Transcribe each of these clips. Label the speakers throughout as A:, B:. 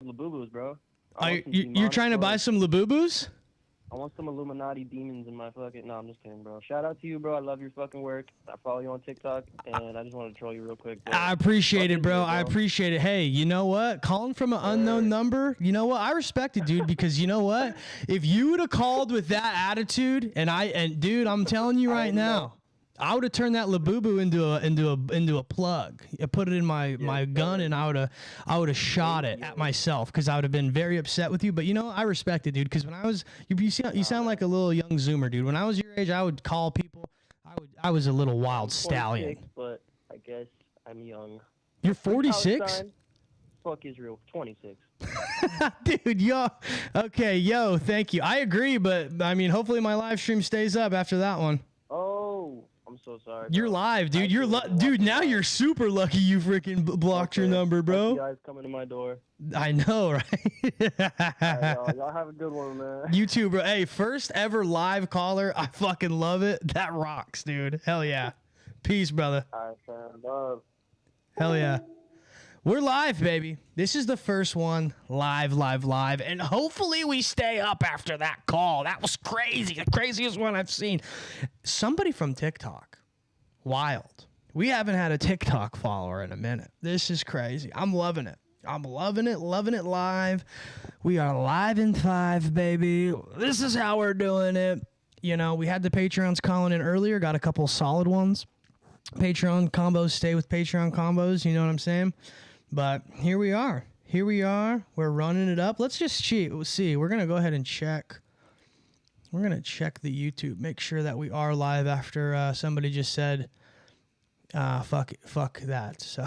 A: Labubus, bro.
B: You're trying to buy some Labubus?
A: I want some Illuminati demons in my fucking... No, I'm just kidding, bro. Shout out to you, bro. I love your fucking work. I follow you on TikTok, and I just want to troll you real quick.
B: I appreciate it, bro. I appreciate it. Hey, you know what? Calling from an unknown number, you know what? I respect it, dude, because you know what? If you would have called with that attitude, and dude, I'm telling you right now, I would have turned that Labubu into a plug. I put it in my gun, and I would have shot it at myself because I would have been very upset with you. But you know, I respect it, dude. Because when I was you sound like a little young Zoomer, dude. When I was your age, I would call people. I was a little wild stallion.
A: But I guess I'm young.
B: You're 46.
A: Fuck Israel. 26.
B: Dude, yo, okay, yo, thank you. I agree, but I mean, hopefully my live stream stays up after that one.
A: Oh. I'm so sorry.
B: You're live, dude. Dude. Now you're super lucky you freaking blocked your number, bro.
A: You guys coming to my door.
B: I know, right?
A: Y'all have a good one, man.
B: You too, bro. Hey, first ever live caller. I fucking love it. That rocks, dude. Hell yeah. Peace, brother.
A: All right, fam. Love.
B: Hell yeah. We're live, baby. This is the first one, live, and hopefully we stay up after that call. That was crazy, the craziest one I've seen. Somebody from TikTok, wild. We haven't had a TikTok follower in a minute. This is crazy. I'm loving it. I'm loving it live. We are live in 5, baby. This is how we're doing it. You know, we had the Patreons calling in earlier, got a couple solid ones. Patreon combos stay with Patreon combos, you know what I'm saying? But here we are. We're running it up. Let's just cheat. We'll see. We're going to go ahead and check. We're going to check the YouTube. Make sure that we are live after somebody just said, fuck that. So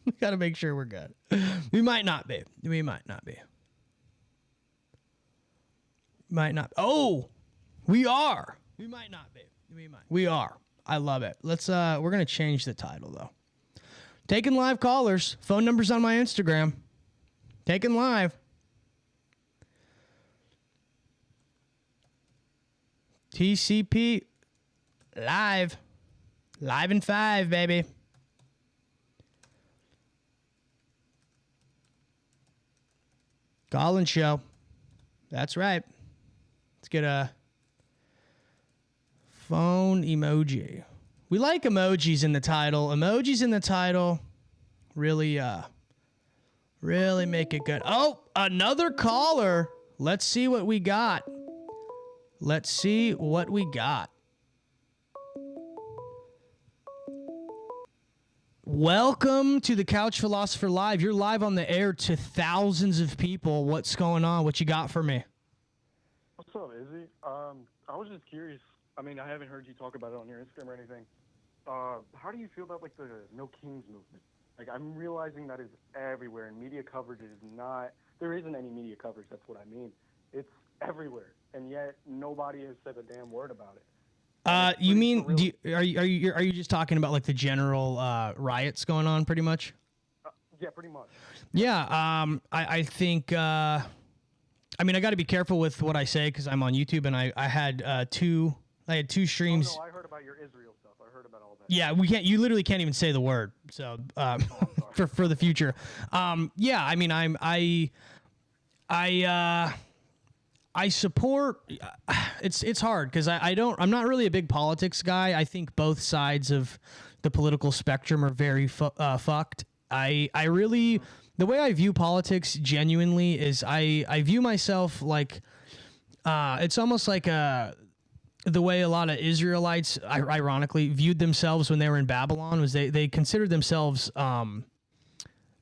B: we got to make sure we're good. We might not be. Might not. Oh, we are. We might not be. We are. I love it. Let's, we're going to change the title though. Taking live callers. Phone numbers on my Instagram. Taking live. TCP live. Live in 5, baby. Call and show. That's right. Let's get a phone emoji. We like emojis in the title. Emojis in the title really make it good. Oh, another caller. Let's see what we got. Welcome to the Couch Philosopher Live. You're live on the air to thousands of people. What's going on? What you got for me?
C: What's up, Izzy? I was just curious. I mean, I haven't heard you talk about it on your Instagram or anything. How do you feel about, like, the No Kings movement? Like, I'm realizing that it's everywhere, and media coverage is not... There isn't any media coverage, that's what I mean. It's everywhere, and yet nobody has said a damn word about it.
B: You mean, are you just talking about, like, the general riots going on, pretty much?
C: Yeah, pretty much.
B: Yeah, I think... I mean, I got to be careful with what I say because I'm on YouTube, and I had two streams.
C: Oh, no, I heard about your Israel stuff. I heard about all that.
B: Yeah, we can't. You literally can't even say the word. So for the future, yeah. I mean, I support. It's hard because I'm not really a big politics guy. I think both sides of the political spectrum are very fucked. I really, the way I view politics genuinely is I view myself like it's almost like the way a lot of Israelites ironically viewed themselves when they were in Babylon was they considered themselves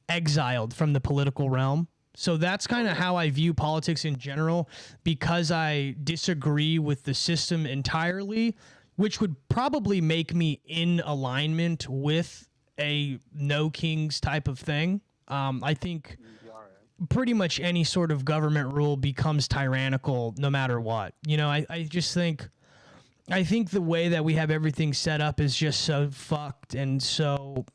B: exiled from the political realm. So that's kind of how I view politics in general, because I disagree with the system entirely, which would probably make me in alignment with a no kings type of thing. I think pretty much any sort of government rule becomes tyrannical no matter what. You know, I just think the way that we have everything set up is just so fucked, and so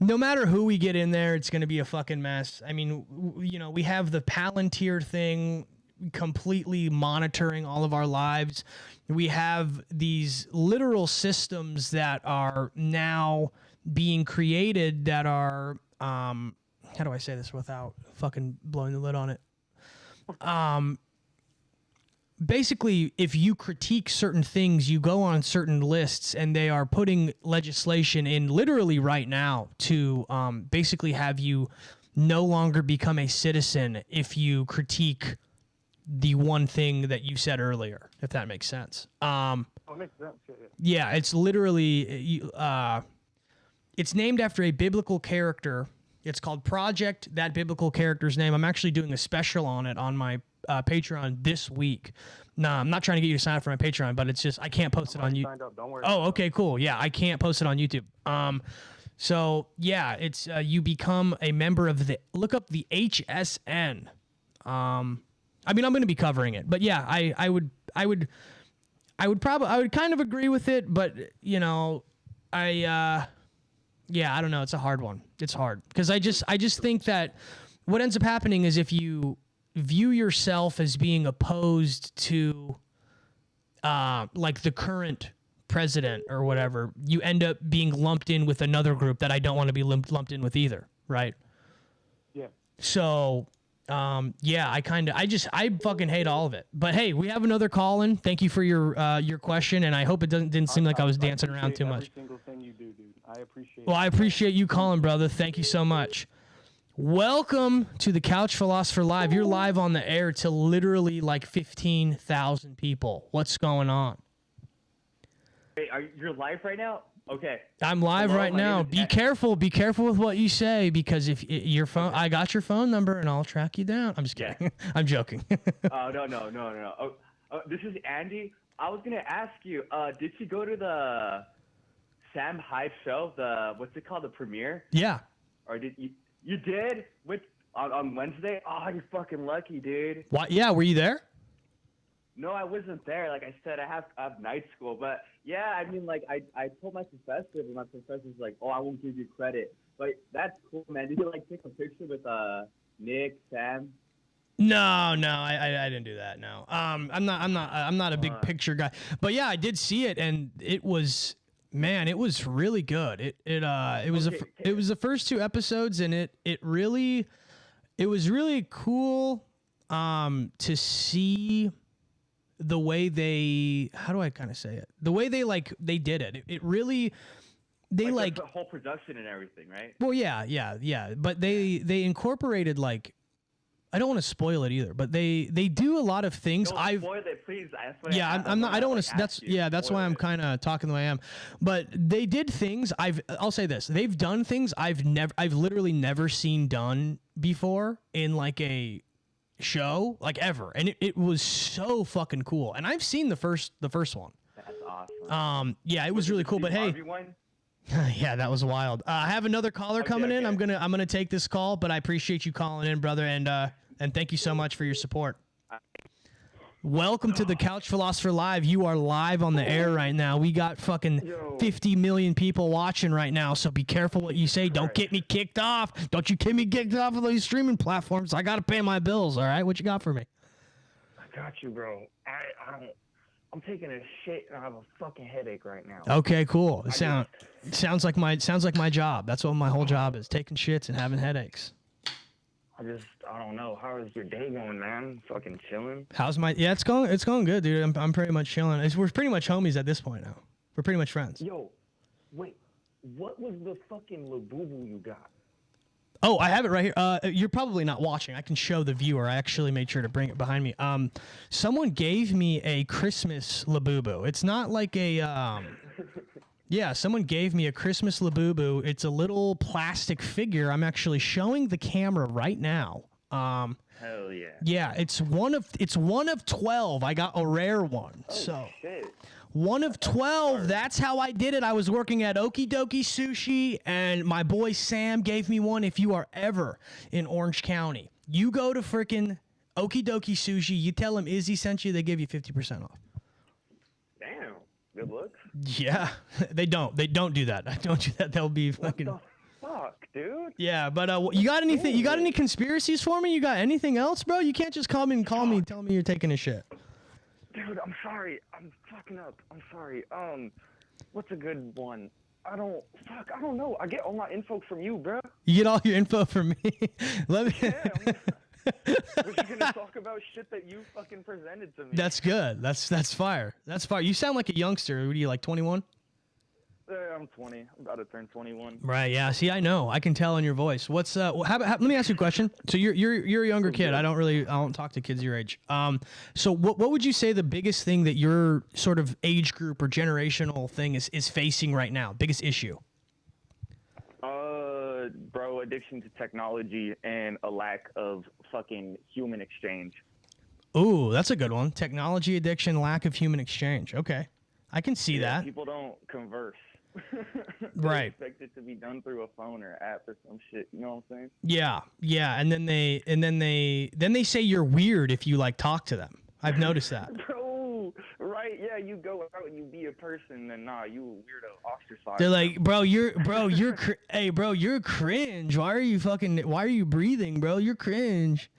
B: no matter who we get in there, it's going to be a fucking mess. I mean, you know, we have the Palantir thing completely monitoring all of our lives. We have these literal systems that are now being created that are how do I say this without fucking blowing the lid on it? Basically, if you critique certain things, you go on certain lists, and they are putting legislation in literally right now to basically have you no longer become a citizen if you critique the one thing that you said earlier, if that makes sense.
C: Oh, makes sense.
B: Yeah, it's literally it's named after a biblical character. It's called Project, that biblical character's name. I'm actually doing a special on it on my Patreon this week. Nah, I'm not trying to get you to sign up for my Patreon, but it's just I can't post it on YouTube.
C: Don't worry.
B: Oh, okay, cool. Yeah, I can't post it on YouTube. So yeah, it's you become a member of the. Look up the HSN. I mean, I'm going to be covering it, but yeah, I would kind of agree with it, but you know, yeah, I don't know. It's a hard one. It's hard because I just think that what ends up happening is if you view yourself as being opposed to like the current president or whatever, you end up being lumped in with another group that I don't want to be lumped in with either, right?
C: Yeah.
B: So yeah, I fucking hate all of it. But hey, we have another call in. Thank you for your question, and I hope it didn't seem like I was dancing around too much.
C: Every single thing you do, dude. I appreciate.
B: Well, I appreciate you calling, brother. Thank you so much. Welcome to the Couch Philosopher Live. You're live on the air to literally like 15,000 people. What's going on?
D: Hey, you're live right now? Okay.
B: I'm live right now. Be careful with what you say because if your phone, I got your phone number and I'll track you down. I'm just kidding. Yeah. I'm joking.
D: Oh, no. Oh, this is Andy. I was gonna ask you, did you go to the Sam Hype show? What's it called? The premiere?
B: Yeah.
D: Or did you? You did on Wednesday? Oh, you're fucking lucky, dude.
B: What? Yeah. Were you there?
D: No, I wasn't there. Like I said, I have night school. But yeah, I mean, like I told my professor, but my professor's like, oh, I won't give you credit. But that's cool, man. Did you like take a picture with Nick, Sam?
B: No, I didn't do that. No. I'm not a big picture guy. But yeah, I did see it, and it was. Man, it was really good. It was the first two episodes, and it was really cool to see the way they, how do I kind of say it? The way they did it. It really like
D: the whole production and everything, right?
B: Well, yeah. But they incorporated like, I don't want to spoil it either, but they do a lot of things.
D: Don't spoil it, please.
B: I'm not. I don't want to. That's why I'm kind of talking the way I am. But they did things. I'll say this. They've done things I've literally never seen done before in like a show, like ever, and it was so fucking cool. And I've seen the first one.
D: That's awesome.
B: Yeah, it was really cool. But hey. Yeah, that was wild. I have another caller coming in. I'm gonna take this call, but I appreciate you calling in, brother, and thank you so much for your support. Welcome to the Couch Philosopher Live. You are live on the air right now. We got fucking 50 million people watching right now, so be careful what you say. Don't get me kicked off. Don't you get me kicked off of these streaming platforms. I gotta pay my bills. All right, what you got for me?
E: I got you, bro. I'm taking a shit and I have a fucking headache right now.
B: Okay, cool. Sounds like my job. That's what my whole job is: taking shits and having headaches.
E: I don't know. How is your day going, man? Fucking chilling.
B: Yeah, it's going good, dude. I'm pretty much chilling. We're pretty much homies at this point now. We're pretty much friends.
E: Yo, wait. What was the fucking labubu you got?
B: Oh, I have it right here. You're probably not watching. I can show the viewer. I actually made sure to bring it behind me. Someone gave me a Christmas labubu. It's not like a yeah, someone gave me a Christmas labubu. It's a little plastic figure. I'm actually showing the camera right now.
E: Hell yeah.
B: Yeah, it's one of 12. I got a rare one.
E: Oh,
B: so
E: shit.
B: One of 12. That's how I did it. I was working at Okie Dokie Sushi, and my boy Sam gave me one. If you are ever in Orange County, you go to frickin' Okie Dokie Sushi. You tell them Izzy sent you. They give you 50% off.
E: Damn. Good looks.
B: Yeah, they don't. They don't do that. I don't do that. They'll be fucking.
E: What the fuck, dude?
B: Yeah, but you got anything? You got any conspiracies for me? You got anything else, bro? You can't just call me and tell me you're taking a shit.
E: Dude, I'm sorry. I'm fucking up. I'm sorry. What's a good one? I don't know. I get all my info from you, bro.
B: You get all your info from me. Let me.
E: Yeah, we're just gonna talk about shit that you fucking presented to me.
B: That's good. That's fire. That's fire. You sound like a youngster. What are you, like 21?
E: I'm 20. I'm about to turn 21.
B: Right. Yeah. See, I know. I can tell in your voice. What's let me ask you a question. So you're a younger kid. I don't talk to kids your age. So what would you say the biggest thing that your sort of age group or generational thing is facing right now? Biggest issue?
E: Bro, addiction to technology and a lack of fucking human exchange.
B: Ooh, that's a good one. Technology addiction, lack of human exchange. Okay. I can see that.
E: People don't converse.
B: Right.
E: Expect it to be done through a phone or app or some shit. You know what I'm saying?
B: Yeah, and then they say you're weird if you like talk to them. I've noticed that.
E: Bro, right? Yeah, you go out and you be a person, then nah, you a weirdo, ostracized.
B: They're like, hey, bro, you're cringe. Why are you breathing, bro? You're cringe.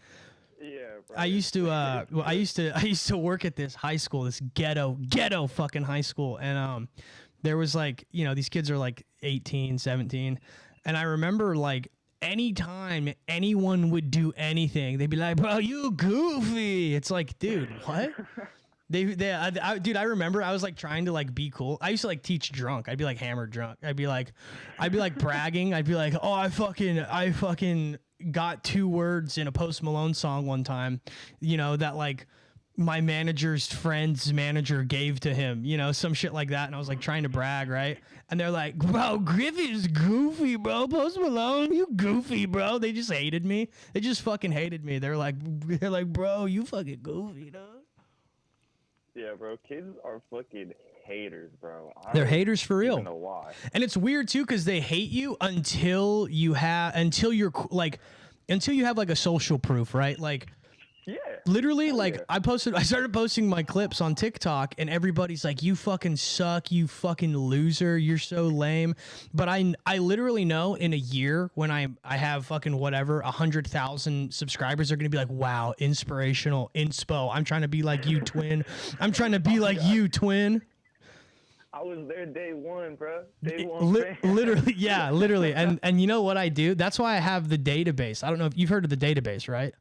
E: Yeah, bro.
B: I used to work at this high school, this ghetto fucking high school, and there was like, these kids are like 18, 17, and I remember like anytime anyone would do anything, they'd be like, bro, you goofy. It's like, dude, what? Dude, I remember I was like trying to like be cool. I used to like teach drunk. I'd be like hammered drunk. I'd be like bragging. I'd be like, oh, I fucking got 2 words in a Post Malone song one time, that like my manager's friend's manager gave to him, some shit like that. And I was like trying to brag, right? And they're like, bro, Griffin's goofy, bro. Post Malone, you goofy, bro. They just hated me. They just fucking hated me. They're like, bro, you fucking goofy, dog.
E: Yeah, bro. Kids are fucking haters, bro.
B: They're haters for real.
E: I don't know why.
B: And it's weird too, because they hate you until you have like a social proof, right? Like,
E: Yeah.
B: literally, like, I started posting my clips on TikTok, and everybody's like, you fucking suck, you fucking loser, you're so lame. But I literally know in a year when I have fucking whatever 100,000 subscribers are gonna be like, wow, inspirational inspo. I'm trying to be like you, twin. I'm trying to be like you, twin.
E: I was there day one, bro. Day one.
B: Literally, yeah, literally. And you know what I do? That's why I have the database. I don't know if you've heard of the database, right?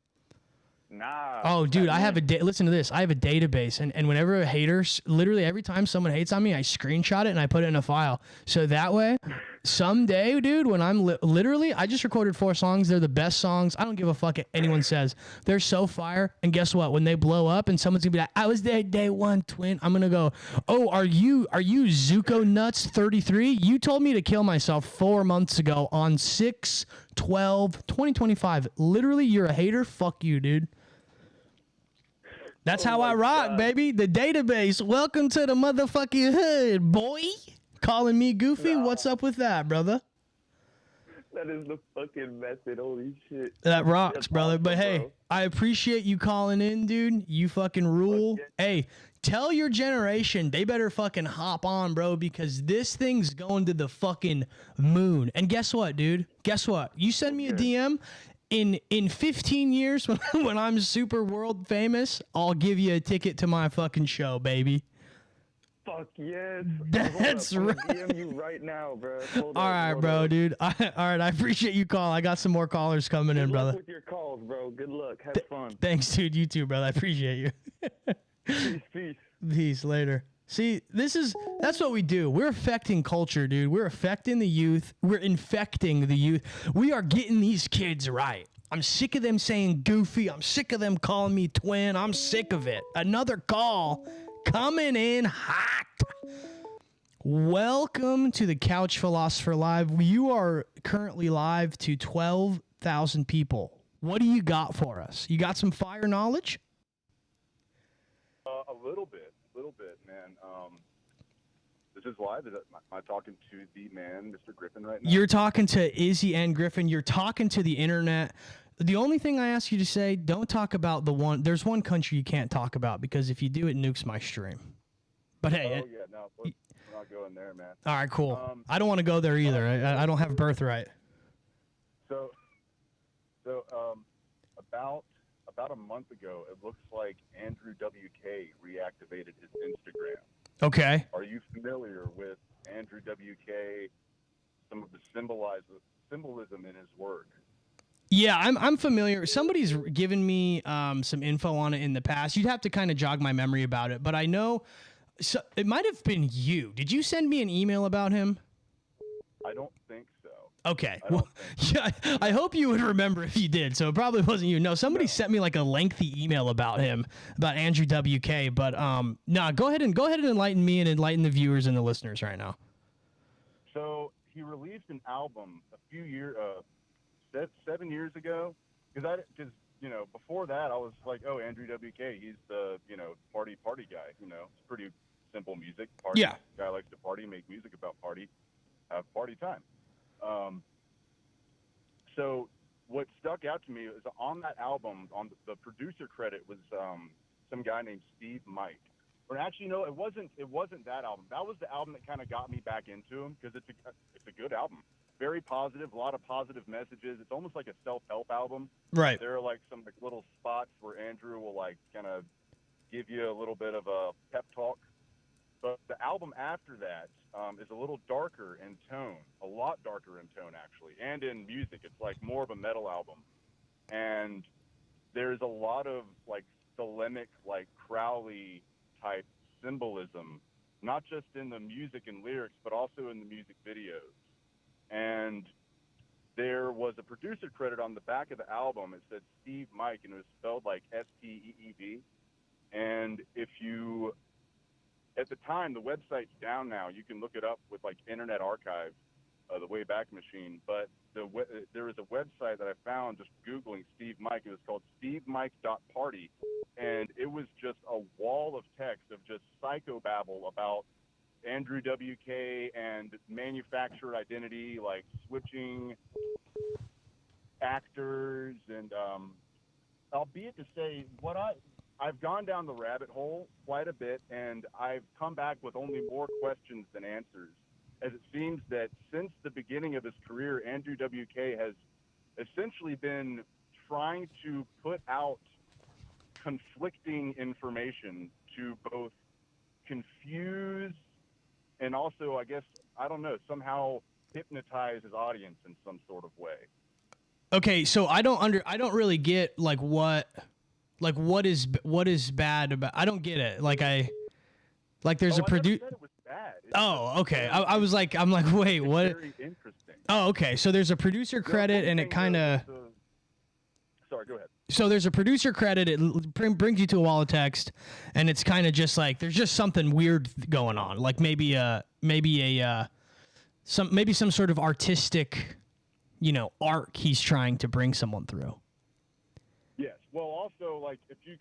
E: Nah.
B: Oh, dude, I have listen to this. I have a database, and whenever a hater, literally every time someone hates on me, I screenshot it and I put it in a file. So that way, someday, dude, when I'm literally, I just recorded 4 songs. They're the best songs. I don't give a fuck what anyone says. They're so fire. And guess what? When they blow up and someone's gonna be like, I was there day one, twin. I'm gonna go, oh, are you Zuko Nuts 33? You told me to kill myself 4 months ago on 6/12/2025. Literally, you're a hater. Fuck you, dude. That's how I rock, baby. The database. Welcome to the motherfucking hood, boy. Calling me goofy? Nah. What's up with that, brother?
E: That is the fucking method. Holy shit.
B: That rocks, brother. But hey, I appreciate you calling in, dude. You fucking rule. Hey, tell your generation they better fucking hop on, bro, because this thing's going to the fucking moon. And guess what, dude? Guess what? You send me a DM. In 15 years, when I'm super world famous, I'll give you a ticket to my fucking show, baby.
E: Fuck yes.
B: That's right.
E: DM you right now, bro.
B: All right, bro, dude. All right, I appreciate you calling. I got some more callers coming in, brother.
E: Good luck with your calls, bro. Good luck. Have fun.
B: Thanks, dude. You too, brother. I appreciate you.
E: Peace.
B: Peace. Later. See, that's what we do. We're affecting culture, dude. We're affecting the youth. We're infecting the youth. We are getting these kids right. I'm sick of them saying goofy. I'm sick of them calling me twin. I'm sick of it. Another call coming in hot. Welcome to the Couch Philosopher Live. You are currently live to 12,000 people. What do you got for us? You got some fire knowledge?
F: A little bit, man. This is live. Am I talking to the man, Mr. Griffin, right now?
B: You're talking to Izzy and Griffin. You're talking to the internet. The only thing I ask you to say, don't talk about there's one country you can't talk about, because if you do, it nukes my stream. But hey.
F: Oh, yeah, no, we're not going there, man.
B: All right, cool. I don't want to go there either. I don't have birthright.
F: So, about a month ago, it looks like Andrew WK reactivated his Instagram.
B: Okay.
F: Are you familiar with Andrew WK, some of the symbolism in his work.
B: Yeah, I'm familiar. Somebody's given me some info on it in the past. You'd have to kind of jog my memory about it, but I know it might have been you. Did you send me an email about him?
F: I don't think so.
B: Okay. Well, yeah, I hope you would remember if you did. So it probably wasn't you. No, somebody sent me like a lengthy email about him, about Andrew WK. But no, go ahead and enlighten me and enlighten the viewers and the listeners right now.
F: So he released an album a few years, 7 years ago. Because before that I was like, oh, Andrew WK, he's the party guy. It's pretty simple music. Party.
B: Yeah.
F: Guy likes to party, make music about party, have party time. So what stuck out to me is on that album, on the producer credit was some guy named Steve Mike. Or actually, no, it wasn't that album. That was the album that kind of got me back into him because it's a good album. Very positive, a lot of positive messages. It's almost like a self-help album.
B: Right.
F: There are like some little spots where Andrew will like kind of give you a little bit of a pep talk. But the album after that is a little darker in tone, a lot darker in tone, actually, and in music. It's like more of a metal album. And there's a lot of like thelemic, like Crowley type symbolism, not just in the music and lyrics, but also in the music videos. And there was a producer credit on the back of the album. It said Steve Mike, and it was spelled like STEEV. And at the time, the website's down now. You can look it up with like Internet Archive, the Wayback Machine. But there was a website that I found just Googling Steve Mike. It was called stevemike.party. And it was just a wall of text of just psychobabble about Andrew WK and manufactured identity, like switching actors. And albeit to say, I've gone down the rabbit hole quite a bit, and I've come back with only more questions than answers, as it seems that since the beginning of his career, Andrew WK has essentially been trying to put out conflicting information to both confuse and also, I guess, I don't know, somehow hypnotize his audience in some sort of way.
B: Okay, so I don't really get what is bad about. I don't get it. There's a producer. Oh, okay. I'm like, wait, what?
F: Very interesting.
B: Oh, okay. So there's a producer credit, and it kind of.
F: Sorry, go ahead.
B: So there's a producer credit. It brings you to a wall of text, and it's kind of just like there's just something weird going on. Like maybe some sort of artistic, arc he's trying to bring someone through.
F: Yes. Well, also, like, if you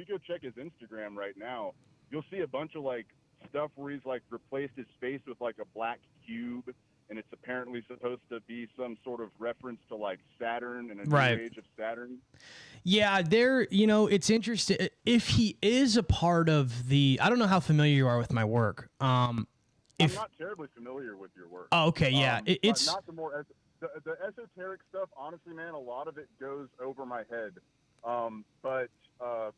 F: go check his Instagram right now, you'll see a bunch of, like, stuff where he's, like, replaced his face with, like, a black cube, and it's apparently supposed to be some sort of reference to, like, Saturn and a new age of Saturn.
B: Yeah, it's interesting. If he is a part of the... I don't know how familiar you are with my work.
F: I'm not terribly familiar with your work.
B: Oh, okay, yeah. It's...
F: Not the more... The esoteric stuff, honestly, man, a lot of it goes over my head. But I'll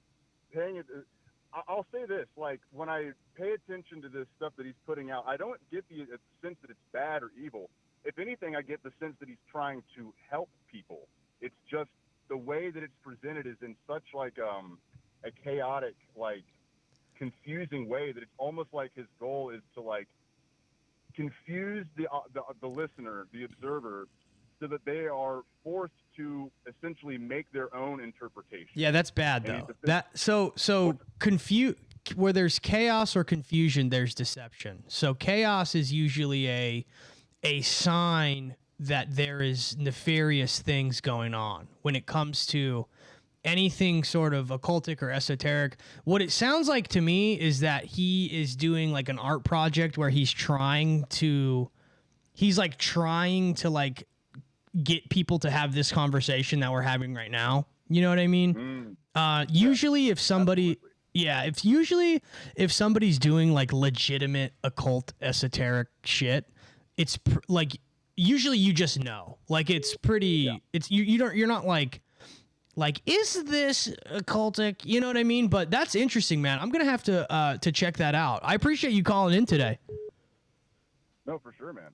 F: say this, like, when I pay attention to this stuff that he's putting out, I don't get the sense that it's bad or evil. If anything, I get the sense that he's trying to help people. It's just the way that it's presented is in such, like, a chaotic, like, confusing way that it's almost like his goal is to, like, confuse the listener, the observer, so that they are forced to essentially make their own interpretation.
B: Yeah, that's bad though. Where there's chaos or confusion, there's deception. So chaos is usually a sign that there is nefarious things going on. When it comes to anything sort of occultic or esoteric, what it sounds like to me is that he is doing like an art project where he's trying to get people to have this conversation that we're having right now. You know what I mean? Usually if somebody, if somebody's doing like legitimate occult esoteric shit, it's usually you just know, like, it's pretty, it's, you're not like, is this occultic? You know what I mean? But that's interesting, man. I'm going to have to check that out. I appreciate you calling in today.
F: No, for sure, man.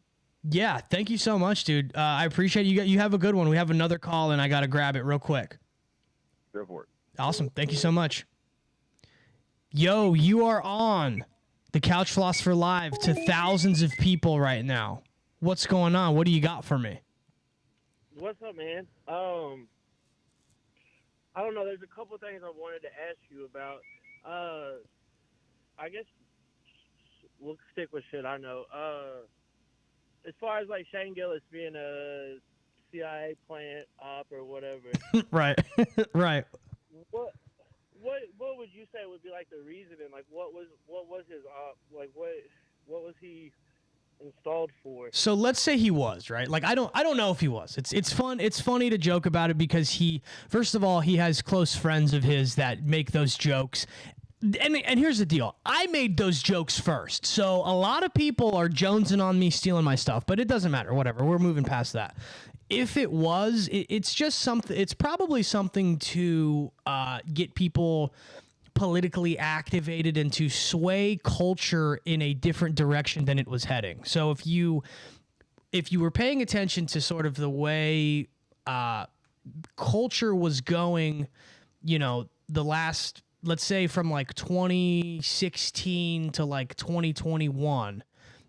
B: Yeah, thank you so much, dude. I appreciate you. You have a good one. We have another call, and I got to grab it real quick.
F: Go for it.
B: Awesome. Thank you so much. Yo, you are on the Couch Philosopher Live to thousands of people right now. What's going on? What do you got for me?
G: What's up, man? I don't know. There's a couple things I wanted to ask you about. I guess we'll stick with shit I know. As far as like Shane Gillis being a CIA plant op or whatever,
B: Right. Right.
G: what would you say would be like the reasoning? Like what was his op? Like what was he installed for?
B: So let's say he was, right? Like I don't know if he was. It's funny to joke about it because he, first of all, he has close friends of his that make those jokes. And here's the deal. I made those jokes first. So a lot of people are jonesing on me stealing my stuff, but it doesn't matter. Whatever. We're moving past that. If it was, it's just something, it's probably something to get people politically activated and to sway culture in a different direction than it was heading. So if you were paying attention to sort of the way culture was going, you know, the last, let's say from like 2016 to like 2021,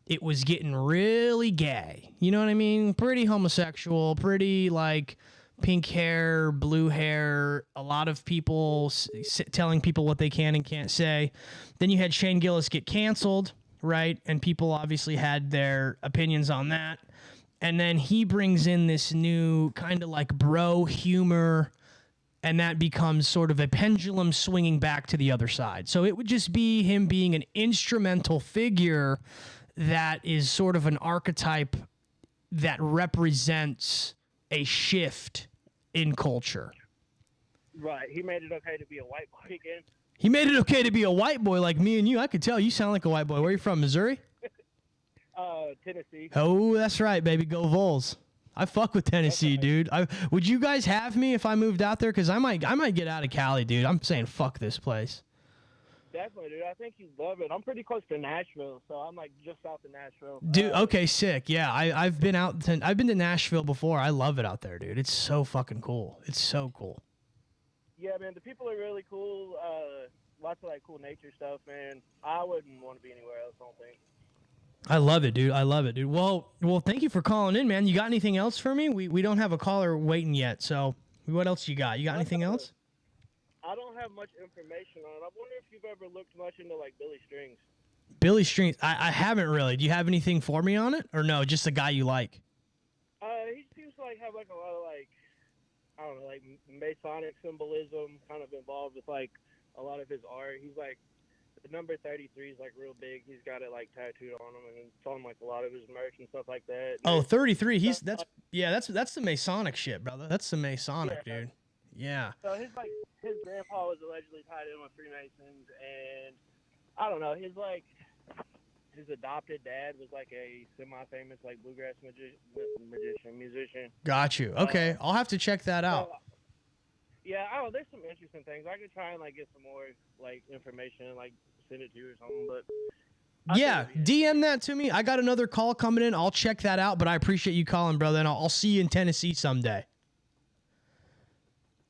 B: it was getting really gay. You know what I mean? Pretty homosexual, pretty like pink hair, blue hair, a lot of people telling people what they can and can't say. Then you had Shane Gillis get canceled, right? And people obviously had their opinions on that. And then he brings in this new kind of like bro humor, and that becomes sort of a pendulum swinging back to the other side. So it would just be him being an instrumental figure that is sort of an archetype that represents a shift in culture.
G: Right. He made it okay to be a white boy again.
B: He made it okay to be a white boy like me and you. I could tell you sound like a white boy. Where are you from, Missouri?
G: Tennessee.
B: Oh, that's right, baby. Go Vols. I fuck with Tennessee, dude. Would you guys have me if I moved out there? Because I might get out of Cali, dude. I'm saying fuck this place.
G: Definitely, dude. I think you'd love it. I'm pretty close to Nashville, so I'm like just south of Nashville.
B: Dude, okay, sick. Yeah, I've been to Nashville before. I love it out there, dude. It's so fucking cool. It's so cool.
G: Yeah, man. The people are really cool. Lots of like cool nature stuff, man. I wouldn't want to be anywhere else, I don't think.
B: I love it, dude. I love it, dude. Well, thank you for calling in, man. You got anything else for me? We don't have a caller waiting yet, so what else you got? You got anything else?
G: I don't have much information on it. I wonder if you've ever looked much into like Billy Strings.
B: Billy Strings? I haven't really. Do you have anything for me on it, or no? Just a guy you like?
G: He seems to like have like a lot of like, I don't know, like Masonic symbolism kind of involved with like a lot of his art. He's like, the number 33 is like real big. He's got it like tattooed on him, and it's on like a lot of his merch and stuff like that.
B: Oh, 33. That's the Masonic shit, brother. That's the Masonic,
G: yeah,
B: dude. Yeah.
G: So his grandpa was allegedly tied in with Freemasons, and I don't know. His adopted dad was like a semi-famous like bluegrass musician.
B: Got you. Okay, I'll have to check that out.
G: Yeah, I don't know. There's some interesting things. I could try and like get some more like information and like send it to you or something. But
B: yeah, DM that to me. I got another call coming in. I'll check that out. But I appreciate you calling, brother, and I'll see you in Tennessee someday.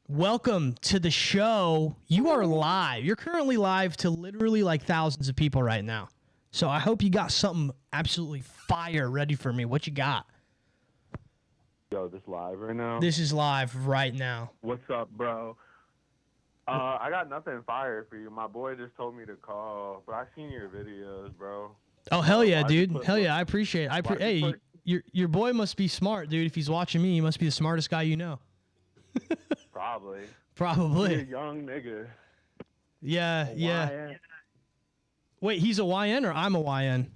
B: Welcome to the show. You are live. You're currently live to literally like thousands of people right now. So I hope you got something absolutely fire ready for me. What you got?
C: Yo, this live right now?
B: This is live right now.
C: What's up, bro? I got nothing fire for you. My boy just told me to call, but I seen your videos, bro.
B: Oh, hell yeah, dude. Hell yeah, I appreciate it. Hey, your boy must be smart, dude. If he's watching me, he must be the smartest guy you know.
C: Probably.
B: Probably.
C: He's a young nigga.
B: Yeah, yeah.
C: YN.
B: Wait, he's a YN or I'm a YN?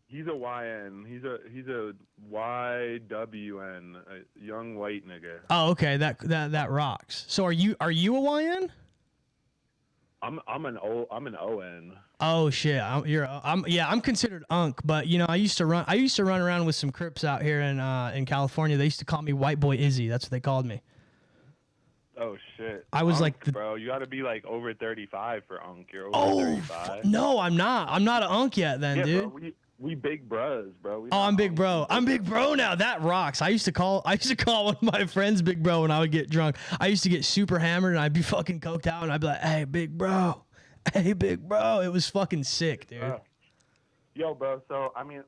C: He's a YN. He's a YWN, a young white nigga.
B: Oh, okay. That rocks. So are you a YN?
C: I'm an ON.
B: Oh shit. I'm considered unk, but you know, I used to run around with some Crips out here in California. They used to call me White Boy Izzy. That's what they called me.
C: Oh shit.
B: I was
C: unk,
B: like
C: bro, you got to be like over 35 for unk. You're over 35.
B: No, I'm not. I'm not an unk yet then,
C: yeah,
B: dude.
C: Bro, We big bros, bro.
B: Oh, I'm big bro. I'm big bro now. That rocks. I used to call one of my friends big bro when I would get drunk. I used to get super hammered and I'd be fucking coked out and I'd be like, "Hey, big bro. Hey, big bro." It was fucking sick, dude.
C: Yo, bro. So I mean,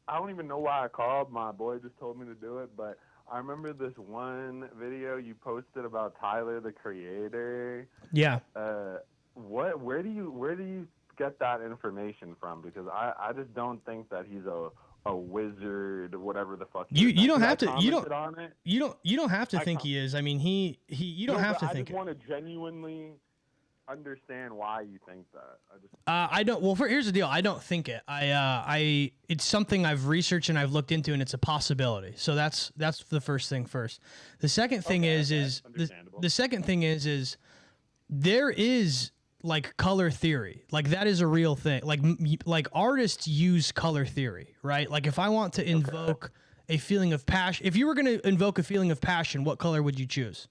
C: I don't even know why I called. My boy just told me to do it, but I remember this one video you posted about Tyler, the Creator.
B: Yeah.
C: Where do you get that information from? Because I just don't think that he's a wizard, whatever the fuck.
B: You don't have to. You don't have to
C: I
B: think he is. I mean, you don't have to think
C: I just want to genuinely understand why you think that.
B: I don't. Well, here's the deal. I don't think it. It's something I've researched and I've looked into, and it's a possibility. So that's the first thing first. The second thing is the second thing is there is like color theory. Like that is a real thing. Like artists use color theory, right? Like if I want to invoke a feeling of passion, if you were going to invoke a feeling of passion, what color would you choose?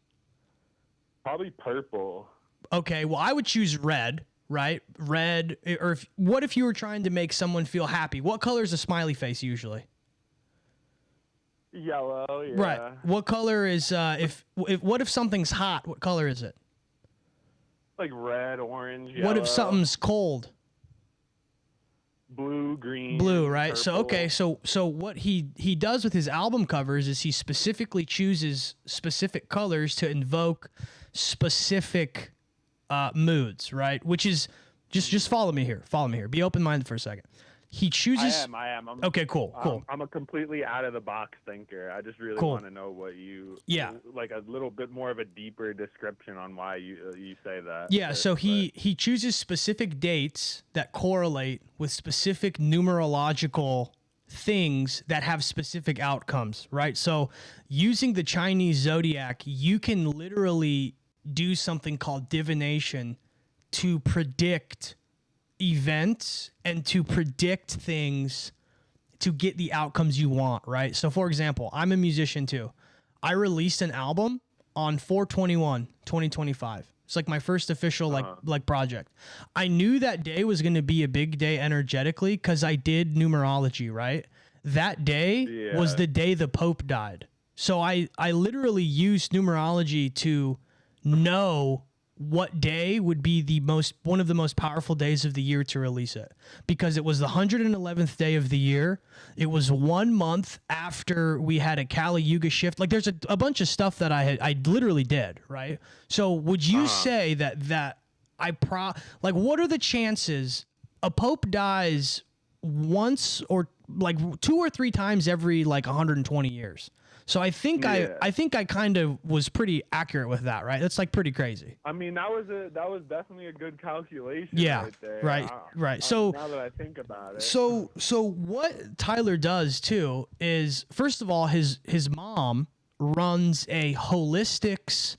C: Probably purple.
B: Okay, well, I would choose red, right? Red, or what if you were trying to make someone feel happy? What color is a smiley face usually?
C: Yellow, yeah.
B: Right. What color is, what if something's hot? What color is it?
C: Like red, orange, yellow.
B: What if something's cold?
C: Blue, green.
B: Blue, right?
C: Purple.
B: So, okay, so what he does with his album covers is he specifically chooses specific colors to invoke specific moods, right? Which is just follow me here. Follow me here. Be open-minded for a second. He chooses.
C: I am.
B: Okay, cool.
C: I'm a completely out of the box thinker. I just really want to know what you.
B: Yeah.
C: Like a little bit more of a deeper description on why you say that.
B: Yeah. So he chooses specific dates that correlate with specific numerological things that have specific outcomes, right? So using the Chinese zodiac, you can literally do something called divination to predict events and to predict things to get the outcomes you want, right? So for example, I'm a musician too. I released an album on 4/21/2025. It's like my first official like project. I knew that day was going to be a big day energetically because I did numerology, right? That day was the day the Pope died. So I literally used numerology to know what day would be one of the most powerful days of the year to release it, because it was the 111th day of the year. It was 1 month after we had a Kali Yuga shift. Like there's a bunch of stuff that I literally did, right? So would you say that what are the chances a pope dies once or like 2 or 3 times every like 120 years? So I think I kind of was pretty accurate with that, right? That's like pretty crazy.
C: I mean, that was definitely a good calculation.
B: Yeah,
C: right there.
B: right. So
C: now that I think about it,
B: so what Tyler does too is, first of all, his mom runs a holistics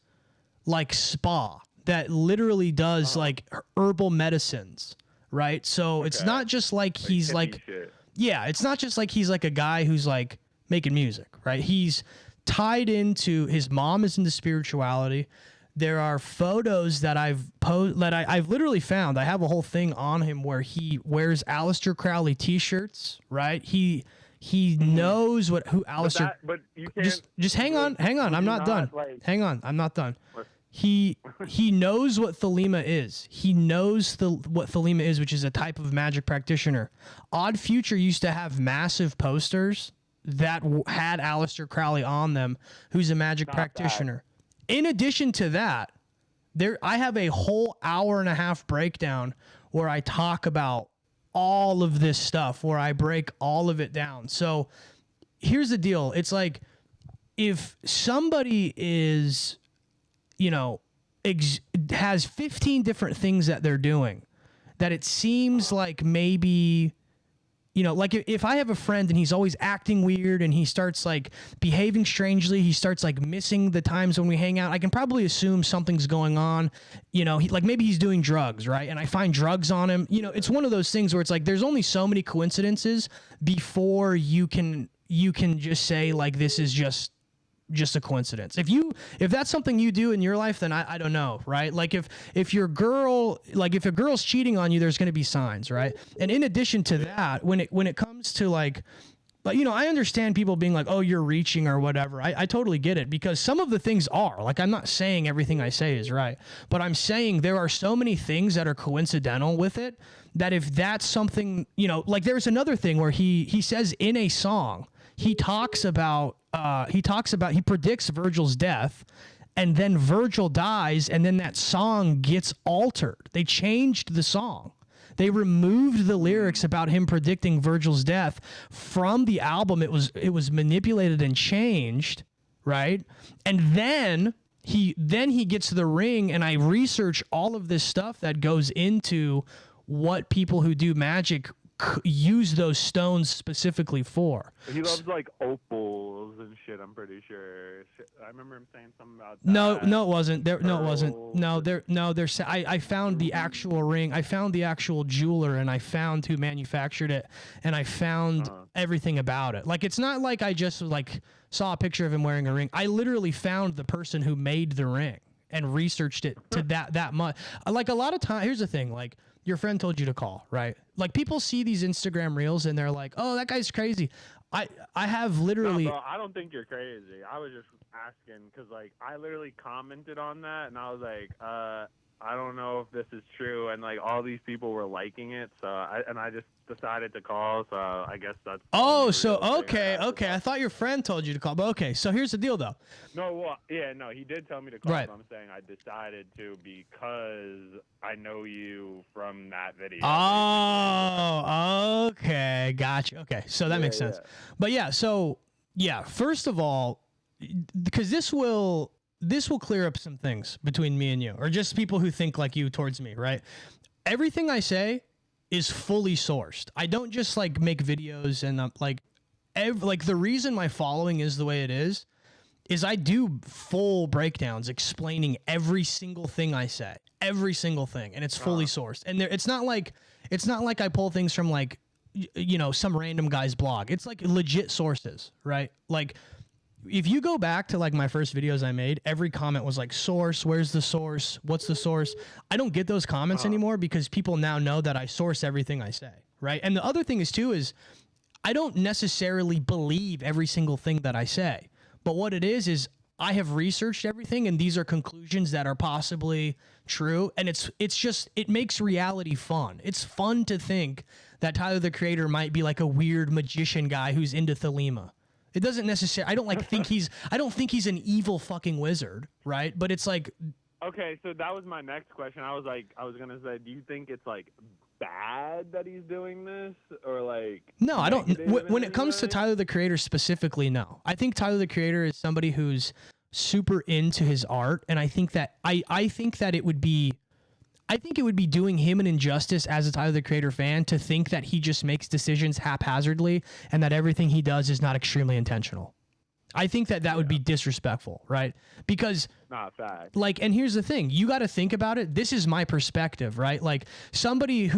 B: like spa that literally does like herbal medicines, right? So it's not just like he's like it's not just like he's like a guy who's like making music, right? He's tied into, his mom is into spirituality. There are photos that I've literally found. I have a whole thing on him where he wears Aleister Crowley t-shirts, right? He knows who Aleister.
C: But you can't.
B: Just hang on. I'm not done. Hang on. I'm not done. He knows what Thelema is. He knows what Thelema is, which is a type of magic practitioner. Odd Future used to have massive posters that had Aleister Crowley on them, who's a magic practitioner. In addition to that, I have a whole 1.5-hour breakdown where I talk about all of this stuff, where I break all of it down. So here's the deal. It's like, if somebody is, has 15 different things that they're doing, that it seems like maybe, like if I have a friend and he's always acting weird and he starts like behaving strangely, he starts like missing the times when we hang out, I can probably assume something's going on. Like maybe he's doing drugs, right? And I find drugs on him. It's one of those things where it's like there's only so many coincidences before you can just say like this is just just a coincidence. If that's something you do in your life, then I don't know, right? Like if your girl, like if a girl's cheating on you, there's going to be signs, right? And in addition to that, when it comes to like, but, you know, I understand people being like, oh, you're reaching or whatever. I totally get it, because some of the things are, like, I'm not saying everything I say is right, but I'm saying there are so many things that are coincidental with it that if that's something, you know, like there's another thing where he says in a song, he predicts Virgil's death, and then Virgil dies, and then that song gets altered. They changed the song. They removed the lyrics about him predicting Virgil's death from the album. It was manipulated and changed, right? And then he gets to the ring, and I research all of this stuff that goes into what people who do magic use those stones specifically for.
H: He loves like opals and shit, I'm pretty sure. I remember him saying something about that.
B: No, it wasn't. It wasn't. I found the actual ring. I found the actual jeweler, and I found who manufactured it, and I found everything about it. Like, it's not like I just like saw a picture of him wearing a ring. I literally found the person who made the ring and researched it to that much. Like, a lot of time, here's the thing, like, your friend told you to call, right? Like, people see these Instagram reels and they're like, "Oh, that guy's crazy." I have literally.
H: No, bro, I don't think you're crazy. I was just asking because, like, I literally commented on that and I was like, I don't know if this is true, and like all these people were liking it, so I just decided to call. So I guess that's.
B: Oh, so okay. I thought your friend told you to call, but okay. So here's the deal, though.
H: No, well, yeah, no, he did tell me to call.
B: Right.
H: But I'm saying I decided to because I know you from that video.
B: Oh, okay, gotcha. Okay, so that makes sense. But yeah, so yeah, first of all, because this will clear up some things between me and you, or just people who think like you towards me, right? Everything I say is fully sourced. I don't just like make videos and like the reason my following is the way it is I do full breakdowns explaining every single thing I say, every single thing, and it's fully sourced. And it's not like I pull things from like, you know, some random guy's blog. It's like legit sources, right? Like, if you go back to like my first videos I made, every comment was like, source, where's the source? What's the source? I don't get those comments anymore because people now know that I source everything I say, right? And the other thing is too is I don't necessarily believe every single thing that I say. But what it is I have researched everything, and these are conclusions that are possibly true. And it makes reality fun. It's fun to think that Tyler, the Creator, might be like a weird magician guy who's into Thelema. It doesn't necessarily. I don't think he's an evil fucking wizard, right? But it's like.
H: Okay, so that was my next question. I was gonna say, do you think it's like bad that he's doing this, or like? No,
B: I don't. When it comes to Tyler, the Creator specifically, no. I think Tyler, the Creator, is somebody who's super into his art, and I think that it would be doing him an injustice as a Tyler, the Creator fan to think that he just makes decisions haphazardly and that everything he does is not extremely intentional. I think that would be disrespectful, right? Because,
H: fact.
B: Like, and here's the thing, you got to think about it. This is my perspective, right? Like, somebody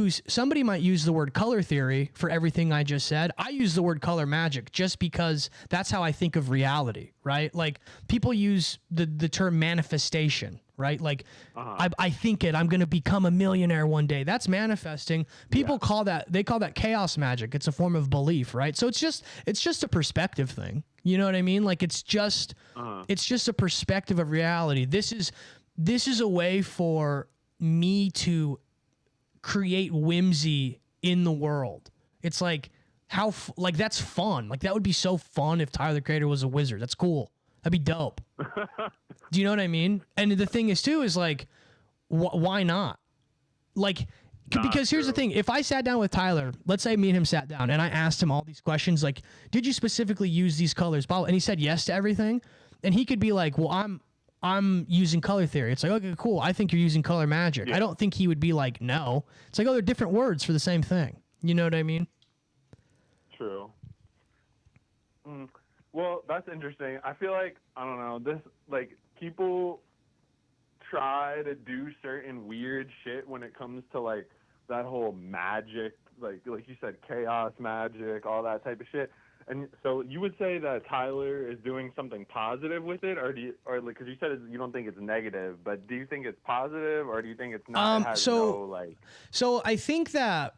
B: might use the word color theory for everything I just said. I use the word color magic just because that's how I think of reality, right? Like, people use the term manifestation, right? Like, I think I'm going to become a millionaire one day. That's manifesting. People call that chaos magic. It's a form of belief, right? So it's just a perspective thing. You know what I mean? Like, it's just a perspective of reality. This is a way for me to create whimsy in the world. It's like that's fun. Like, that would be so fun if Tyler, the Creator, was a wizard. That's cool. That'd be dope. Do you know what I mean? And the thing is too is like, why not? Like, because here's the thing. If I sat down with Tyler, let's say me and him sat down and I asked him all these questions, like, did you specifically use these colors? And he said yes to everything. And he could be like, well, I'm using color theory. It's like, okay, cool. I think you're using color magic. Yeah. I don't think he would be like, no. It's like, oh, they're different words for the same thing. You know what I mean?
H: True. Well, that's interesting. I feel like, I don't know, this, like, people try to do certain weird shit when it comes to, like, that whole magic, like you said, chaos magic, all that type of shit. And so you would say that Tyler is doing something positive with it, or because you said you don't think it's negative, but do you think it's positive, or do you think it's not? It has no, like.
B: So I think that.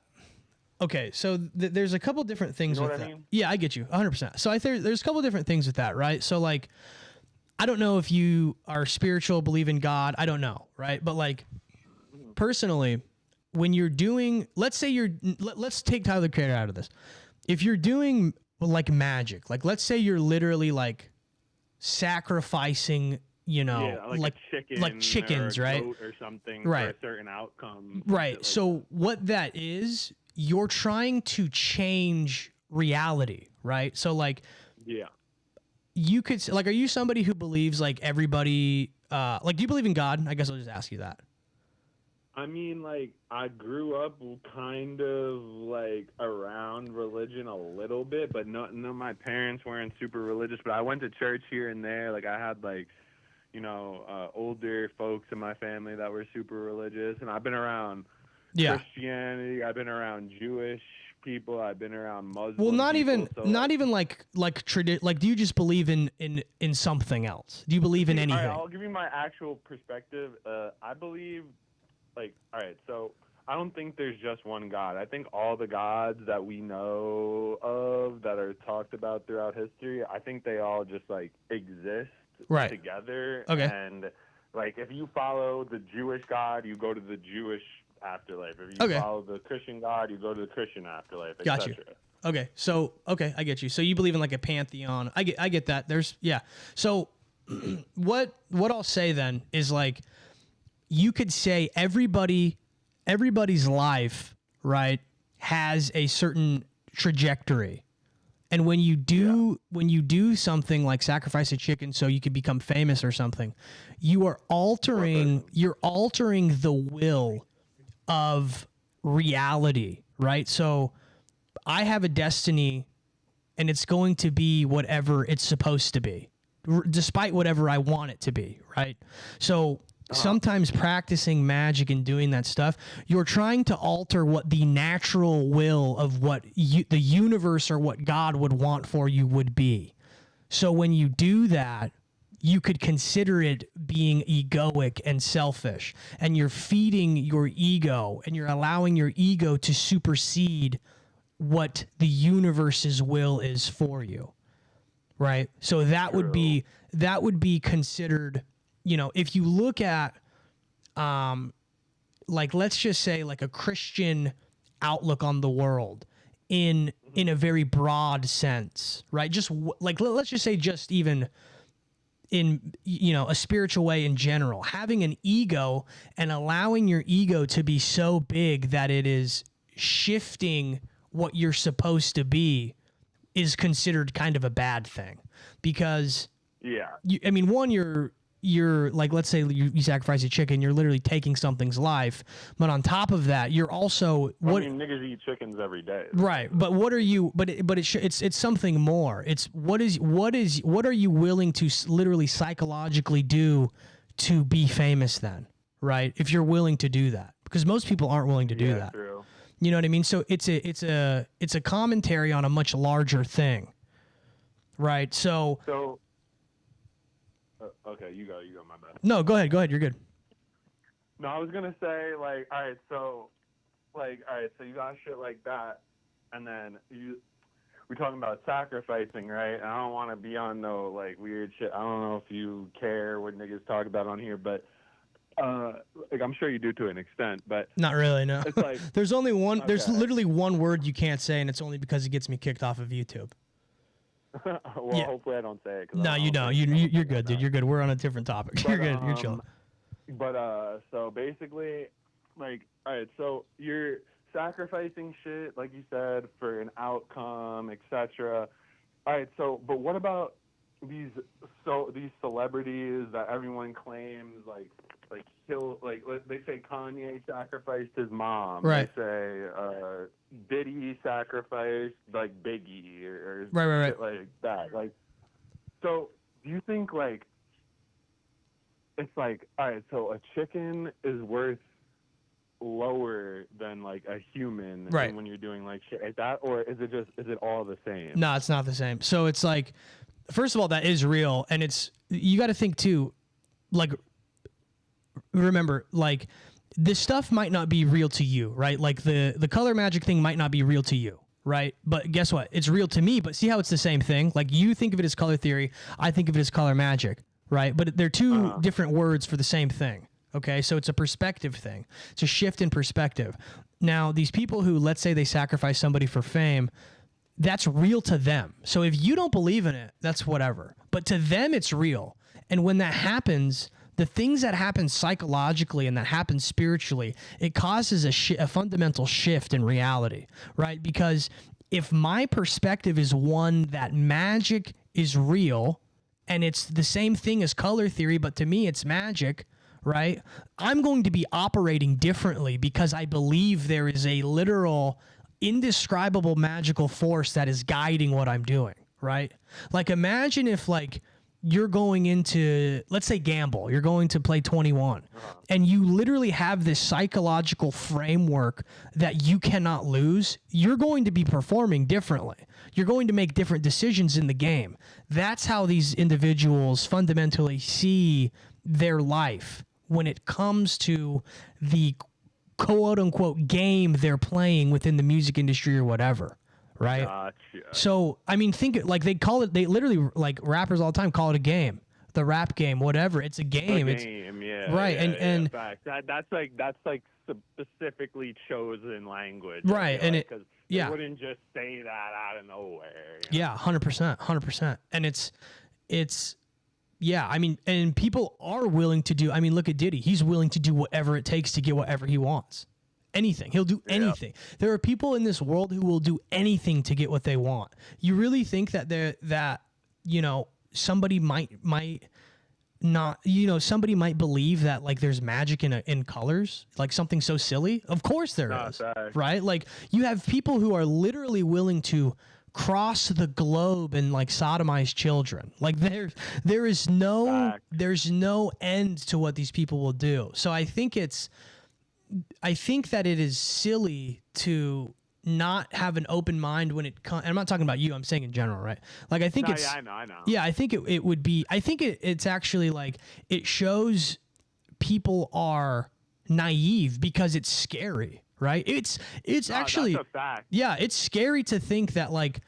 B: Okay, so there's a couple different things
H: You know
B: with
H: what I
B: that.
H: mean?
B: Yeah, I get you 100%. So there's a couple different things with that, right? So like, I don't know if you are spiritual, believe in God. I don't know, right? But like, personally, when you're doing, let's take Tyler the Creator out of this. If you're doing like magic, like let's say you're literally like sacrificing,
H: like a chicken,
B: like chickens,
H: or a
B: right?
H: goat or something,
B: Right.
H: for a certain outcome,
B: right?
H: Like
B: So what that is, you're trying to change reality, right? So like,
H: yeah.
B: you could like, are you somebody who believes like everybody, like, do you believe in God? I guess I'll just ask you that.
H: I mean, like, I grew up kind of like around religion a little bit, but no, my parents weren't super religious. But I went to church here and there. Like, I had like, older folks in my family that were super religious, and I've been around Christianity. I've been around Jewish people. I've been around Muslim.
B: Well, not
H: people,
B: even like do you just believe in something else? Do you believe in anything?
H: All right, I'll give you my actual perspective. I believe. Like, all right, so I don't think there's just one God. I think all the gods that we know of that are talked about throughout history, I think they all just, like, exist together.
B: Okay.
H: And, like, if you follow the Jewish God, you go to the Jewish afterlife. If you follow the Christian God, you go to the Christian afterlife,
B: Got you. Okay, so, I get you. So you believe in, like, a pantheon. I get that. So what I'll say then is, like, you could say everybody's life, right, has a certain trajectory. And when you do something like sacrifice a chicken so you can become famous or something, you're altering the will of reality, right? So I have a destiny and it's going to be whatever it's supposed to be, despite whatever I want it to be, right? So sometimes practicing magic and doing that stuff, you're trying to alter what the natural will of what the universe or what God would want for you would be. So when you do that, you could consider it being egoic and selfish, and you're feeding your ego and you're allowing your ego to supersede what the universe's will is for you. Right? So that would be considered, if you look at, like, let's just say like a Christian outlook on the world in a very broad sense, right? Just like, let's just say just even in, a spiritual way in general, having an ego and allowing your ego to be so big that it is shifting what you're supposed to be is considered kind of a bad thing, because you're like, let's say you sacrifice a chicken, you're literally taking something's life, but on top of that, you're also
H: niggas eat chickens every day,
B: right? But what are you? But it's something more. It's what are you willing to literally psychologically do to be famous then, right? If you're willing to do that, because most people aren't willing to do that.
H: True.
B: You know what I mean? So it's a commentary on a much larger thing, right? So
H: okay, you go, my bad.
B: No, go ahead, you're good.
H: No, I was gonna say, like, all right, so you got shit like that, and then we're talking about sacrificing, right? And I don't want to be on no, like, weird shit. I don't know if you care what niggas talk about on here, but like, I'm sure you do to an extent, but
B: not really. No,
H: it's like
B: there's only one. Okay. There's literally one word you can't say, and it's only because it gets me kicked off of YouTube.
H: Hopefully I don't say it.
B: No, you don't. You're good, dude. You're good. We're on a different topic. You're good. You're chilling.
H: But so basically, like, all right, so you're sacrificing shit, like you said, for an outcome, etc. All right, so but what about these celebrities that everyone claims like they say Kanye sacrificed his mom.
B: Right.
H: They say Diddy sacrificed like Biggie or
B: right.
H: shit like that. Like, so do you think like it's like, all right, so a chicken is worth lower than like a human
B: Right.
H: when you're doing like shit like that, or is it all the same?
B: No, it's not the same. So it's like, first of all, that is real, and you got to think too, like, remember, like, this stuff might not be real to you, right? Like the color magic thing might not be real to you, right? But guess what? It's real to me. But see how it's the same thing? Like, you think of it as color theory, I think of it as color magic, right? But they're two different words for the same thing. Okay, so it's a perspective thing. It's a shift in perspective. Now, these people who, let's say they sacrifice somebody for fame, that's real to them. So if you don't believe in it, that's whatever. But to them, it's real. And when that happens, the things that happen psychologically and that happen spiritually, it causes a fundamental shift in reality, right? Because if my perspective is one that magic is real and it's the same thing as color theory, but to me it's magic, right? I'm going to be operating differently because I believe there is a literal, indescribable magical force that is guiding what I'm doing, right? Like, imagine if, like, you're going into, let's say, gamble. You're going to play 21, and you literally have this psychological framework that you cannot lose. You're going to be performing differently. You're going to make different decisions in the game. That's how these individuals fundamentally see their life when it comes to the quote-unquote game they're playing within the music industry or whatever, right?
H: Gotcha.
B: So, I mean, think, like, they literally, like, rappers all the time call it a game. The rap game, whatever. It's a game.
H: Yeah.
B: Right,
H: yeah,
B: and
H: in fact, that's like specifically chosen language.
B: Right, and
H: because
B: yeah.
H: they wouldn't just say that out of nowhere. You know?
B: Yeah, 100%. And it's yeah, I mean, and people are willing to do, I mean, look at Diddy. He's willing to do whatever it takes to get whatever he wants. Anything. He'll do anything. There are people in this world who will do anything to get what they want. You really think that you know, somebody might not, you know, somebody might believe that, like, there's magic in colors, like something so silly? Of course there is, right? Like, you have people who are literally willing to cross the globe and, like, sodomize children. Like, there's no end to what these people will do. So I think that it is silly to not have an open mind when it comes. I'm not talking about you. I'm saying in general, right? Like, I think
H: Yeah, I know.
B: Yeah, I think it would be. I think it's actually, like, it shows people are naive because it's scary, right? It's actually,
H: that's a fact.
B: Yeah, it's scary to think that, like,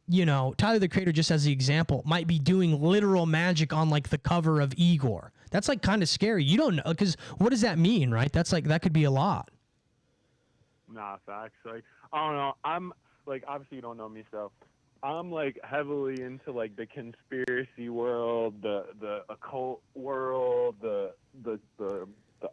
B: you know, Tyler the Creator, just as the example, might be doing literal magic on, like, the cover of Igor. That's, like, kind of scary. You don't know, because what does that mean, right? That's, like, that could be a lot.
H: Nah, facts. Like, I don't know. I'm, like, obviously you don't know me, so I'm, like, heavily into, like, the conspiracy world, the occult world, the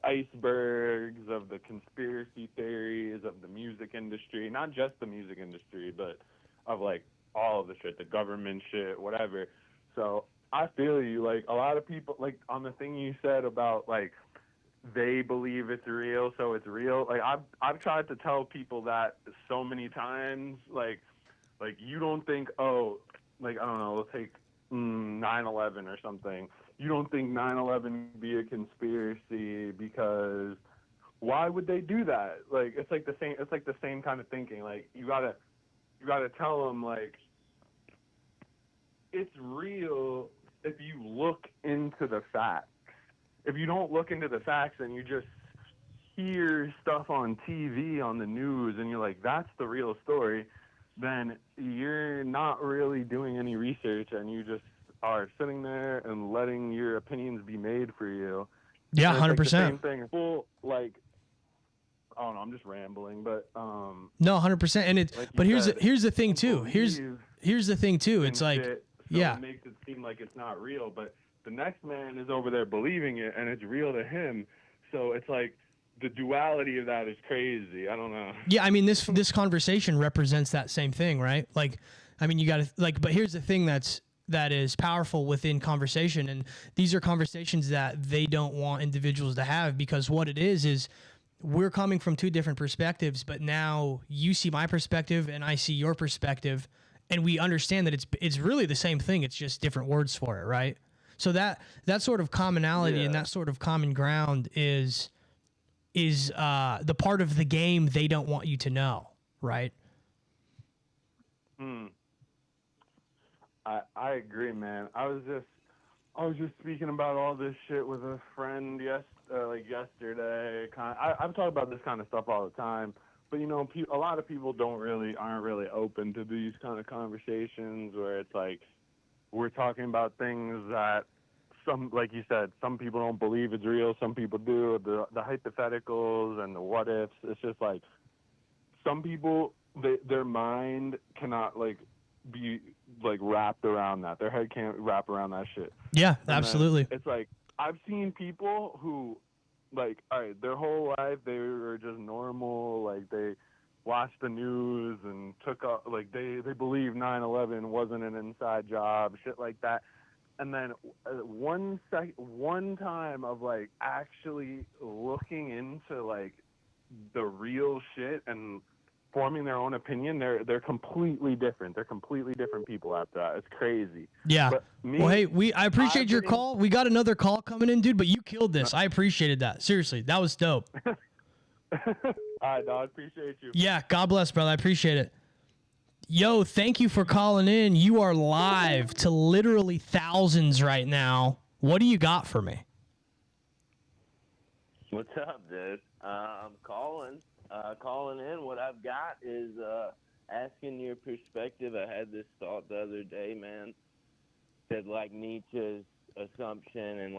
H: icebergs of the conspiracy theories of the music industry. Not just the music industry, but of, like, all of the shit, the government shit, whatever. So I feel you. Like, a lot of people, like, on the thing you said about, like, they believe it's real, so it's real. Like, I've tried to tell people that so many times. Like you don't think, oh, like, I don't know, let's take 9/11 or something. You don't think 9/11 would be a conspiracy because why would they do that? Like, it's like the same. It's like the same kind of thinking. Like, you gotta tell them, like, it's real if you look into the facts. If you don't look into the facts and you just hear stuff on TV, on the news, and you're like, that's the real story, then you're not really doing any research and you just are sitting there and letting your opinions be made for you.
B: Yeah, 100%.
H: Like the same thing. Full, like, I don't know, I'm just rambling, but
B: no, 100%. And it,
H: like,
B: but here's the thing too. Here's the thing too. It's like,
H: shit, so
B: yeah,
H: it makes it seem like it's not real, but the next man is over there believing it, and it's real to him. So it's like the duality of that is crazy. I don't know.
B: Yeah, I mean, this conversation represents that same thing, right? Like, I mean, you got to, like, but here's the thing that is powerful within conversation, and these are conversations that they don't want individuals to have, because what it is we're coming from two different perspectives, but now you see my perspective and I see your perspective, and we understand that it's really the same thing. It's just different words for it, right? So that sort of commonality and that sort of common ground is the part of the game they don't want you to know, right?
H: I agree, man. I was just speaking about all this shit with a friend yesterday. I'm talking about this kind of stuff all the time, but you know, a lot of people aren't really open to these kind of conversations where it's like we're talking about things that like you said, some people don't believe it's real, some people do. The hypotheticals and the what ifs. It's just like some people, their mind cannot be wrapped around that. Their head can't wrap around that shit.
B: Yeah,
H: And
B: absolutely.
H: it's like I've seen people who all right, their whole life they were just normal, like they watched the news and took up they believe 9/11 wasn't an inside job, shit like that. And then one time of actually looking into the real shit and forming their own opinion, they're completely different. They're completely different people after that. It's crazy.
B: Yeah.
H: But
B: Well, hey, I appreciate your call. We got another call coming in, dude, but you killed this. I appreciated that. Seriously, that was dope.
H: All right, dog. Appreciate you.
B: Yeah, God bless, brother. I appreciate it. Yo, thank you for calling in. You are live to literally thousands right now. What do you got for me?
I: What's up, dude? I'm calling in. What I've got is asking your perspective. I had this thought the other day, man, that Nietzsche's assumption and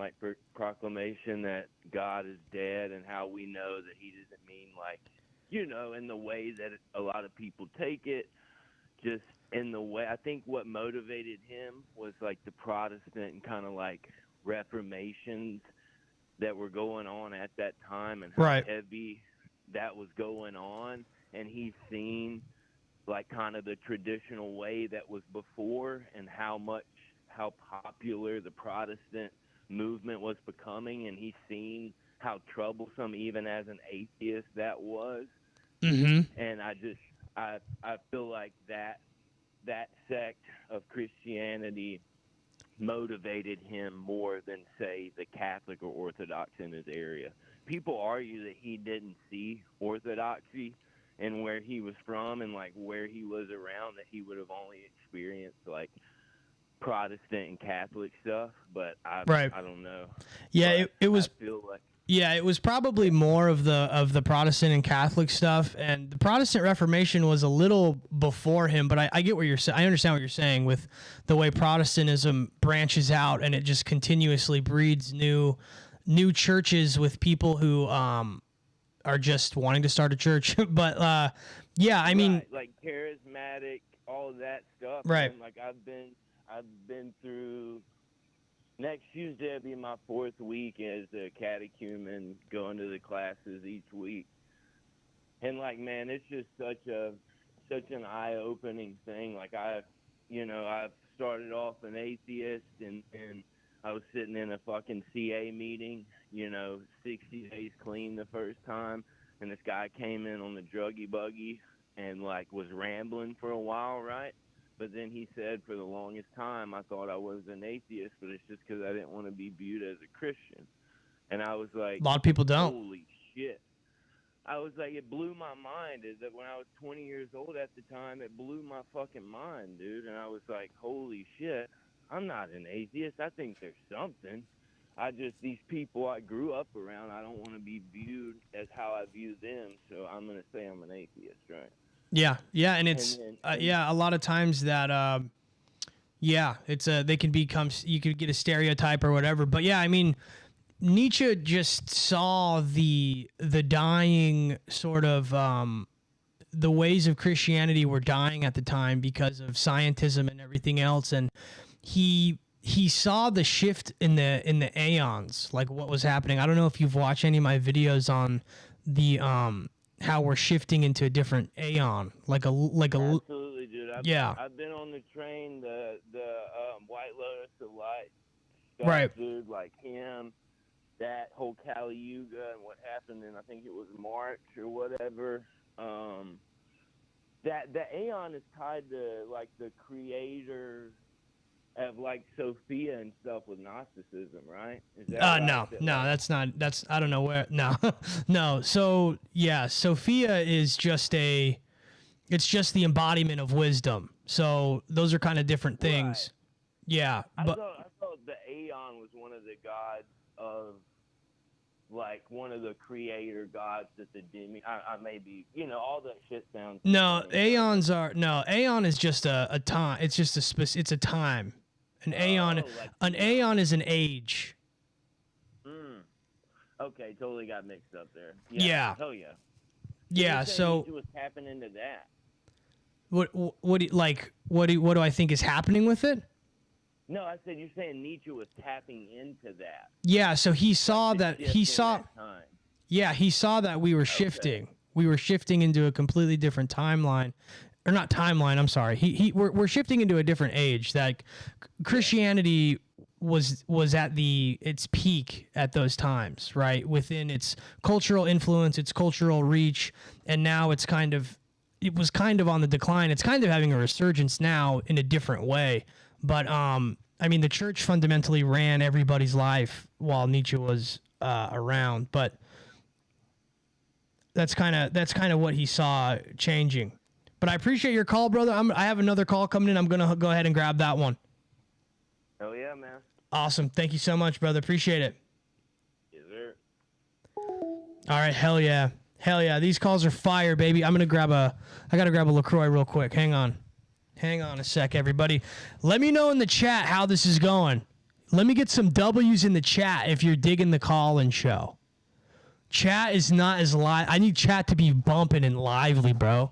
I: proclamation that God is dead, and how we know that he doesn't mean in the way that a lot of people take it. Just in the way, I think what motivated him was the Protestant and kind of reformations that were going on at that time, and how heavy that was going on. And he's seen kind of the traditional way that was before, and how popular the Protestant movement was becoming. And he's seen how troublesome, even as an atheist, that was.
B: Mm-hmm.
I: And I feel like that sect of Christianity motivated him more than, say, the Catholic or Orthodox in his area. People argue that he didn't see Orthodoxy and where he was from and where he was around, that he would have only experienced Protestant and Catholic stuff. But I don't know.
B: Yeah, it was.
I: I feel like.
B: Yeah, it was probably more of the Protestant and Catholic stuff, and the Protestant Reformation was a little before him. But I get what you're saying. I understand what you're saying with the way Protestantism branches out, and it just continuously breeds new churches with people who are just wanting to start a church. But yeah, I mean,
I: charismatic, all of that stuff.
B: Right.
I: And, I've been through. Next Tuesday will be my 4th week as a catechumen, going to the classes each week. And man, it's just such an eye-opening thing. I've started off an atheist, and I was sitting in a fucking CA meeting, 60 days clean the first time, and this guy came in on the druggy buggy and was rambling for a while, right? But then he said, for the longest time, I thought I was an atheist, but it's just because I didn't want to be viewed as a Christian. And I was like,
B: a lot of people don't.
I: Holy shit. I was like, it blew my mind. Is that when I was 20 years old at the time, it blew my fucking mind, dude. And I was like, holy shit, I'm not an atheist. I think there's something. These people I grew up around, I don't want to be viewed as how I view them. So I'm going to say I'm an atheist, right?
B: Yeah, and it's a lot of times that it's they can become, you could get a stereotype or whatever. But yeah, I mean, Nietzsche just saw the dying sort of the ways of Christianity were dying at the time because of scientism and everything else, and he saw the shift in the aeons, like what was happening. I don't know if you've watched any of my videos on the how we're shifting into a different aeon,
I: Absolutely, dude.
B: Yeah.
I: I've been on the train, the White Lotus of Light stuff,
B: Right.
I: dude. Him, that whole Kali Yuga and what happened in, I think it was March or whatever. That the aeon is tied to the creator of like Sophia and stuff with Gnosticism, right? Is that right?
B: No, that's I don't know where. No, no. So yeah, Sophia is it's just the embodiment of wisdom. So those are kind of different things.
I: Right.
B: Yeah,
I: I
B: but
I: thought the Aeon was one of the gods of, like, one of the creator gods that the demi. I may be, all that shit sounds.
B: Aeon is just a time. It's just it's a time. An aeon is an age.
I: Okay, totally got mixed up there.
B: Yeah.
I: Hell yeah.
B: Yeah. So
I: Nietzsche was tapping into that.
B: what do you, like? What do I think is happening with it?
I: No, I said you're saying Nietzsche was tapping into that.
B: Yeah. So he saw that. He saw.
I: That time.
B: Yeah, he saw that we were shifting. We were shifting into a completely different timeline, or not timeline. I'm sorry. We're shifting into a different age. That Christianity was at its peak at those times, right? Within its cultural influence, its cultural reach, and now it was kind of on the decline. It's kind of having a resurgence now in a different way. But I mean, the church fundamentally ran everybody's life while Nietzsche was around. But that's kind of what he saw changing. But I appreciate your call, brother. I have another call coming in. I'm gonna go ahead and grab that one.
I: Hell yeah, man.
B: Awesome. Thank you so much, brother. Appreciate it.
I: Yes, sir.
B: All right. Hell yeah. Hell yeah. These calls are fire, baby. I gotta grab a LaCroix real quick. Hang on a sec, everybody. Let me know in the chat how this is going. Let me get some W's in the chat if you're digging the call-in show. Chat is not as live. I need chat to be bumping and lively, bro.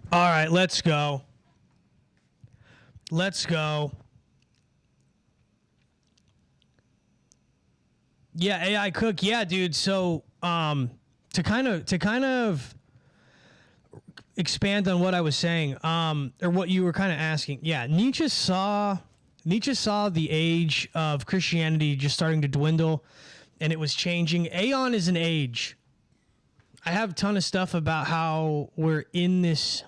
B: All right, let's go. Yeah, AI Cook. Yeah, dude. So, to kind of expand on what I was saying, or what you were kind of asking. Yeah, Nietzsche saw the age of Christianity just starting to dwindle, and it was changing. Aeon is an age. I have a ton of stuff about how we're in this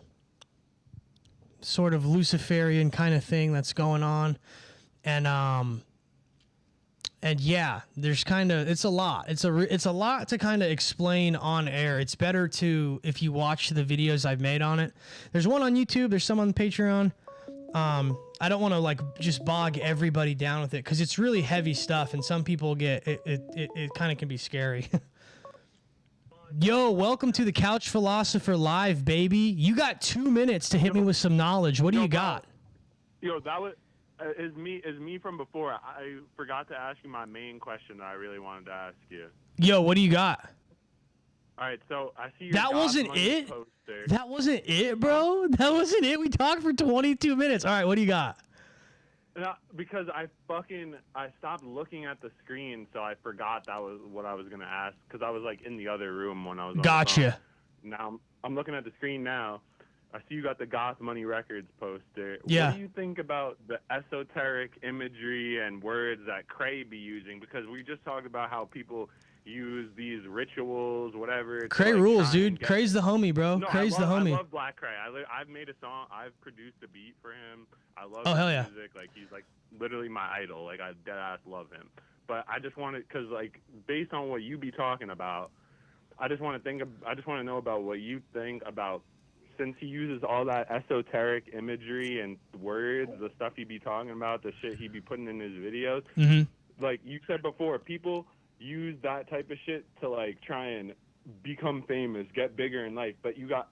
B: sort of Luciferian kind of thing that's going on, and yeah, there's it's a lot. It's a lot to kind of explain on air. It's better if you watch the videos I've made on it. There's one on YouTube. There's some on Patreon. I don't want to just bog everybody down with it because it's really heavy stuff, and some people get it kind of can be scary. Yo, welcome to the Couch Philosopher Live, baby. You got 2 minutes to hit me with some knowledge. What do you got?
H: Yo, that was is me from before. I forgot to ask you my main question that I really wanted to ask you.
B: Yo, what do you got?
H: All right, so I see your
B: That
H: Goth
B: wasn't
H: Money
B: it?
H: poster.
B: That wasn't it, bro? That wasn't it? We talked for 22 minutes. All right, what do you got?
H: No, because I stopped looking at the screen, so I forgot that was what I was gonna ask. Because I was in the other room when I was.
B: Gotcha.
H: Now I'm looking at the screen now. I see you got the Goth Money Records poster.
B: Yeah.
H: What do you think about the esoteric imagery and words that Cray be using? Because we just talked about how people use these rituals, whatever.
B: Cray rules, dude. Cray's the homie, bro.
H: No,
B: Cray's the homie.
H: I love Black Cray. I've made a song. I've produced a beat for him. I love
B: hell
H: his
B: yeah.
H: music. He's literally my idol. I dead ass love him. But I just wanted, because based on what you be talking about, I just want to know about what you think about, since he uses all that esoteric imagery and words, the stuff he be talking about, the shit he be putting in his videos.
B: Mm-hmm.
H: Like you said before, people use that type of shit to try and become famous, get bigger in life, but you got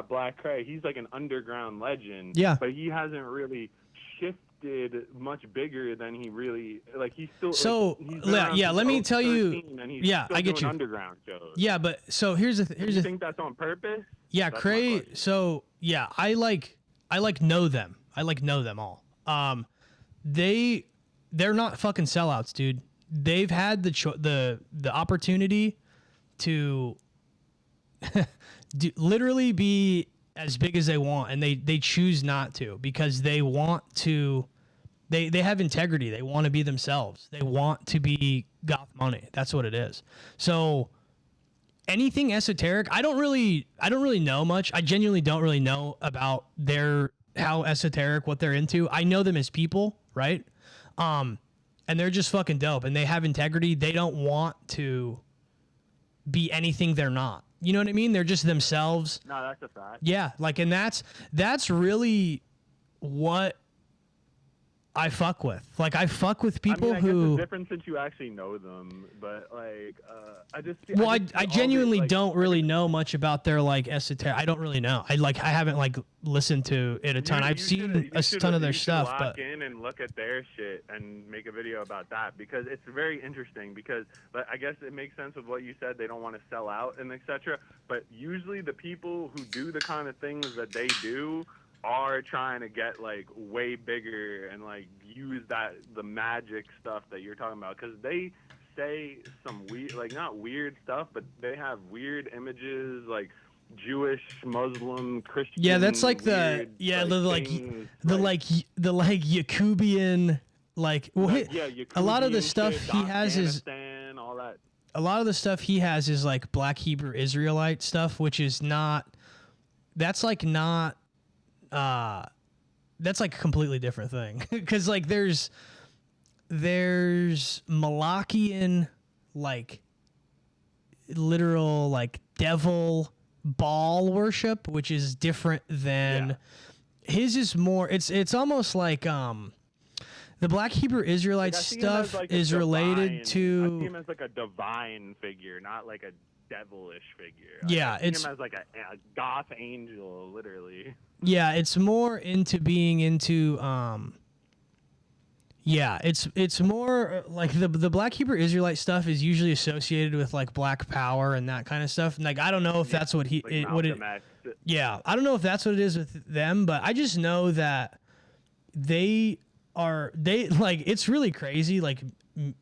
H: Black Cray. He's like an underground legend.
B: Yeah.
H: But he hasn't really shifted much bigger than he really like. He's still
B: so
H: he's been around
B: yeah.
H: since
B: Let me tell you.
H: 13, and he's
B: Yeah,
H: still
B: I get
H: doing
B: you.
H: underground shows.
B: Yeah, but so here's the
H: Do you think that's on purpose?
B: Yeah,
H: That's my
B: Cray.
H: question.
B: So yeah, I know them. I know them all. They're not fucking sellouts, dude. They've had the opportunity to literally be as big as they want, and they choose not to because they want to. They have integrity. They want to be themselves. They want to be Goth Money. That's what it is. So anything esoteric, I don't really know much. I genuinely don't really know about how esoteric, what they're into. I know them as people, right? And they're just fucking dope, and they have integrity. They don't want to be anything they're not. You know what I mean? They're just themselves.
H: No, that's a fact.
B: Yeah, like, and that's really what I fuck with. Like, I fuck with people
H: I
B: who.
H: guess it's different since you actually know them, but like,
B: I genuinely don't really know much about their like esoteric. I don't really know. I haven't like listened to it a ton. I've seen a ton of their stuff,
H: lock
B: but
H: in and look at their shit and make a video about that because it's very interesting. Because, but I guess it makes sense with what you said. They don't want to sell out and etc. But usually the people who do the kind of things that they do are trying to get like way bigger and like use the magic stuff that you're talking about because they say some weird, like not weird stuff, but they have weird images like Jewish, Muslim, Christian.
B: yeah, that's like
H: weird,
B: the Yakubian like a lot of the stuff
H: shit,
B: he has is
H: all that.
B: a lot of the stuff he has is like Black Hebrew Israelite stuff, which is not. That's like not. That's like a completely different thing because like there's Malachian like literal like devil Baal worship, which is different than his is more. It's almost like the Black Hebrew Israelite stuff is related to.
H: I see him as like a divine figure, not like a devilish figure.
B: Yeah,
H: I see him as like a goth angel, literally.
B: Yeah, it's more into being into it's more like the Black Hebrew Israelite stuff is usually associated with like Black Power and that kind of stuff. And like I don't know if that's what Yeah, I don't know if that's what it is with them, but I just know that they like it's really crazy like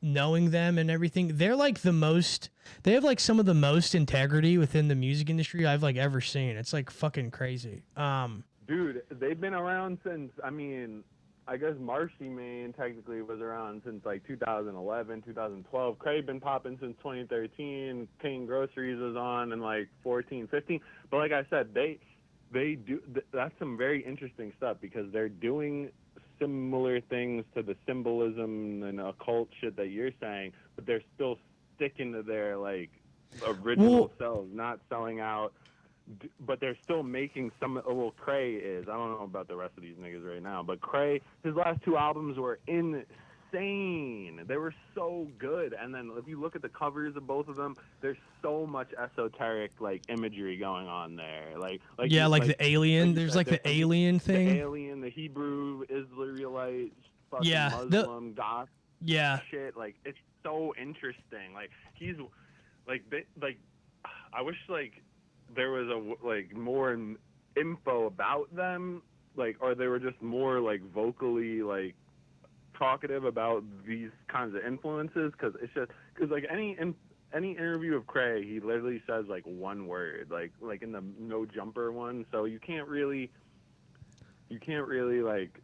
B: knowing them and everything. They're like they have like some of the most integrity within the music industry I've like ever seen. It's like fucking crazy.
H: Dude, they've been around since, I guess Marcy Main technically was around since like 2011, 2012. Cray been popping since 2013. King Groceries was on in like 14, 15. But like I said, they do, that's some very interesting stuff because they're doing similar things to the symbolism and occult shit that you're saying, but they're still sticking to their like original selves, not selling out. But they're still making some. Well, Cray is. I don't know about the rest of these niggas right now, but Cray, his last two albums were insane. They were so good. And then if you look at the covers of both of them, there's so much esoteric like imagery going on there. Like
B: the alien. There's like the alien thing.
H: The alien, the Hebrew, Israelite, fucking Muslim, goth. Shit. Like it's so interesting. Like he's like I wish like there was more info about them, like, or they were just more like vocally like talkative about these kinds of influences, because it's just because like any interview of Cray, he literally says like one word, like in the No Jumper one, so you can't really like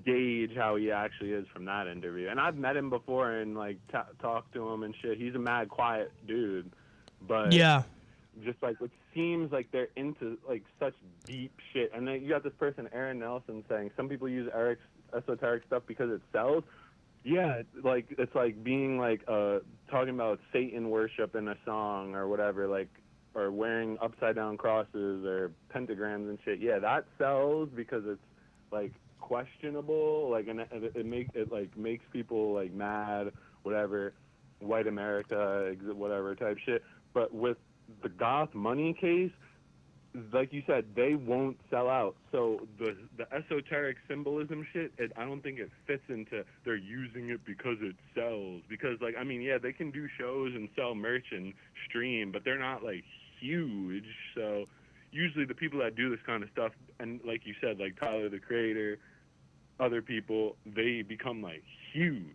H: gauge how he actually is from that interview. And I've met him before and like talked to him and shit. He's a mad quiet dude, but just like it seems like they're into like such deep shit. And then you got this person, Aaron Nelson, saying some people use Eric's esoteric stuff because it sells. Yeah, it's like being like talking about Satan worship in a song or whatever, like, or wearing upside down crosses or pentagrams and shit. Yeah, that sells because it's like questionable, like, and it makes people like mad, whatever. white America, whatever type shit. But with the Goth Money case, like you said, they won't sell out. So the esoteric symbolism shit, I don't think it fits into they're using it because it sells. Because, like, I mean, yeah, they can do shows and sell merch and stream, but they're not, like, huge. So usually the people that do this kind of stuff, and like you said, like Tyler, the Creator, other people, they become, like, huge.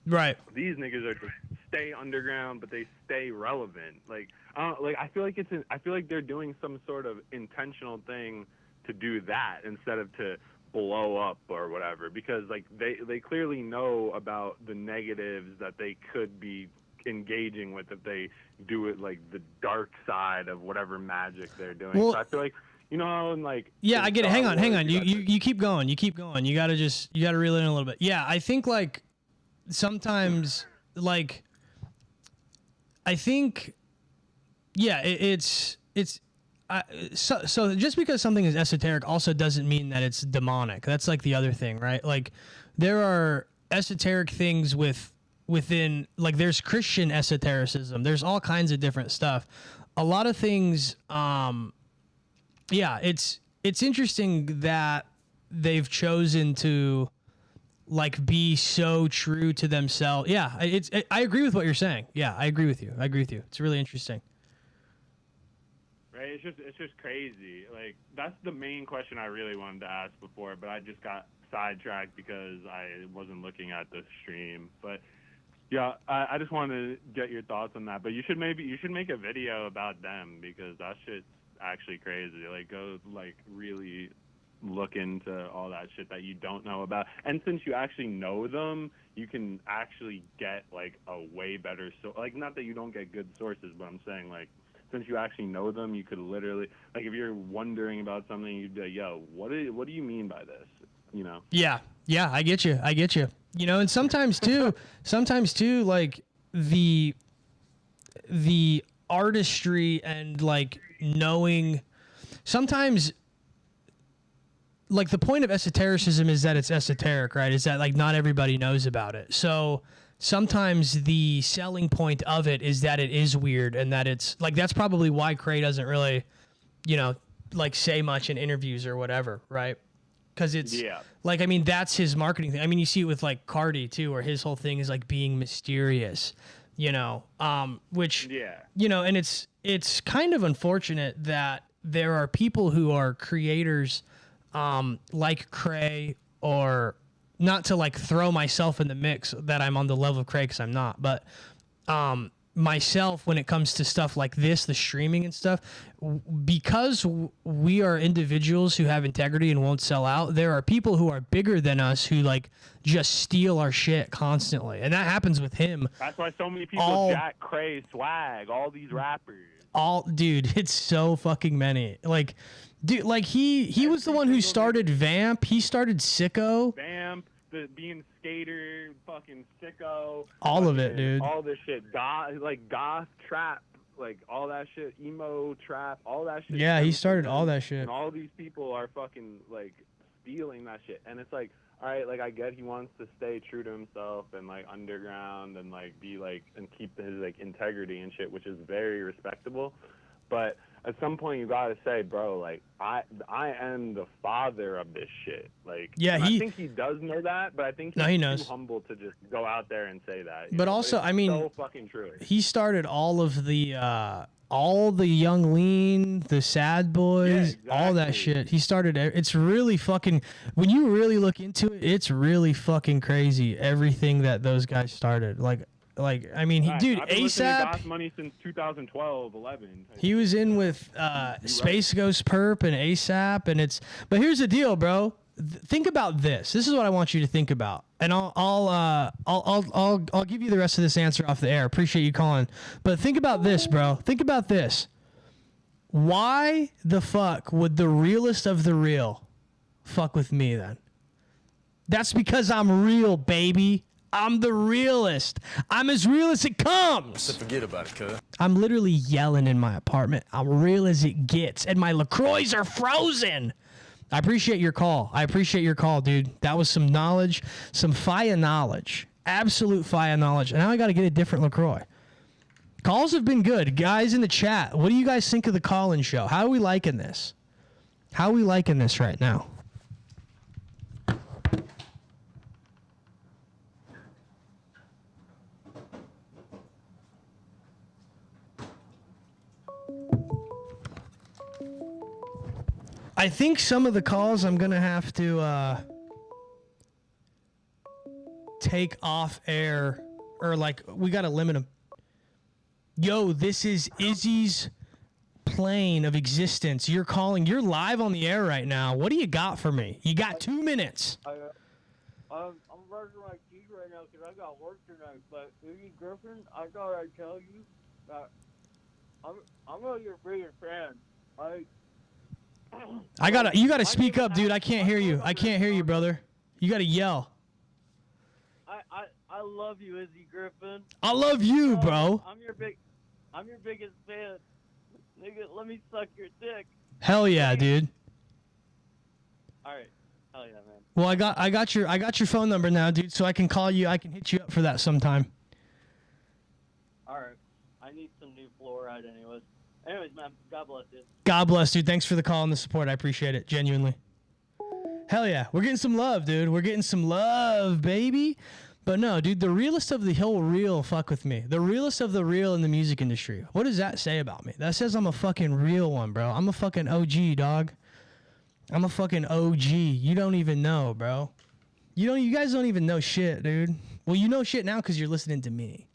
B: Right.
H: These niggas are just stay underground, but they stay relevant. Like I feel like they're doing some sort of intentional thing to do that instead of to blow up or whatever. Because like they clearly know about the negatives that they could be engaging with if they do it like the dark side of whatever magic they're doing.
B: Well,
H: so I feel like, you know, and like
B: yeah, I get it. Hang on. You keep going. You keep going. You gotta reel it in a little bit. Yeah, I think like sometimes like I think yeah so just because something is esoteric also doesn't mean that it's demonic. That's like the other thing, right? Like there are esoteric things within like there's Christian esotericism, there's all kinds of different stuff. A lot of things yeah, it's interesting that they've chosen to like be so true to themselves. Yeah, I agree with what you're saying. Yeah, I agree with you. It's really interesting.
H: Right? It's just crazy. Like that's the main question I really wanted to ask before, but I just got sidetracked because I wasn't looking at the stream. But yeah, I just wanted to get your thoughts on that. But you should make a video about them because that shit's actually crazy. Like go like really look into all that shit that you don't know about, and since you actually know them, you can actually get like a way better like not that you don't get good sources, but I'm saying like since you actually know them, you could literally like if you're wondering about something, you'd be like, yo, what do you mean by this, you know?
B: Yeah, I get you, you know. And sometimes too like the artistry and like knowing sometimes like the point of esotericism is that it's esoteric, right? Is that like not everybody knows about it. So sometimes the selling point of it is that it is weird and that it's like that's probably why Cray doesn't really, you know, like say much in interviews or whatever, right? Because it's like, I mean, that's his marketing thing. I mean, you see it with like Cardi too, where his whole thing is like being mysterious, you know, which, you know, and it's kind of unfortunate that there are people who are creators like Cray, or not to like throw myself in the mix that I'm on the level of Cray because I'm not, but myself when it comes to stuff like this, the streaming and stuff, because we are individuals who have integrity and won't sell out, there are people who are bigger than us who like just steal our shit constantly, and that happens with him.
H: That's why so many people jack Cray swag, all these rappers.
B: Dude, it's so fucking many. Like, dude, like he was the one who started Vamp. He started Sicko.
H: Vamp, being skater, fucking Sicko.
B: All of it, dude.
H: All this shit. Goth trap, like all that shit. Emo trap, all that shit.
B: Yeah, he started all that shit.
H: And all these people are fucking like stealing that shit. And it's like, all right, like I get he wants to stay true to himself and like underground and like be like and keep his like integrity and shit, which is very respectable. But at some point you gotta say, bro, like I am the father of this shit. Like,
B: yeah,
H: I think he does know that, but I think he's
B: he knows.
H: Too humble to just go out there and say that.
B: But also, I mean,
H: so fucking true.
B: He started all the Young Lean, the Sad Boys, all that shit. He started. It's really fucking. When you really look into it, it's really fucking crazy. Everything that those guys started, like I mean, dude,
H: I've been listening to
B: ASAP.
H: Goth Money since 2012, 11.
B: He was in with Space Ghost Perp and ASAP, and it's. But here's the deal, bro. Think about this. This is what I want you to think about, and I'll give you the rest of this answer off the air. Appreciate you calling, but think about this, bro. Think about this. Why the fuck would the realest of the real fuck with me then? That's because I'm real, baby. I'm the realest. I'm as real as it comes.
J: So forget about it, cuz.
B: I'm literally yelling in my apartment. I'm real as it gets, and my LaCroix are frozen. I appreciate your call. Dude. That was some knowledge, some fire knowledge. Absolute fire knowledge. And now I got to get a different LaCroix. Calls have been good. Guys in the chat, what do you guys think of the call-in show? How are we liking this? How are we liking this right now? I think some of the calls I'm going to have to take off air, or like we got to limit them. Yo, this is Izzy's plane of existence. You're calling. You're live on the air right now. What do you got for me? You got 2 minutes.
J: I'm brushing my teeth right now because I got work tonight. But Izzy Griffin, I thought I'd tell you that I'm one of your biggest fans.
B: You gotta speak up, dude. I can't hear you. I can't hear you, brother. You gotta yell.
J: I love you, Izzy Griffin.
B: I love you, bro.
J: I'm your biggest fan. Nigga, let me suck your dick.
B: Hell yeah, dude.
J: All right. Hell yeah, man.
B: Well, I got your phone number now, dude, so I can call you. I can hit you up for that sometime.
J: All right. I need some new fluoride anyways. Anyways, man, God bless you.
B: God bless, dude. Thanks for the call and the support. I appreciate it, genuinely. Hell yeah. We're getting some love, dude. We're getting some love, baby. But no, dude, the realest of the whole real fuck with me. The realest of the real in the music industry. What does that say about me? That says I'm a fucking real one, bro. I'm a fucking OG, dog. I'm a fucking OG. You don't even know, bro. You guys don't even know shit, dude. Well, you know shit now because you're listening to me.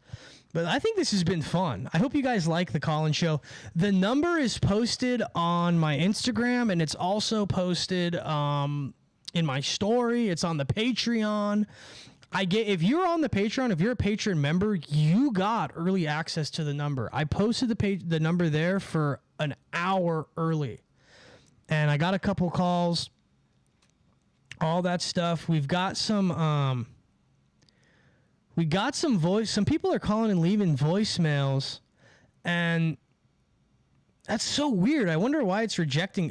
B: But I think this has been fun. I hope you guys like the call-in show. The number is posted on my Instagram, and it's also posted in my story. It's on the Patreon. If you're on the Patreon, if you're a patron member, you got early access to the number. I posted the number there for an hour early. And I got a couple calls, all that stuff. We've got some some people are calling and leaving voicemails, and that's so weird. I wonder why it's rejecting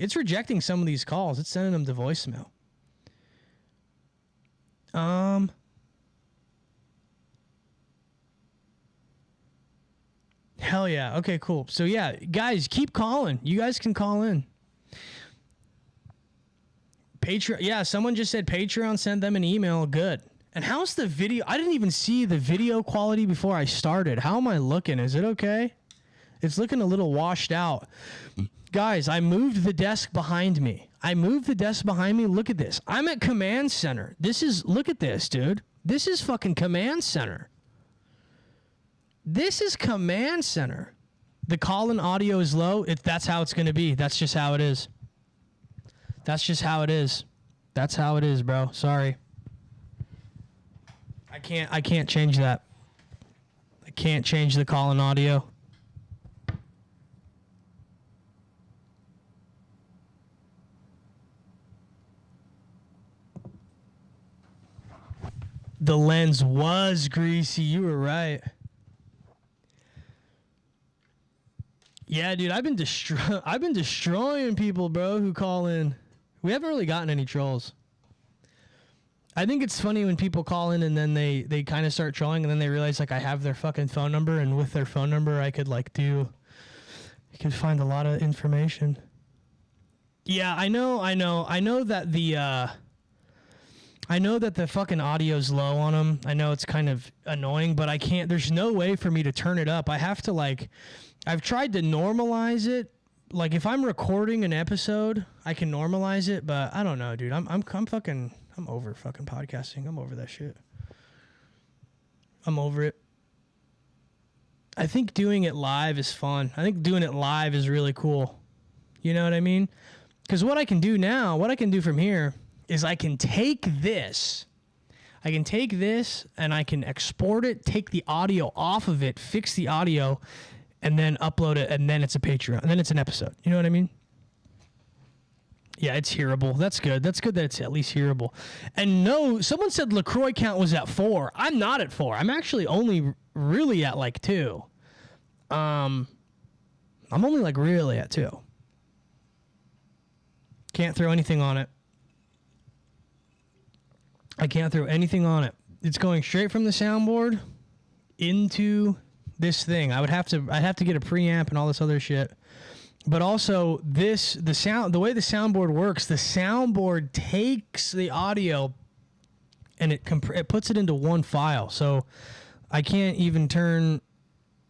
B: some of these calls. It's sending them to voicemail. Hell yeah. Okay, cool. So yeah, guys, keep calling. You guys can call in. Patreon. Yeah, someone just said Patreon sent them an email. Good. And how's the video? I didn't even see the video quality before I started. How am I looking? Is it okay? It's looking a little washed out. Guys, I moved the desk behind me. Look at this. I'm at Command Center. Look at this, dude. This is fucking Command Center. This is Command Center. The call-in audio is low. That's how it's going to be. That's just how it is. That's how it is, bro. Sorry. I can't change that. I can't change the call-in audio. The lens was greasy. You were right. Yeah, dude, I've been destroying people, bro, who call in. We haven't really gotten any trolls. I think it's funny when people call in and then they kind of start trolling and then they realize like I have their fucking phone number, and with their phone number I could find a lot of information. Yeah, I know that the fucking audio's low on them. I know it's kind of annoying, but I can't. There's no way for me to turn it up. I have to I've tried to normalize it. Like if I'm recording an episode, I can normalize it, but I don't know, dude. I'm over fucking podcasting. I'm over that shit. I'm over it. I think doing it live is fun. I think doing it live is really cool. You know what I mean? Because what I can do from here is I can take this and I can export it, take the audio off of it, fix the audio, and then upload it, and then it's a Patreon, and then it's an episode. You know what I mean? Yeah, it's hearable. That's good. That's good that it's at least hearable. And no, someone said LaCroix count was at 4. I'm not at 4. I'm actually only really at 2. I'm only really at 2. Can't throw anything on it. I can't throw anything on it. it's going straight from the soundboard into this thing. I'd have to get a preamp and all this other shit. But also the way the soundboard works, the soundboard takes the audio and it puts it into one file. So I can't even turn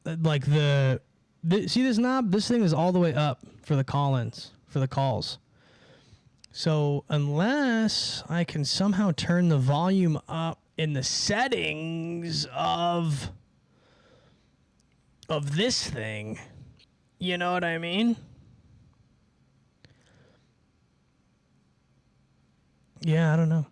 B: like see this knob? This thing is all the way up for the call-ins, for the calls. So unless I can somehow turn the volume up in the settings of this thing, you know what I mean? Yeah, I don't know.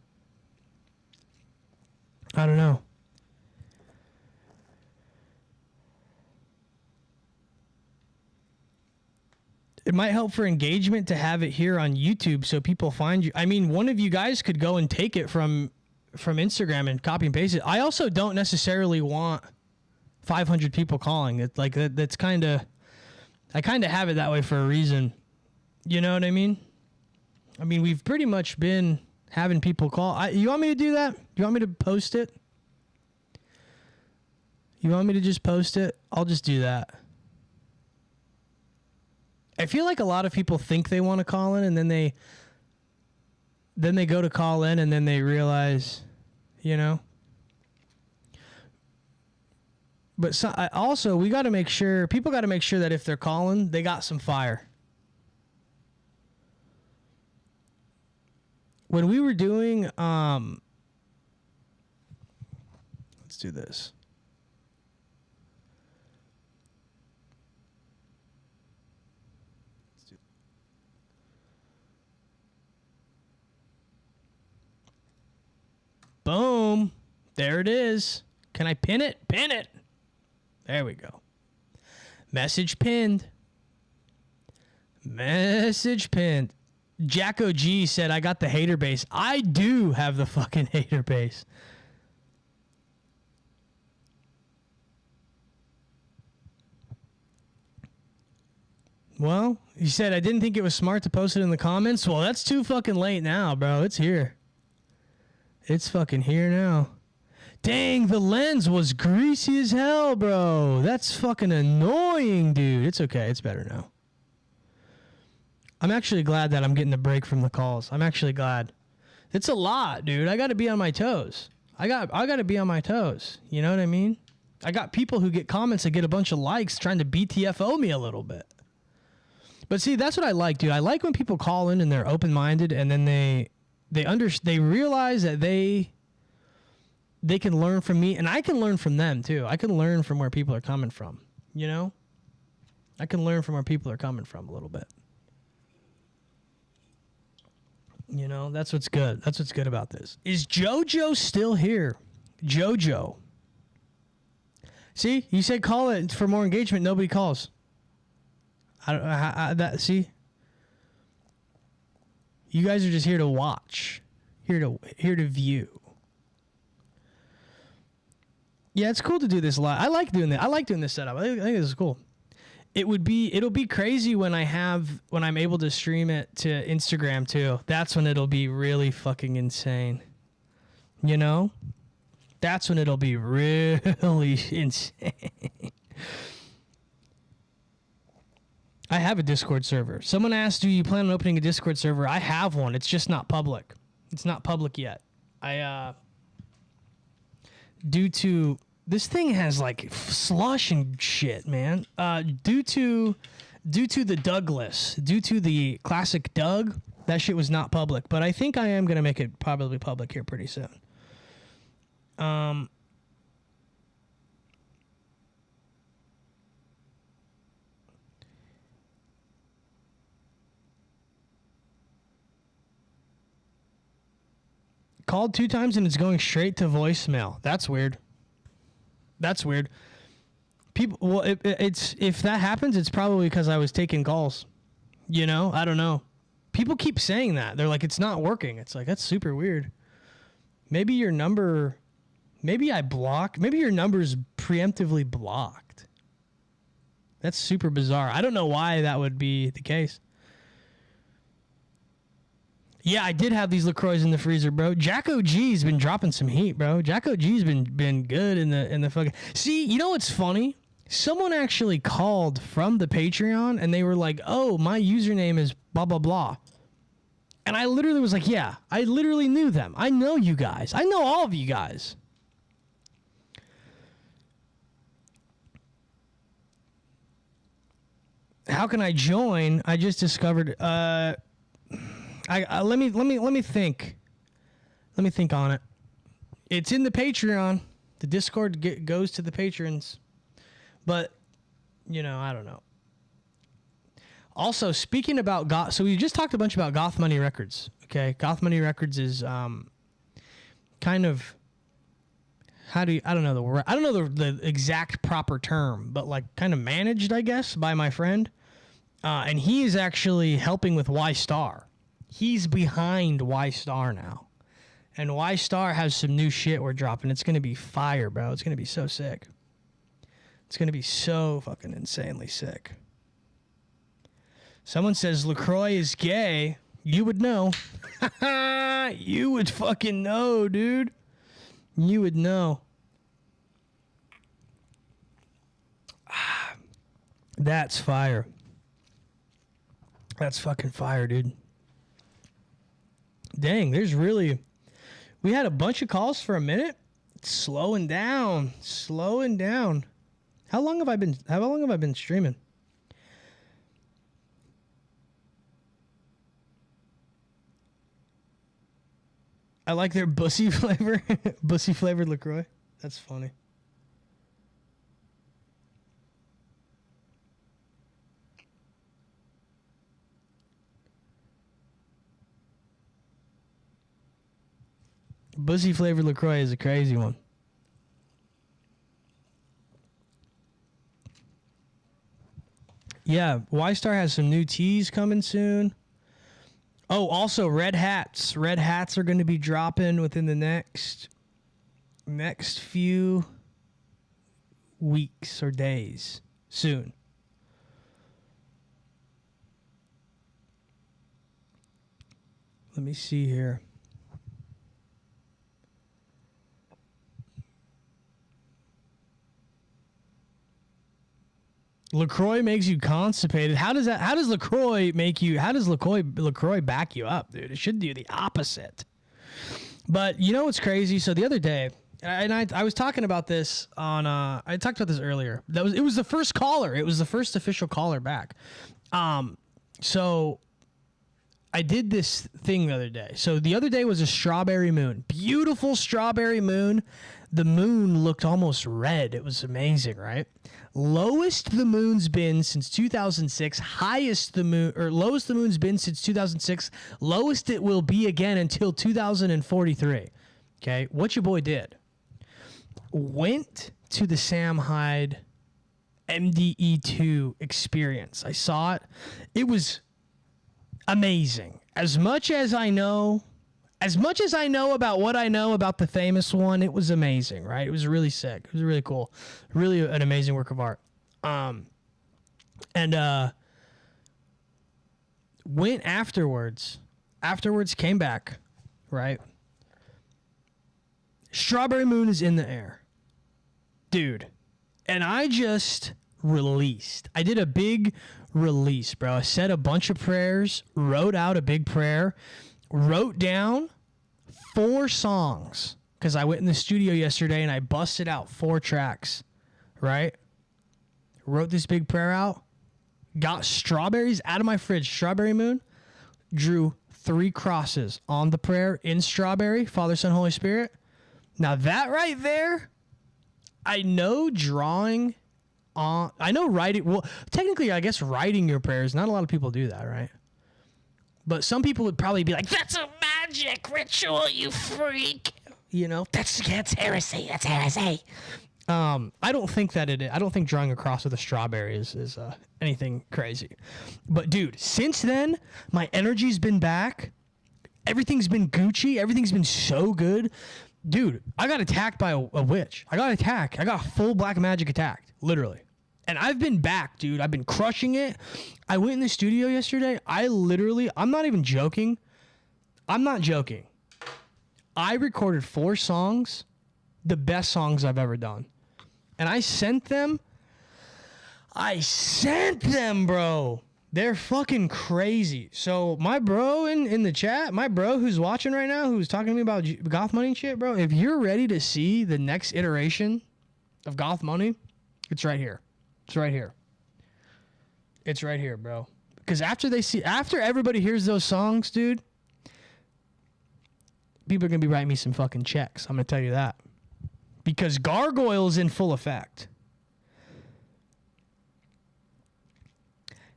B: It might help for engagement to have it here on YouTube so people find you. I mean, one of you guys could go and take it from Instagram and copy and paste it. I also don't necessarily want 500 people calling. It's like that's kind of, I kind of have it that way for a reason. You know what I mean? I mean, we've pretty much been having people call. You want me to do that? You want me to post it? You want me to just post it? I'll just do that. I feel like a lot of people think they want to call in, and then they go to call in, and then they realize, you know. But also, we got to make sure, people got to make sure that if they're calling, they got some fire. When we were doing, let's do this. Boom. There it is. Can I pin it? Pin it. There we go. Message pinned. Message pinned. Jacko G said, I got the hater base. I do have the fucking hater base. Well, he said, I didn't think it was smart to post it in the comments. Well, that's too fucking late now, bro. It's here. It's fucking here now. Dang, the lens was greasy as hell, bro. That's fucking annoying, dude. It's okay. It's better now. I'm actually glad that I'm getting a break from the calls. I'm actually glad. It's a lot, dude. I got to be on my toes. I got to be on my toes. You know what I mean? I got people who get comments that get a bunch of likes trying to BTFO me a little bit. But see, that's what I like, dude. I like when people call in and they're open-minded, and then they realize that they can learn from me, and I can learn from them too. I can learn from where people are coming from, you know? I can learn from where people are coming from a little bit. You know, that's what's good. That's what's good about this. Is JoJo still here? JoJo. See, you said call it for more engagement. Nobody calls. See? You guys are just here to watch, here to view. Yeah, it's cool to do this live. I like doing that. I like doing this setup. I think this is cool. It'll be crazy when I'm able to stream it to Instagram too. That's when it'll be really fucking insane. You know? That's when it'll be really insane. I have a Discord server. Someone asked, do you plan on opening a Discord server? I have one. It's just not public. It's not public yet. Due to, this thing has like slush and shit, man. Due to the Douglas, due to the classic Doug, that shit was not public. But I think I am going to make it probably public here pretty soon. Called 2 times and it's going straight to voicemail. That's weird. That's weird. People, well, it's if that happens, it's probably because I was taking calls. You know, I don't know. People keep saying that. They're like, it's not working. It's like, that's super weird. Maybe your number, maybe your number's preemptively blocked. That's super bizarre. I don't know why that would be the case. Yeah, I did have these LaCroix in the freezer, bro. Jacko G's been dropping some heat, bro. Jacko G's been good in the fucking. See, you know what's funny? Someone actually called from the Patreon and they were like, "Oh, my username is blah blah blah," and I literally was like, "Yeah, I literally knew them. I know you guys. I know all of you guys." How can I join? I just discovered. Let me think. Let me think on it. It's in the Patreon. The Discord goes to the patrons, but I don't know. Also, speaking about Goth, so we just talked a bunch about Goth Money Records. Okay, Goth Money Records is kind of I don't know the exact proper term, but like kind of managed, I guess, by my friend. And he is actually helping with Ystar. He's behind Ystar now. And Ystar has some new shit we're dropping. It's going to be fire, bro. It's going to be so sick. It's going to be so fucking insanely sick. Someone says LaCroix is gay. You would know. You would fucking know, dude. You would know. That's fire. That's fucking fire, dude. Dang, we had a bunch of calls for a minute. It's slowing down. How long have I been streaming? I like their bussy flavor. Bussy flavored LaCroix. That's funny. Bussy flavored LaCroix is a crazy one. Yeah, Ystar has some new teas coming soon. Oh, also red hats. Red hats are going to be dropping within the next few weeks or days soon. Let me see here. LaCroix makes you constipated. How does LaCroix back you up, dude? It should do the opposite. But you know what's crazy? So the other day, and I was talking about this on I talked about this earlier. It was the first caller. It was the first official caller back. So I did this thing the other day. So the other day was a strawberry moon. Beautiful strawberry moon. The moon looked almost red. It was amazing, right? Lowest the moon's been since 2006. Lowest the moon's been since 2006. Lowest it will be again until 2043. Okay, what your boy did? Went to the Sam Hyde MDE2 experience. I saw it. It was amazing. As much as I know about what I know about the famous one, it was amazing, right? It was really sick. It was really cool. Really an amazing work of art. Went afterwards. Afterwards came back, right? Strawberry moon is in the air. Dude. And I just released. I did a big release, bro. I said a bunch of prayers, wrote out a big prayer, wrote down 4 songs because I went in the studio yesterday and I busted out 4 tracks, right? Wrote this big prayer out, got strawberries out of my fridge, strawberry moon, drew 3 crosses on the prayer in strawberry, Father, Son, Holy Spirit. Now that right there, I know writing, well, technically I guess writing your prayers, not a lot of people do that, right? But some people would probably be like, that's a magic ritual, you freak. You know, that's heresy. That's heresy. I don't think that it is. I don't think drawing a cross with a strawberry is anything crazy. But, dude, since then, my energy's been back. Everything's been Gucci. Everything's been so good. Dude, I got attacked by a witch. I got attacked. I got full black magic attacked, literally. And I've been back, dude. I've been crushing it. I went in the studio yesterday. I'm not even joking. I'm not joking. I recorded 4 songs, the best songs I've ever done. And I sent them, bro. They're fucking crazy. So my bro in the chat, my bro who's watching right now, who's talking to me about Goth Money shit, bro, if you're ready to see the next iteration of Goth Money, it's right here. It's right here. It's right here, bro. Because after everybody hears those songs, dude, people are going to be writing me some fucking checks. I'm going to tell you that. Because Gargoyle's in full effect.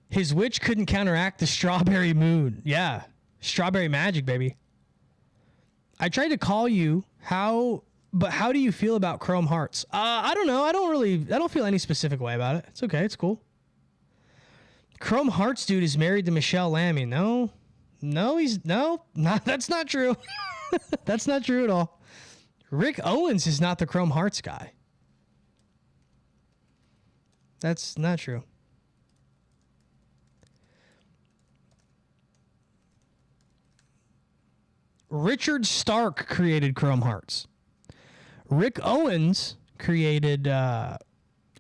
B: His witch couldn't counteract the strawberry moon. Yeah. Strawberry magic, baby. I tried to call you. But how do you feel about Chrome Hearts? I don't know. I don't feel any specific way about it. It's okay. It's cool. Chrome Hearts dude is married to Michelle Lammy. No, that's not true. That's not true at all. Rick Owens is not the Chrome Hearts guy. That's not true. Richard Stark created Chrome Hearts. Rick Owens created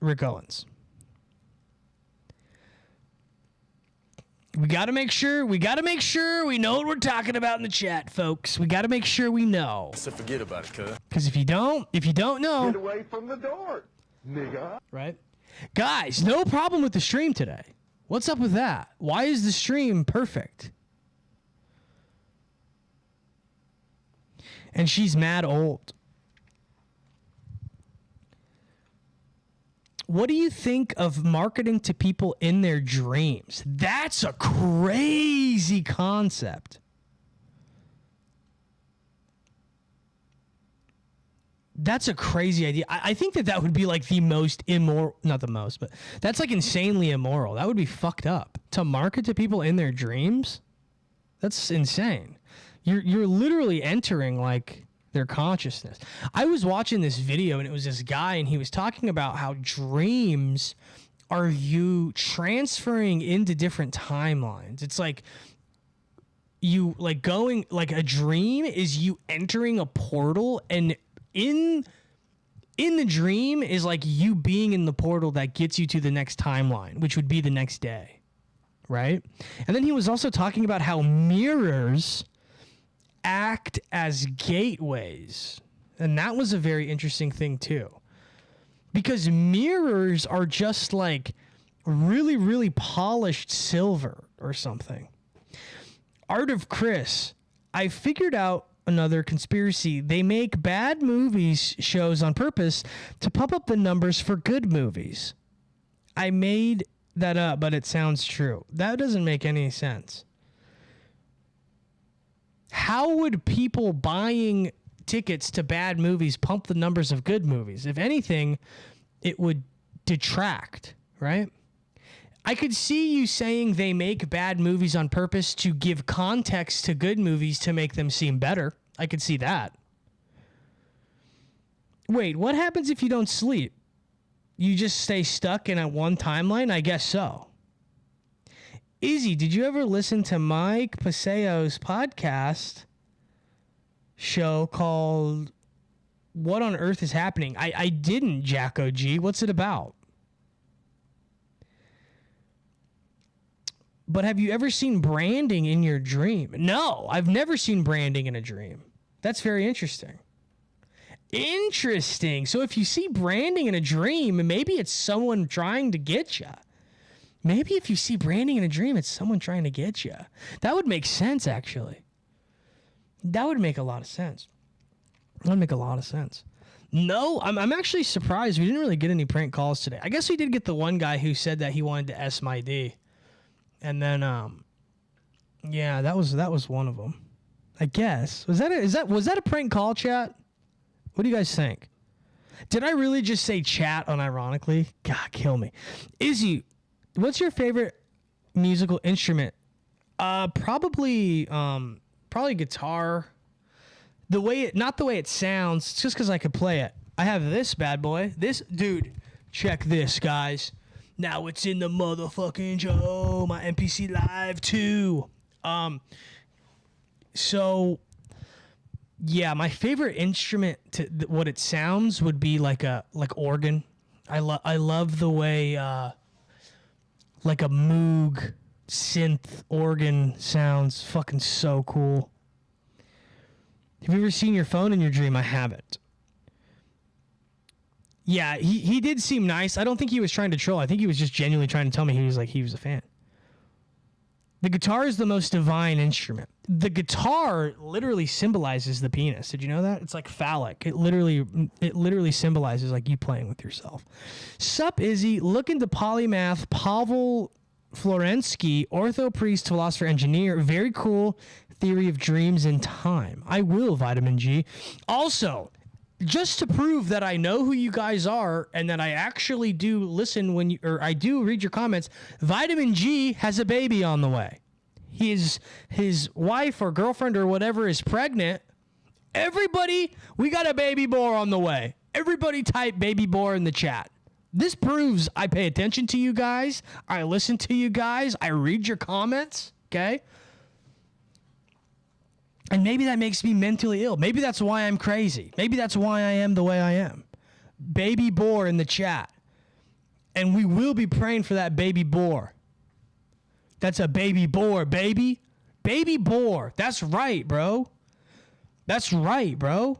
B: Rick Owens. We got to make sure we know what we're talking about in the chat, folks. We got to make sure we know.
K: So forget about it, cuz.
B: Because if you don't know,
K: get away from the door, nigga.
B: Right? Guys, no problem with the stream today. What's up with that? Why is the stream perfect? And she's mad old. What do you think of marketing to people in their dreams? That's a crazy concept. That's a crazy idea. I think that would be like the most immoral, not the most, but that's like insanely immoral. That would be fucked up. To market to people in their dreams? That's insane. You're literally entering like their consciousness. I was watching this video and it was this guy and he was talking about how dreams are you transferring into different timelines. It's like you like going like a dream is you entering a portal, and in the dream is like you being in the portal that gets you to the next timeline, which would be the next day, right? And then he was also talking about how mirrors act as gateways. And that was a very interesting thing too. Because mirrors are just like really, really polished silver or something. Art of Chris. I figured out another conspiracy. They make bad movies shows on purpose to pump up the numbers for good movies. I made that up, but it sounds true. That doesn't make any sense. How would people buying tickets to bad movies pump the numbers of good movies? If anything, it would detract, right? I could see you saying they make bad movies on purpose to give context to good movies to make them seem better. I could see that. Wait, what happens if you don't sleep? You just stay stuck in a one timeline? I guess so. Izzy, did you ever listen to Mike Paseo's podcast show called What on Earth is Happening? I didn't, Jacko G. What's it about? But have you ever seen branding in your dream? No, I've never seen branding in a dream. That's very interesting. Interesting. So if you see branding in a dream, maybe it's someone trying to get you. Maybe if you see branding in a dream, it's someone trying to get you. That would make sense, actually. That would make a lot of sense. That would make a lot of sense. No, I'm actually surprised. We didn't really get any prank calls today. I guess we did get the one guy who said that he wanted to S my D. And then, yeah, that was one of them. I guess. Was that a prank call, chat? What do you guys think? Did I really just say chat unironically? God, kill me. Izzy, what's your favorite musical instrument? Probably guitar. Not the way it sounds. It's just because I could play it. I have this bad boy. This dude. Check this, guys. Now it's in the motherfucking show. My NPC Live 2. So, yeah, my favorite instrument to what it sounds would be like organ. I love the way like a Moog synth organ sounds. Fucking so cool. Have you ever seen your phone in your dream? I haven't. Yeah, he did seem nice. I don't think he was trying to troll. I think he was just genuinely trying to tell me he was a fan. The guitar is the most divine instrument. The guitar literally symbolizes the penis. Did you know that? It's like phallic. It literally symbolizes like you playing with yourself. Sup, Izzy? Look into polymath Pavel Florensky, ortho priest, philosopher, engineer. Very cool theory of dreams and time. I will, Vitamin G. Also, just to prove that I know who you guys are and that I actually do listen I do read your comments, Vitamin G has a baby on the way. His wife or girlfriend or whatever is pregnant. Everybody, we got a baby boy on the way. Everybody type baby boy in the chat. This proves I pay attention to you guys. I listen to you guys. I read your comments. Okay? And maybe that makes me mentally ill. Maybe that's why I'm crazy. Maybe that's why I am the way I am. Baby boar in the chat. And we will be praying for that baby boar. That's a baby boar, baby. Baby boar. That's right, bro. That's right, bro.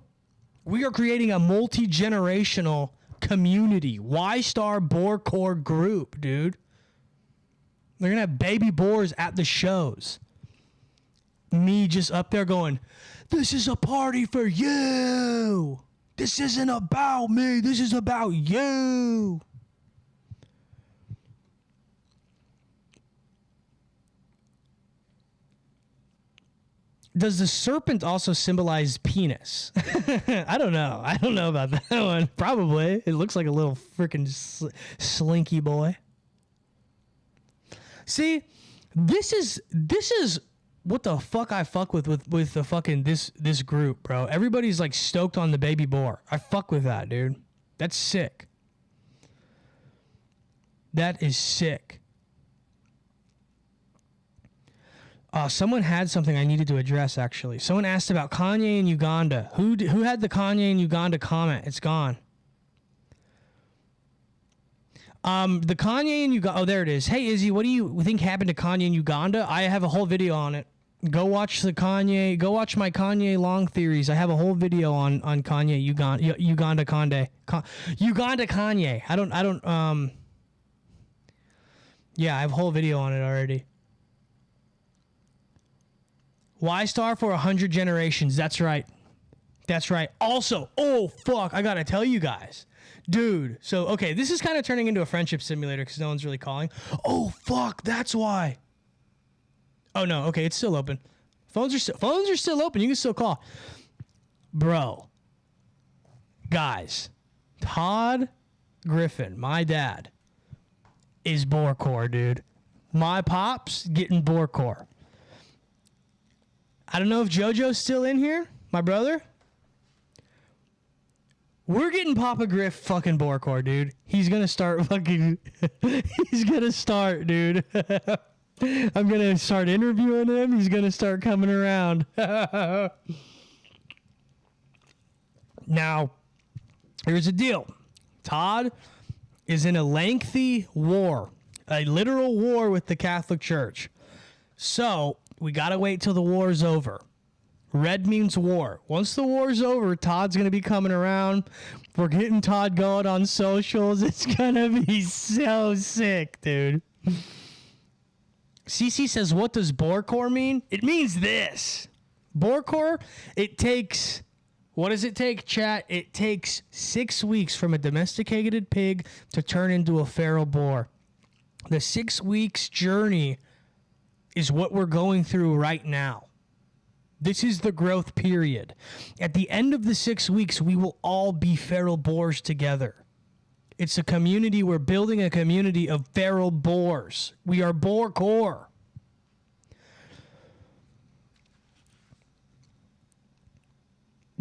B: We are creating a multi-generational community. Ystar Boar Core group, dude. They're going to have baby boars at the shows. Me just up there going, this is a party for you. This isn't about me. This is about you. Does the serpent also symbolize penis? I don't know. I don't know about that one. Probably. It looks like a little freaking slinky boy. See, this is what the fuck I fuck with the fucking this group, bro. Everybody's like stoked on the baby boar. I fuck with that, dude. That's sick. That is sick. Someone had something I needed to address, actually. Someone asked about Kanye in Uganda. Who had the Kanye in Uganda comment? It's gone. The Kanye in Uganda. Oh, there it is. Hey, Izzy, what do you think happened to Kanye in Uganda? I have a whole video on it. Go watch my Kanye long theories. I have a whole video on Kanye Uganda Kanye. Uganda Kanye. I don't. Yeah, I have a whole video on it already. Ystar for 100 generations. That's right. That's right. Also, oh fuck, I gotta tell you guys. Dude, so, okay, this is kind of turning into a friendship simulator because no one's really calling. Oh, fuck, that's why. Oh, no, okay, it's still open. Phones are still open. You can still call. Bro. Guys. Todd Griffin, my dad, is Borecore, dude. My pops getting Borecore. I don't know if JoJo's still in here, my brother. We're getting Papa Griff fucking Borecore, dude. He's gonna start fucking... He's gonna start, dude. I'm gonna start interviewing him. He's gonna start coming around. Now, here's the deal. Todd is in a lengthy war. A literal war with the Catholic Church. So, we gotta wait till the war's over. Red means war. Once the war's over, Todd's going to be coming around. We're getting Todd going on socials. It's going to be so sick, dude. CC says, what does Borecore mean? It means this. Borecore, it takes... What does it take, chat? It takes 6 weeks from a domesticated pig to turn into a feral boar. The 6 weeks journey is what we're going through right now. This is the growth period. At the end of the 6 weeks, we will all be feral boars together. It's a community. We're building a community of feral boars. We are Borecore.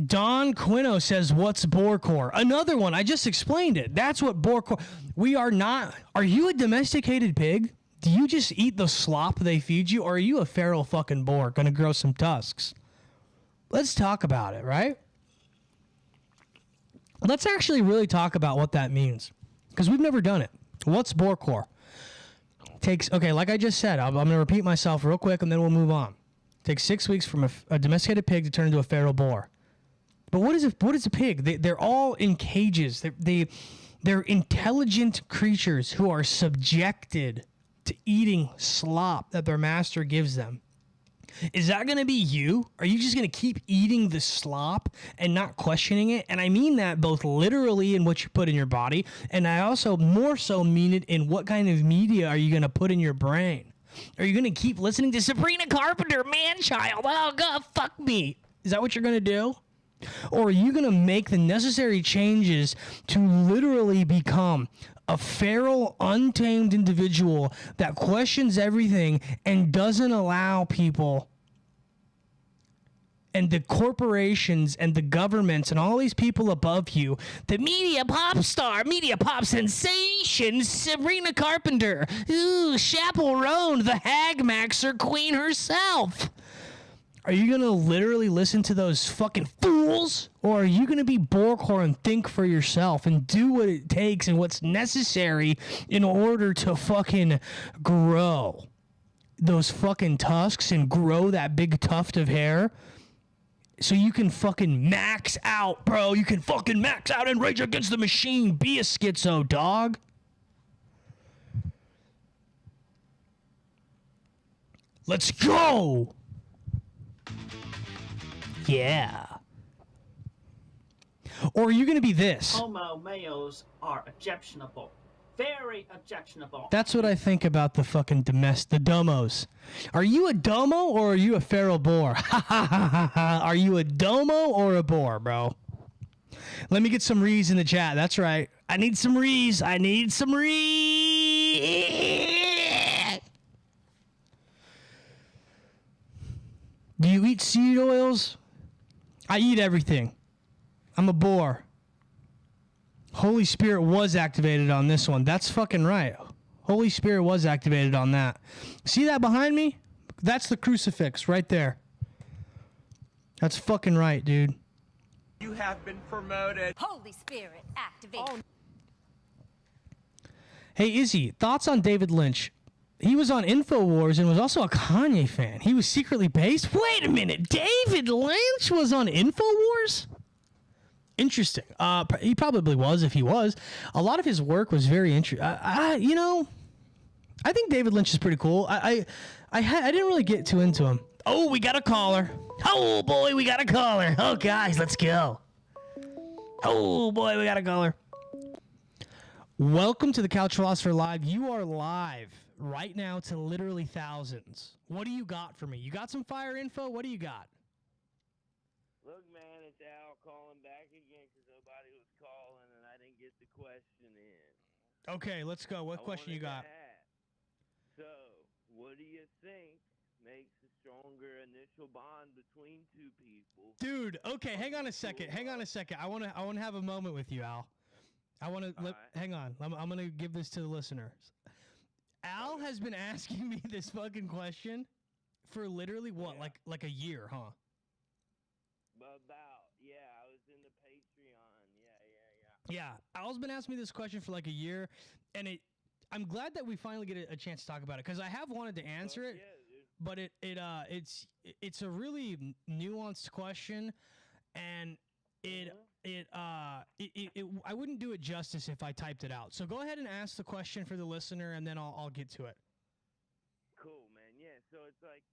B: Don Quino says, what's Borecore? Another one. I just explained it. That's what Borecore... We are not... Are you a domesticated pig? Do you just eat the slop they feed you, or are you a feral fucking boar gonna grow some tusks? Let's talk about it, right? Let's actually really talk about what that means, because we've never done it. What's boarcore? Okay, like I just said, I'm gonna repeat myself real quick, and then we'll move on. Takes 6 weeks from a domesticated pig to turn into a feral boar. But what is a pig? They're all in cages. They're intelligent creatures who are subjected to eating slop that their master gives them. Is that going to be you? Are you just going to keep eating the slop and not questioning it? And I mean that both literally in what you put in your body, and I also more so mean it in what kind of media are you going to put in your brain? Are you going to keep listening to Sabrina Carpenter, man-child? Oh, God, fuck me. Is that what you're going to do? Or are you going to make the necessary changes to literally become a feral, untamed individual that questions everything and doesn't allow people and the corporations and the governments and all these people above you, the media pop star, media pop sensation, Sabrina Carpenter, chaperone, the hag maxer queen herself? Are you going to literally listen to those fucking fools? Or are you going to be boarcore and think for yourself and do what it takes and what's necessary in order to fucking grow those fucking tusks and grow that big tuft of hair? So you can fucking max out, bro. You can fucking max out and rage against the machine. Be a schizo, dog. Let's go. Yeah. Or are you going to be this?
L: Homo males are objectionable. Very objectionable.
B: That's what I think about the fucking the domos. Are you a domo or are you a feral boar? Ha ha ha ha ha. Are you a domo or a boar, bro? Let me get some rees in the chat. That's right. I need some rees. I need some rees. Do you eat seed oils? I eat everything. I'm a boar. Holy Spirit was activated on this one. That's fucking right. Holy Spirit was activated on that. See that behind me? That's the crucifix right there. That's fucking right, dude.
M: You have been promoted.
N: Holy Spirit activated.
B: Hey, Izzy, thoughts on David Lynch? He was on InfoWars and was also a Kanye fan. He was secretly based. Wait a minute. David Lynch was on InfoWars? Interesting. He probably was if he was. A lot of his work was very interesting. You know, I think David Lynch is pretty cool. I didn't really get too into him. Oh, we got a caller. Oh, boy, we got a caller. Oh, guys, let's go. Oh, boy, we got a caller. Welcome to the Couch Philosopher Live. You are live right now to literally thousands. What do you got for me? You got some fire info? What do you got?
I: Look, man, it's Al calling back again because nobody was calling and I didn't get the question in.
B: Okay, let's go. What question you got?
I: So, what do you think makes a stronger initial bond between two people?
B: Dude, okay, hang on a second. I want to have a moment with you, Al. Hang on. I'm going to give this to the listeners. Al has been asking me this fucking question for literally what, like a year, huh?
I: I was in the Patreon.
B: Yeah, Al's been asking me this question for like a year, and I'm glad that we finally get a chance to talk about it because I have wanted to answer it, but it's a really nuanced question, and I wouldn't do it justice if I typed it out. So go ahead and ask the question for the listener, and then I'll get to it.
I: Cool, man. Yeah, so it's like,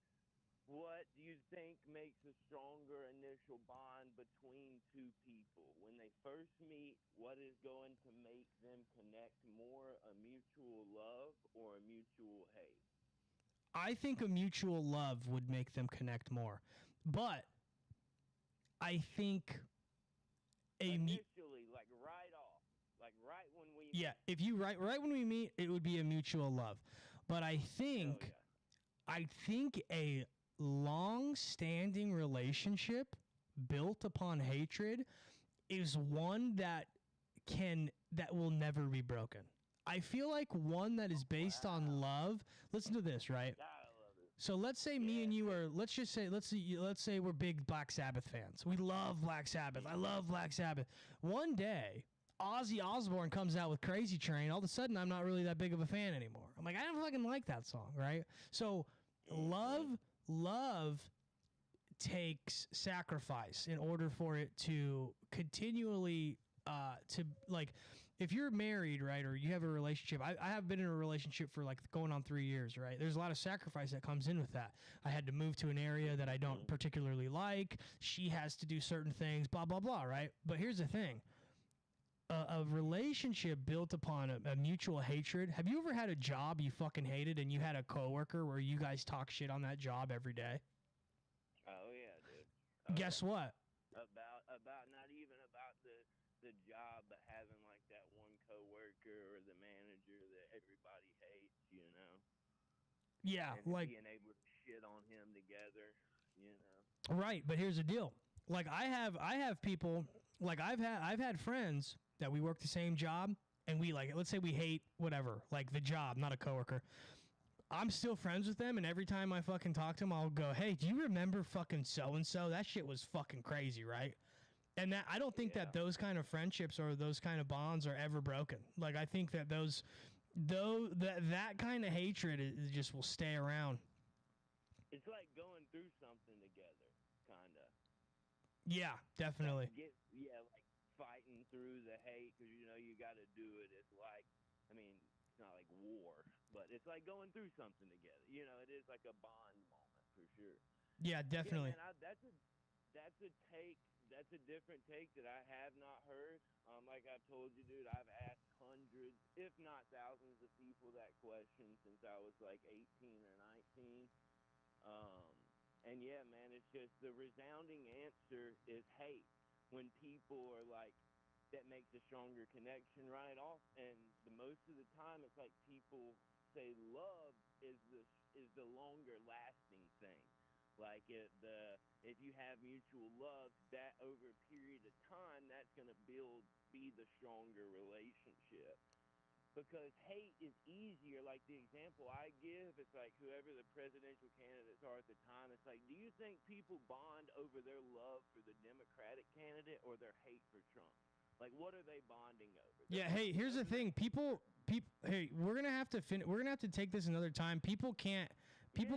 I: what do you think makes a stronger initial bond between two people? When they first meet, what is going to make them connect more, a mutual love or a mutual hate?
B: I think a mutual love would make them connect more. But I think
I: initially, like right off, like right when we
B: meet. Yeah, if you right when we meet, it would be a mutual love. But I think a long-standing relationship built upon hatred is one that will never be broken. I feel like one that is based on love. Listen to this, right? So let's say me and you are. Let's say we're big Black Sabbath fans. We love Black Sabbath. I love Black Sabbath. One day, Ozzy Osbourne comes out with Crazy Train. All of a sudden, I'm not really that big of a fan anymore. I'm like, I don't fucking like that song, right? So love takes sacrifice in order for it to continually to like, if you're married, right, or you have a relationship. I have been in a relationship for like going on 3 years, right? There's a lot of sacrifice that comes in with that. I had to move to an area that I don't particularly like. She has to do certain things, blah blah blah, right? But here's the thing. A relationship built upon a mutual hatred. Have you ever had a job you fucking hated and you had a coworker where you guys talk shit on that job every day?
I: Oh yeah, dude.
B: Guess what?
I: About not even about the job, but having like that one coworker or the manager that everybody hates, you know.
B: Yeah,
I: and
B: like
I: being able to shit on him together, you know.
B: Right, but here's the deal. Like I have people, like I've had friends that we work the same job and we like, let's say we hate whatever, like the job, not a coworker. I'm still friends with them, and every time I fucking talk to them, I'll go, "Hey, do you remember fucking so and so? That shit was fucking crazy, right?" And that I don't think that those kind of friendships or those kind of bonds are ever broken. Like I think that that kind of hatred is just will stay around.
I: It's like going through something together, kinda.
B: Yeah, definitely.
I: Like fighting through the hate, because you know you got to do it. It's like, I mean, it's not like war, but it's like going through something together. You know, it is like a bond moment for sure.
B: Yeah, definitely.
I: Yeah, man, that's a take. That's a different take that I have not heard. Like I told you, dude, I've asked hundreds, if not thousands, of people that question since I was like 18 or 19. And yeah, man, it's just the resounding answer is hate. When people are like, that makes a stronger connection right off. And the most of the time, it's like people say love is the longer lasting thing. Like if you have mutual love, that over a period of time, that's going to be the stronger relationship. Because hate is easier. Like the example I give, it's like whoever the presidential candidates are at the time, it's like, do you think people bond over their love for the Democratic candidate or their hate for Trump? Like, what are they bonding over?
B: Yeah, hey, here's the thing. People hey, we're going to have to take this another time. People can't hear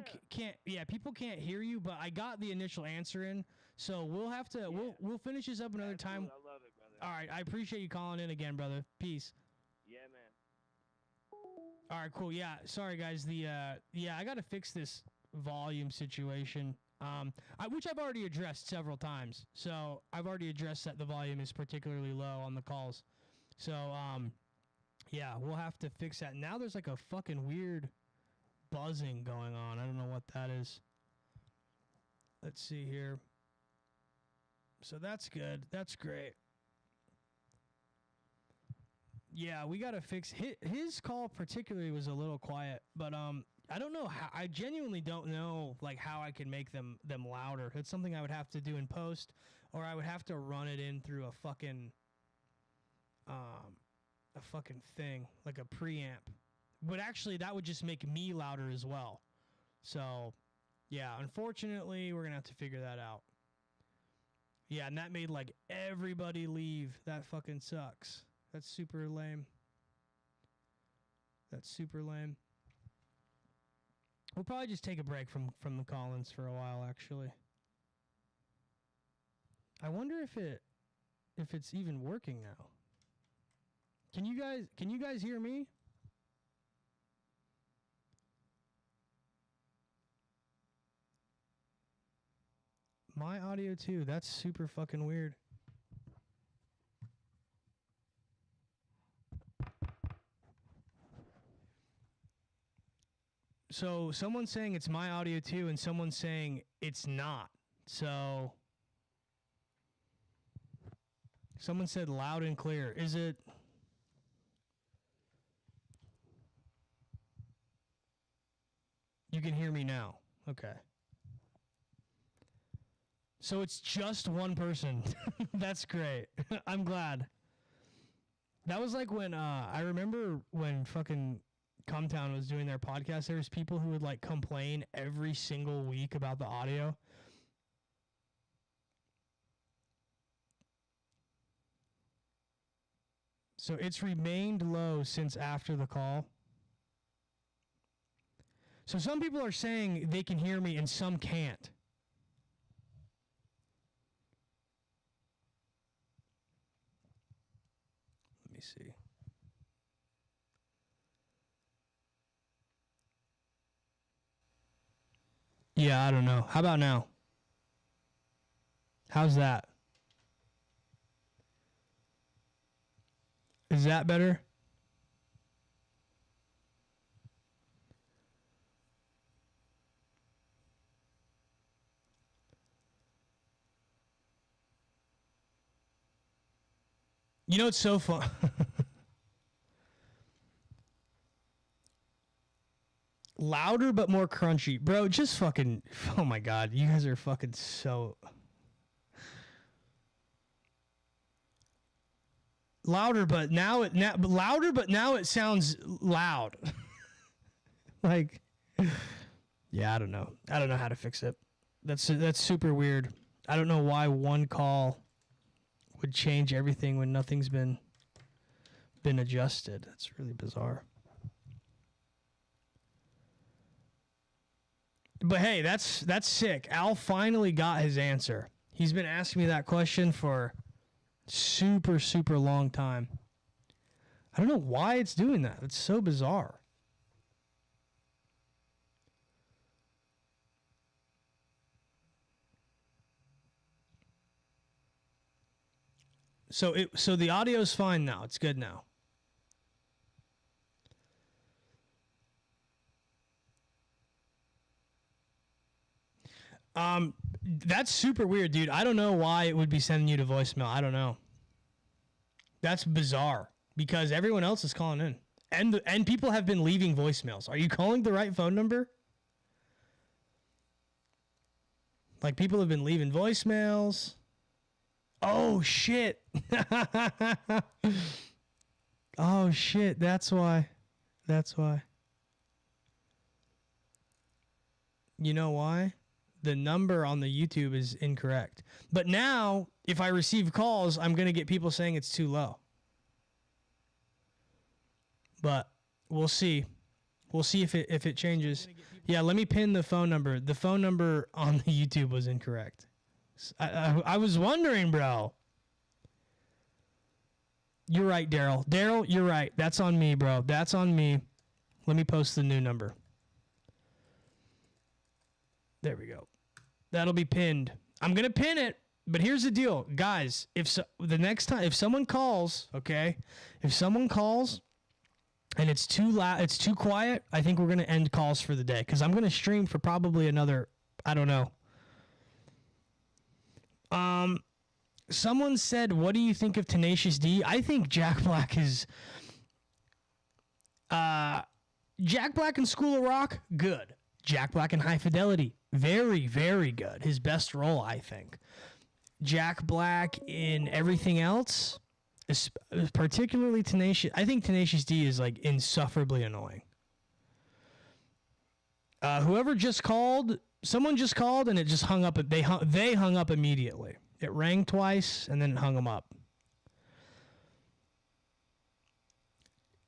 B: you, but I got the initial answer in. So we'll have to we'll finish this up another time.
I: I love it, brother.
B: All right, I appreciate you calling in again, brother. Peace.
I: Yeah, man.
B: All right, cool. Yeah, sorry guys. I got to fix this volume situation. Which I've already addressed several times. So I've already addressed that the volume is particularly low on the calls. So yeah, we'll have to fix that. Now there's like a fucking weird buzzing going on. I don't know what that is. Let's see here. So that's good. That's great. Yeah, we got to fix his call particularly was a little quiet, but I don't know how. I genuinely don't know like how I can make them louder. It's something I would have to do in post, or I would have to run it in through a fucking thing like a preamp. But actually, that would just make me louder as well. So, yeah, unfortunately, we're gonna have to figure that out. Yeah, and that made like everybody leave. That fucking sucks. That's super lame. That's super lame. We'll probably just take a break from the call-ins for a while, actually. I wonder if it's even working now. Can you guys hear me? My audio too. That's super fucking weird. So someone's saying it's my audio too, and someone's saying it's not. So someone said loud and clear. Is it? You can hear me now. Okay. So it's just one person. That's great. I'm glad. That was like when I remember when fucking Cumtown was doing their podcast. There was people who would like complain every single week about the audio. So it's remained low since after the call. So some people are saying they can hear me and some can't. Let me see. Yeah, I don't know. How about now? How's that? Is that better? You know, it's so fun. Louder but more crunchy. Bro, just fucking... Oh my god, you guys are fucking so... Louder, but now it sounds loud. Like... Yeah, I don't know. I don't know how to fix it. That's super weird. I don't know why one call would change everything when nothing's been adjusted. That's really bizarre. But hey, that's sick. Al finally got his answer. He's been asking me that question for super, super long time. I don't know why it's doing that. It's so bizarre. So the audio's fine now. It's good now. That's super weird, dude. I don't know why it would be sending you to voicemail. I don't know. That's bizarre because everyone else is calling in, and people have been leaving voicemails. Are you calling the right phone number? Like people have been leaving voicemails. Oh shit. Oh shit, that's why. That's why. You know why? The number on the YouTube is incorrect. But now, if I receive calls, I'm going to get people saying it's too low. But we'll see. We'll see if it changes. Yeah, let me pin the phone number. The phone number on the YouTube was incorrect. I was wondering, bro. You're right, Daryl. Daryl, you're right. That's on me, bro. That's on me. Let me post the new number. There we go. That'll be pinned. I'm going to pin it, but here's the deal. Guys, the next time, if someone calls, okay? If someone calls and it's too loud, it's too quiet, I think we're going to end calls for the day because I'm going to stream for probably another, I don't know. Someone said, what do you think of Tenacious D? I think Jack Black is... Jack Black in School of Rock, good. Jack Black in High Fidelity, very, very good. His best role, I think. Jack Black in everything else, particularly Tenacious... I think Tenacious D is, like, insufferably annoying. Whoever just called... Someone just called and it just hung up. They hung up immediately. It rang twice and then it hung them up.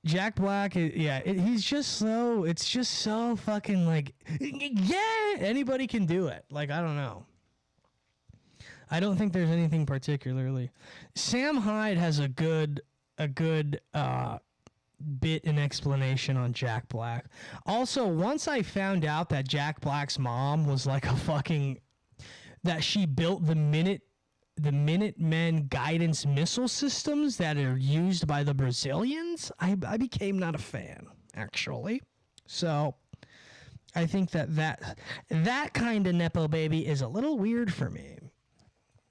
B: Jack Black, he's just so... It's just so fucking like... Yeah! Anybody can do it. Like, I don't know. I don't think there's anything particularly... Sam Hyde has a good bit and explanation on Jack Black. Also, once I found out that Jack Black's mom was like a fucking... That she built the Minutemen guidance missile systems that are used by the Brazilians, I became not a fan, actually. So, I think that kind of Nepo baby is a little weird for me.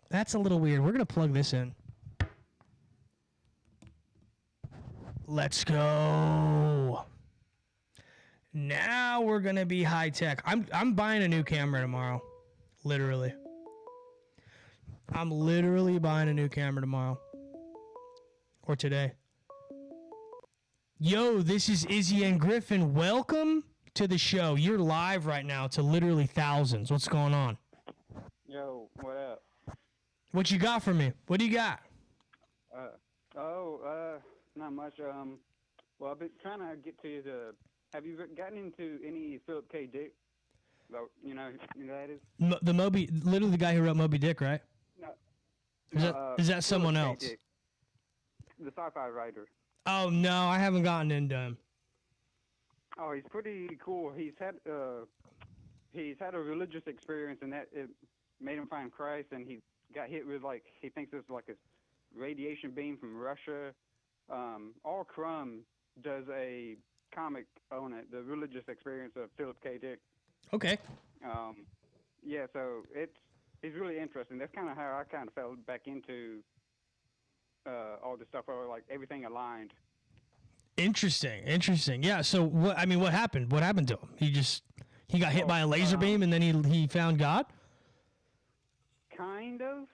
B: That's a little weird. We're going to plug this in. Let's go. Now we're going to be high tech. I'm buying a new camera tomorrow. Literally. I'm literally buying a new camera tomorrow. Or today. Yo, this is Izzy and Griffin. Welcome to the show. You're live right now to literally thousands. What's going on?
O: Yo, what up?
B: What you got for me? What do you got?
O: Not much. Well, I've been trying to get to the. Have you gotten into any Philip K. Dick? You know who that is?
B: The Moby, literally the guy who wrote Moby Dick, right?
O: No.
B: Is that someone
O: Philip
B: else?
O: K. Dick, the sci-fi writer.
B: Oh no, I haven't gotten into him.
O: Oh, he's pretty cool. He's had a religious experience, and that it made him find Christ, and he got hit with he thinks it's like a radiation beam from Russia. All Crumb does a comic on it, the religious experience of Philip K. Dick.
B: Okay.
O: Yeah, so it's really interesting. That's kind of how I kind of fell back into all this stuff, or like everything aligned.
B: Interesting. Yeah. So what happened? What happened to him? He got hit by a laser beam, and then he found God.
O: Kind of.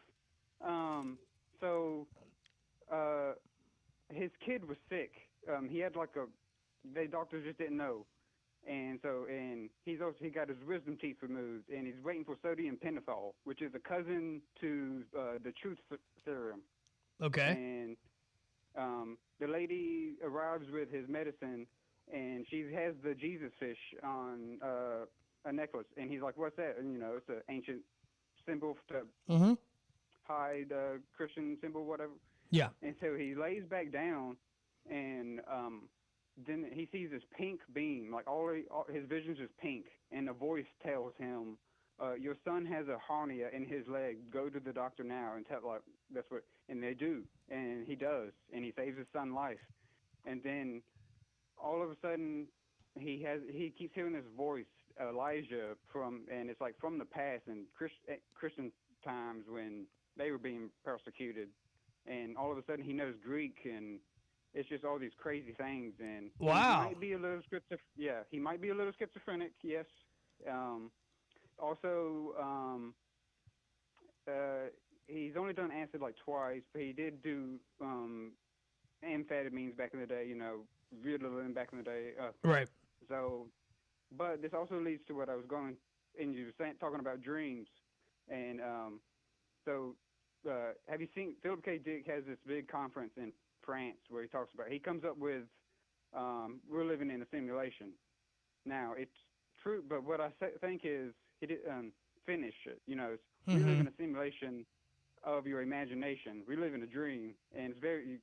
O: His kid was sick. He had the doctors just didn't know, and he got his wisdom teeth removed, and he's waiting for sodium pentothal, which is a cousin to the truth serum.
B: Okay.
O: And the lady arrives with his medicine, and she has the Jesus fish on a necklace, and he's like, "What's that?" And it's an ancient symbol to hide Christian symbol, whatever.
B: Yeah.
O: And so he lays back down, and then he sees this pink beam, like all his vision's just pink, and a voice tells him, "Your son has a hernia in his leg. Go to the doctor now and tell." That's what, and they do, and he does, and he saves his son's life. And then all of a sudden, he keeps hearing this voice, Elijah, and it's like from the past in Christian times when they were being persecuted. And all of a sudden, he knows Greek, and it's just all these crazy things. And
B: wow,
O: he might be a little he might be a little schizophrenic. Yes. He's only done acid twice, but he did do amphetamines back in the day. Ritalin back in the day.
B: Right.
O: So, but this also leads to what I was going, and you were talking about dreams, and have you seen Philip K. Dick has this big conference in France where he comes up with we're living in a simulation. Now it's true, but what I think is he did finish it. We live in a simulation of your imagination. We live in a dream, and it's very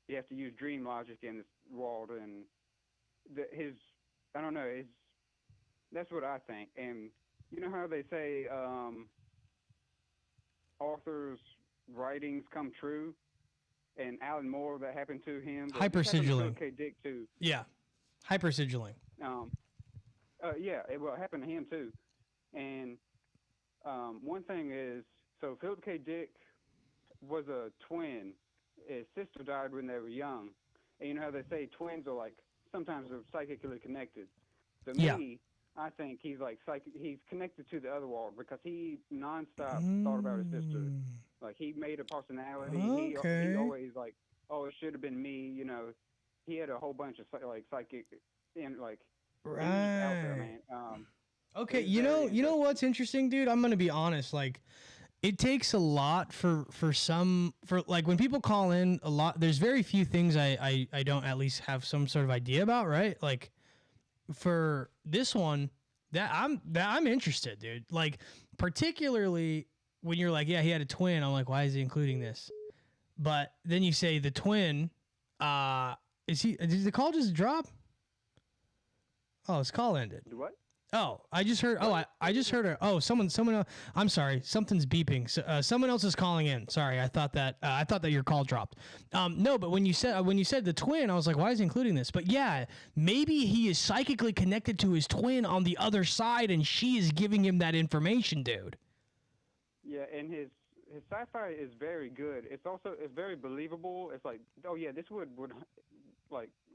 O: you have to use dream logic in this world, and I don't know. That's what I think. And you know how they say authors' writings come true, and Alan Moore, that happened to him.
B: Hypersignaling.
O: Okay, Dick too.
B: Yeah, hypersignaling.
O: It happened to him too. And one thing is, so Philip K. Dick was a twin. His sister died when they were young, and you know how they say twins are sometimes they're psychically connected. So me, I think he's he's connected to the other world because he nonstop thought about his sister. He made a personality.
B: Okay.
O: He always it should have been me. He had a whole bunch of psychic and
B: right.
O: out there, man.
B: Okay, you know what's interesting, dude? I'm gonna be honest. It takes a lot for when people call in a lot. There's very few things I don't at least have some sort of idea about, right? For this one, that I'm interested, dude. Particularly when you're he had a twin. I'm like, why is he including this? But then you say the twin. Did the call just drop? Oh, his call ended.
O: What?
B: Oh, I just heard. Oh, I just heard her. Oh, someone else. I'm sorry. Something's beeping. So, someone else is calling in. Sorry. I thought that your call dropped. No, but when you said the twin, I was like, why is he including this? But yeah, maybe he is psychically connected to his twin on the other side, and she is giving him that information, dude.
O: Yeah, and his sci-fi is very good. It's very believable. It's oh yeah, this would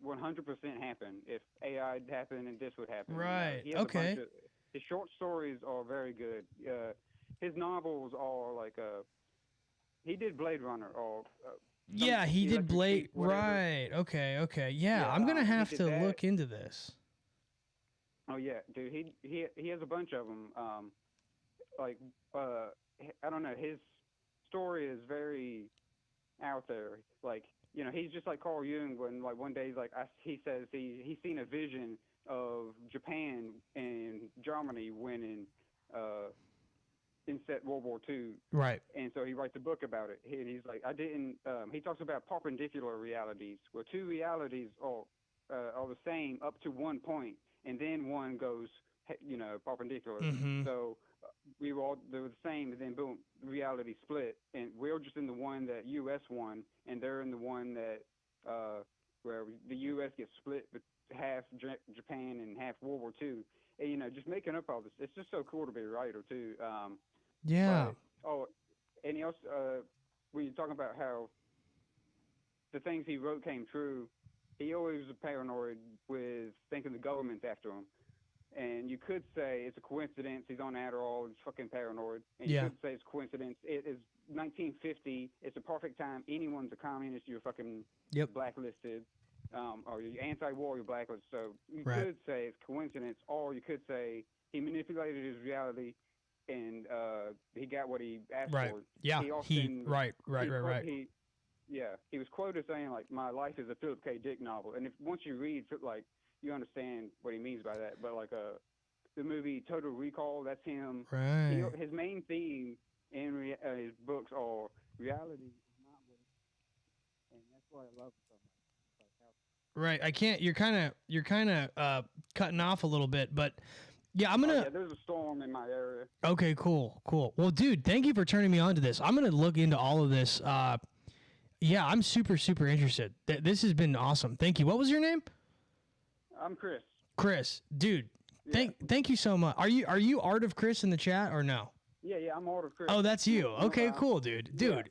O: 100% happen if AI happened and this would happen.
B: Right.
O: He has
B: okay.
O: His short stories are very good. His novels are he did Blade Runner, or
B: Yeah, he did
O: electric
B: Blade.
O: sheep, whatever.
B: Right. Okay. Yeah,
O: Yeah,
B: I'm gonna
O: he
B: have
O: did
B: to
O: that.
B: look into this.
O: Oh yeah, dude. He has a bunch of them. Like I don't know. His story is very out there. Like, you know, he's just like Carl Jung when like one day he's like he says he's seen a vision of Japan and Germany winning in World War II.
B: Right.
O: And so he writes a book about it. And he's like, I didn't. He talks about perpendicular realities, where two realities are the same up to one point, and then one goes, you know, perpendicular.
B: Mhm.
O: So they were the same, and then boom, reality split, and we're just in the one that U.S. won, and they're in the one that where the U.S. gets split, but half Japan and half World War II. And, you know, just making up all this. It's just so cool to be a writer too.
B: Yeah.
O: And he also, when you're talking about how the things he wrote came true, he always was paranoid with thinking the government's after him. And you could say it's a coincidence. He's on Adderall. He's fucking paranoid. And
B: Yeah.
O: you could say it's a coincidence. It is 1950. It's a perfect time. Anyone's a communist. You're fucking blacklisted. Or you're anti-war. You're blacklisted. So you
B: Right.
O: could say it's coincidence, or you could say he manipulated his reality, and he got what he asked
B: Right.
O: for.
B: Yeah.
O: He often,
B: Right.
O: He was quoted saying like, "My life is a Philip K. Dick novel," and if once you read like, you understand what he means by that. But like the movie Total Recall, that's him.
B: Right.
O: His main theme in his books are reality is not what it is, and that's why I love it so much.
B: Right. I can't. You're kind of cutting off a little bit, but yeah, I'm gonna.
O: Yeah, there's a storm in my area.
B: Okay. Cool. Well, dude, thank you for turning me on to this. I'm gonna look into all of this. Yeah, I'm super interested. This has been awesome. Thank you. What was your name?
O: I'm Chris.
B: Chris, dude. Thank you so much. Are you Art of Chris in the chat or no?
O: Yeah, I'm Art of Chris.
B: Oh, that's you. Okay, cool, dude.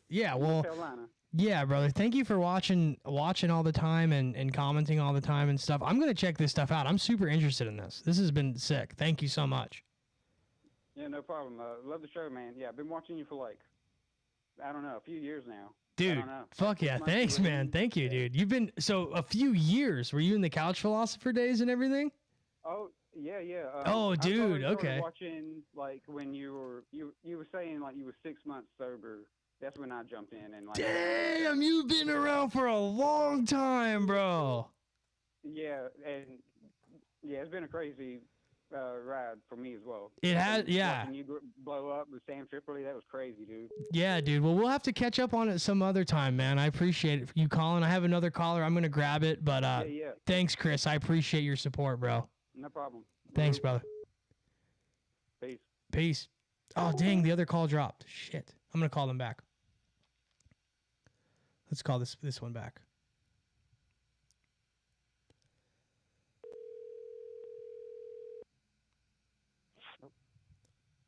B: Yeah, well,
O: North Carolina.
B: yeah, brother. Thank you for watching all the time and commenting all the time and stuff. I'm gonna check this stuff out. I'm super interested in this. This has been sick. Thank you so much.
O: Yeah, no problem. Love the show, man. Yeah, I've been watching you for like, I don't know, a few years now. I
B: Dude,
O: don't know.
B: fuck yeah. Thanks, man. Thank you, dude. You've been a few years. Were you in the Couch Philosopher days and everything?
O: Oh yeah.
B: Oh,
O: I
B: dude,
O: probably started
B: okay.
O: Watching like when you were saying like you were 6 months sober. That's when I jumped in and like.
B: Damn, you've been around for a long time, bro.
O: Yeah, and yeah, it's been a crazy ride for me as well.
B: It has, yeah.
O: Watching you blow up with Sam Tripoli, that was crazy, dude.
B: Yeah, dude. Well, we'll have to catch up on it some other time, man. I appreciate it. You calling. I have another caller. I'm going to grab it. But
O: yeah.
B: Thanks, Chris. I appreciate your support, bro.
O: No problem.
B: Thanks, brother.
O: Peace.
B: Oh, dang. The other call dropped. Shit. I'm going to call them back. Let's call this one back.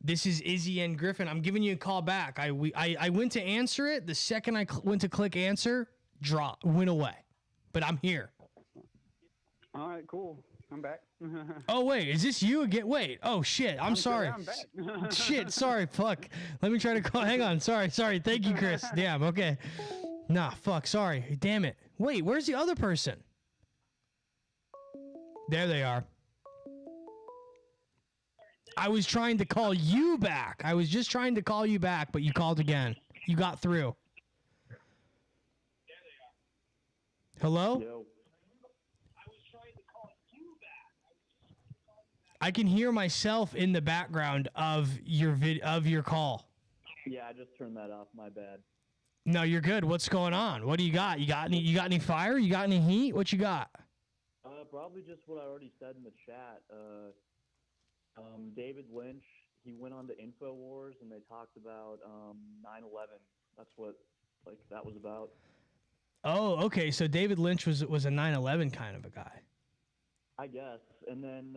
B: This is Izzy and Griffin. I'm giving you a call back. I went to answer it. The second I went to click answer, went away. But I'm here.
O: All right, cool. I'm back.
B: Oh, wait. Is this you again? Wait. Oh, shit. I'm sorry.
O: I'm back.
B: Shit. Sorry. Fuck. Let me try to call. Hang on. Sorry. Thank you, Chris. Damn. Okay. Nah. Fuck. Sorry. Damn it. Wait. Where's the other person? There they are. I was trying to call you back. I was just trying to call you back, but you called again. You got through. Hello?
D: Yo.
B: I can hear myself in the background of your call.
D: Yeah, I just turned that off. My bad.
B: No, you're good. What's going on? What do you got? You got any fire? You got any heat? What you got?
D: Probably just what I already said in the chat. David Lynch, he went on to InfoWars and they talked about 9/11. That's what that was about.
B: Oh, okay. So David Lynch was a 9/11 kind of a guy.
D: I guess. And then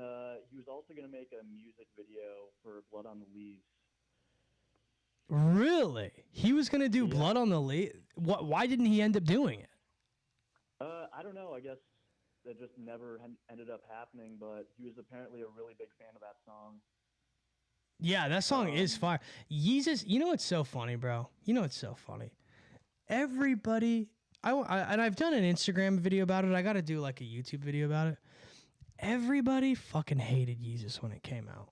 D: he was also going to make a music video for Blood on the Leaves.
B: Really? He was going to do Blood on the Leaves? Why didn't he end up doing it?
D: I don't know. I guess that just never ended up happening, but he was apparently a really big fan of that song.
B: Yeah, that song is fire. Yeezus, you know what's so funny, bro? You know what's so funny? Everybody and I've done an Instagram video about it. I got to do like a YouTube video about it. Everybody fucking hated Yeezus when it came out.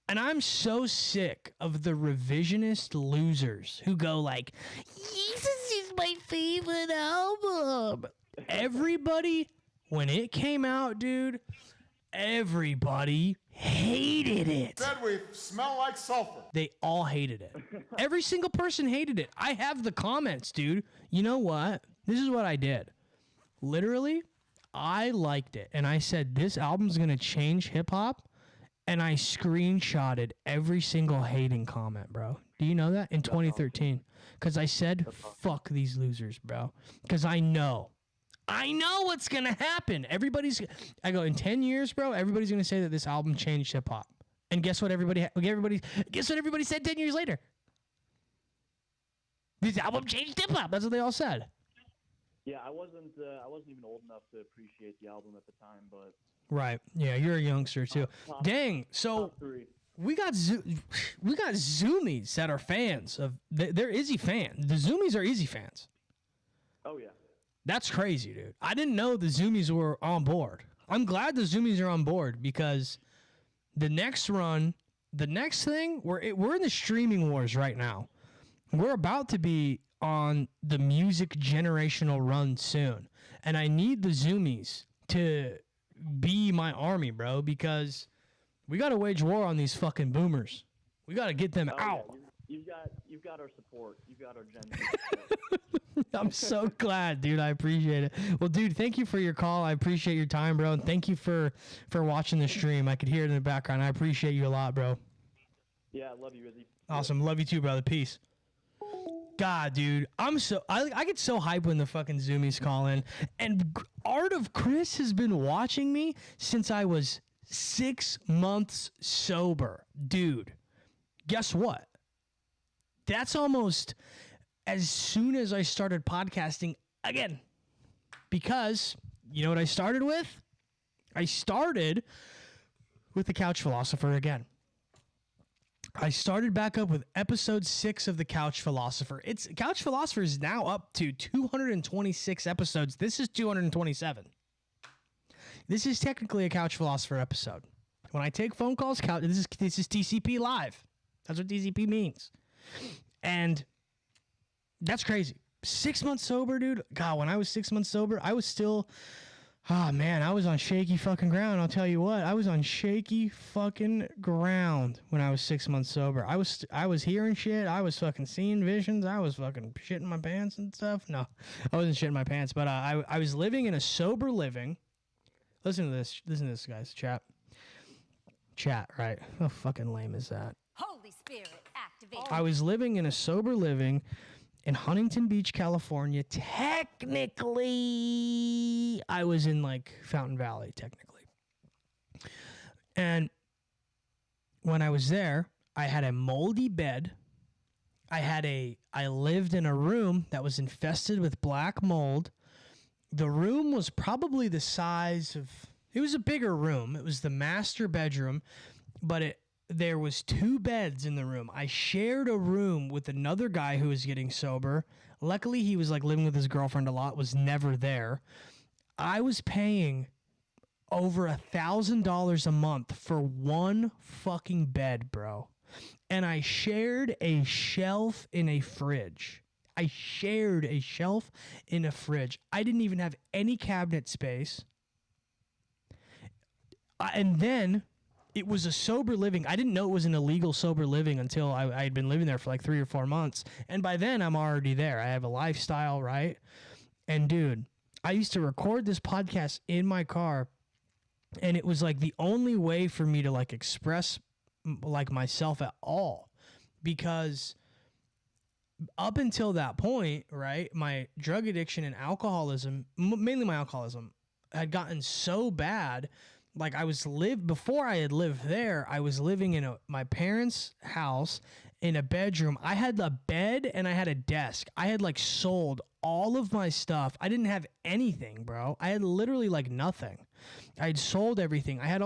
B: And I'm so sick of the revisionist losers who go like, Yeezus is my favorite album. Everybody, when it came out, dude, everybody hated it.
K: Said we smell like sulfur.
B: They all hated it. Every single person hated it. I have the comments, dude. You know what? This is what I did. Literally, I liked it. And I said, this album's going to change hip-hop. And I screenshotted every single hating comment, bro. Do you know that? In 2013. Because I said, fuck these losers, bro. Because I know what's going to happen. I go, in 10 years, bro, everybody's going to say that this album changed hip-hop. And guess what everybody said 10 years later? This album changed hip-hop. That's what they all said.
P: Yeah, I wasn't even old enough to appreciate the album at the time, but...
B: Right. Yeah, you're a youngster too. Dang. So we got Zoomies that are fans of. They're Izzy fans. The Zoomies are Izzy fans.
P: Oh yeah.
B: That's crazy, dude. I didn't know the Zoomies were on board. I'm glad the Zoomies are on board because the next thing we're in the streaming wars right now. We're about to be on the music generational run soon, and I need the Zoomies to be my army, bro, because we got to wage war on these fucking boomers. We got to get them out.
P: Yeah. You've got our support. You've got our Gen Z.
B: I'm so glad, dude. I appreciate it. Well, dude, thank you for your call. I appreciate your time, bro, and thank you for watching the stream. I could hear it in the background. I appreciate you a lot, bro.
P: Yeah, I love you, Izzy.
B: Awesome. Love you too, brother. Peace. God, dude, I get so hyped when the fucking Zoomies call in. And Art of Chris has been watching me since I was 6 months sober. Dude, guess what? That's almost as soon as I started podcasting again. Because, you know what I started with? I started with the Couch Philosopher again. I started back up with episode 6 of the Couch Philosopher. Couch Philosopher is now up to 226 episodes. This is 227. This is technically a Couch Philosopher episode. When I take phone calls, this is TCP live. That's what TCP means. And that's crazy. 6 months sober, dude. God, when I was 6 months sober, I was still... Oh, man, I was on shaky fucking ground. I'll tell you what. I was on shaky fucking ground when I was 6 months sober. I was hearing shit. I was fucking seeing visions. I was fucking shitting my pants and stuff. No, I wasn't shitting my pants, but I was living in a sober living. Listen to this. Listen to this, guys. Chat, right? How fucking lame is that?
N: Holy Spirit, activate.
B: I was living in a sober living in Huntington Beach, California. Technically, I was in like Fountain Valley, technically. And when I was there, I had a moldy bed. I lived in a room that was infested with black mold. The room was probably the size of, it was a bigger room. It was the master bedroom, but there was 2 beds in the room. I shared a room with another guy who was getting sober. Luckily, he was like living with his girlfriend a lot, was never there. I was paying over $1,000 a month for one fucking bed, bro. And I shared a shelf in a fridge. I didn't even have any cabinet space. And then... it was a sober living. I didn't know it was an illegal sober living until I had been living there for like 3 or 4 months. And by then, I'm already there. I have a lifestyle, right? And dude, I used to record this podcast in my car. And it was like the only way for me to like express like myself at all. Because up until that point, right, my drug addiction and alcoholism, mainly my alcoholism, had gotten so bad. Like before I had lived there, I was living in my parents' house in a bedroom. I had a bed and I had a desk. I had like sold all of my stuff. I didn't have anything, bro. I had literally like nothing. I had sold everything. I had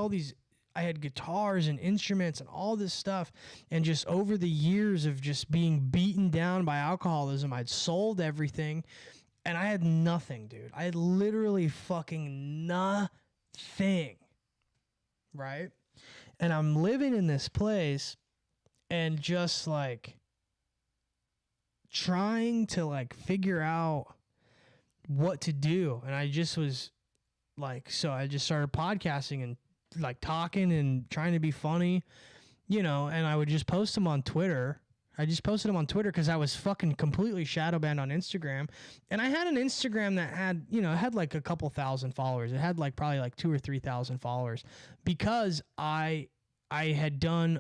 B: guitars and instruments and all this stuff. And just over the years of just being beaten down by alcoholism, I'd sold everything. And I had nothing, dude. I had literally fucking nothing. Right? And I'm living in this place and just like trying to like figure out what to do. And I just was like, so I just started podcasting and like talking and trying to be funny, you know, and I would just post them on Twitter. I just posted them on Twitter because I was fucking completely shadow banned on Instagram. And I had an Instagram that had, you know, had like a couple thousand followers. It had like probably like 2,000 or 3,000 followers because I had done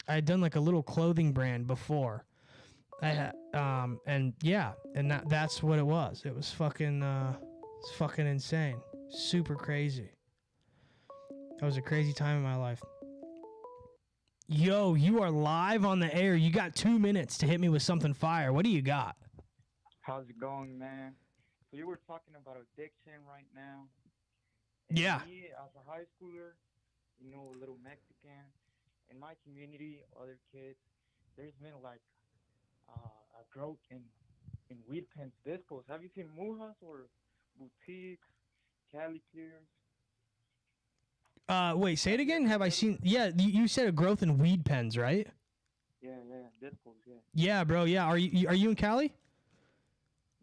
B: like a little clothing brand before. I had and yeah, and that's what it was. It was fucking it's fucking insane. Super crazy. That was a crazy time in my life. Yo, you are live on the air. You got 2 minutes to hit me with something fire. What do you got?
Q: How's it going, man? So you were talking about addiction right now.
B: Yeah.
Q: Me, as a high schooler, you know, a little Mexican, in my community, other kids, there's been like a growth in weed pens, discos. Have you seen mujas or boutiques, Cali clears?
B: Wait, say it again. Have I seen? Yeah, you said a growth in weed pens, right?
Q: Yeah, discos, yeah.
B: Yeah, bro. Yeah, are you in Cali?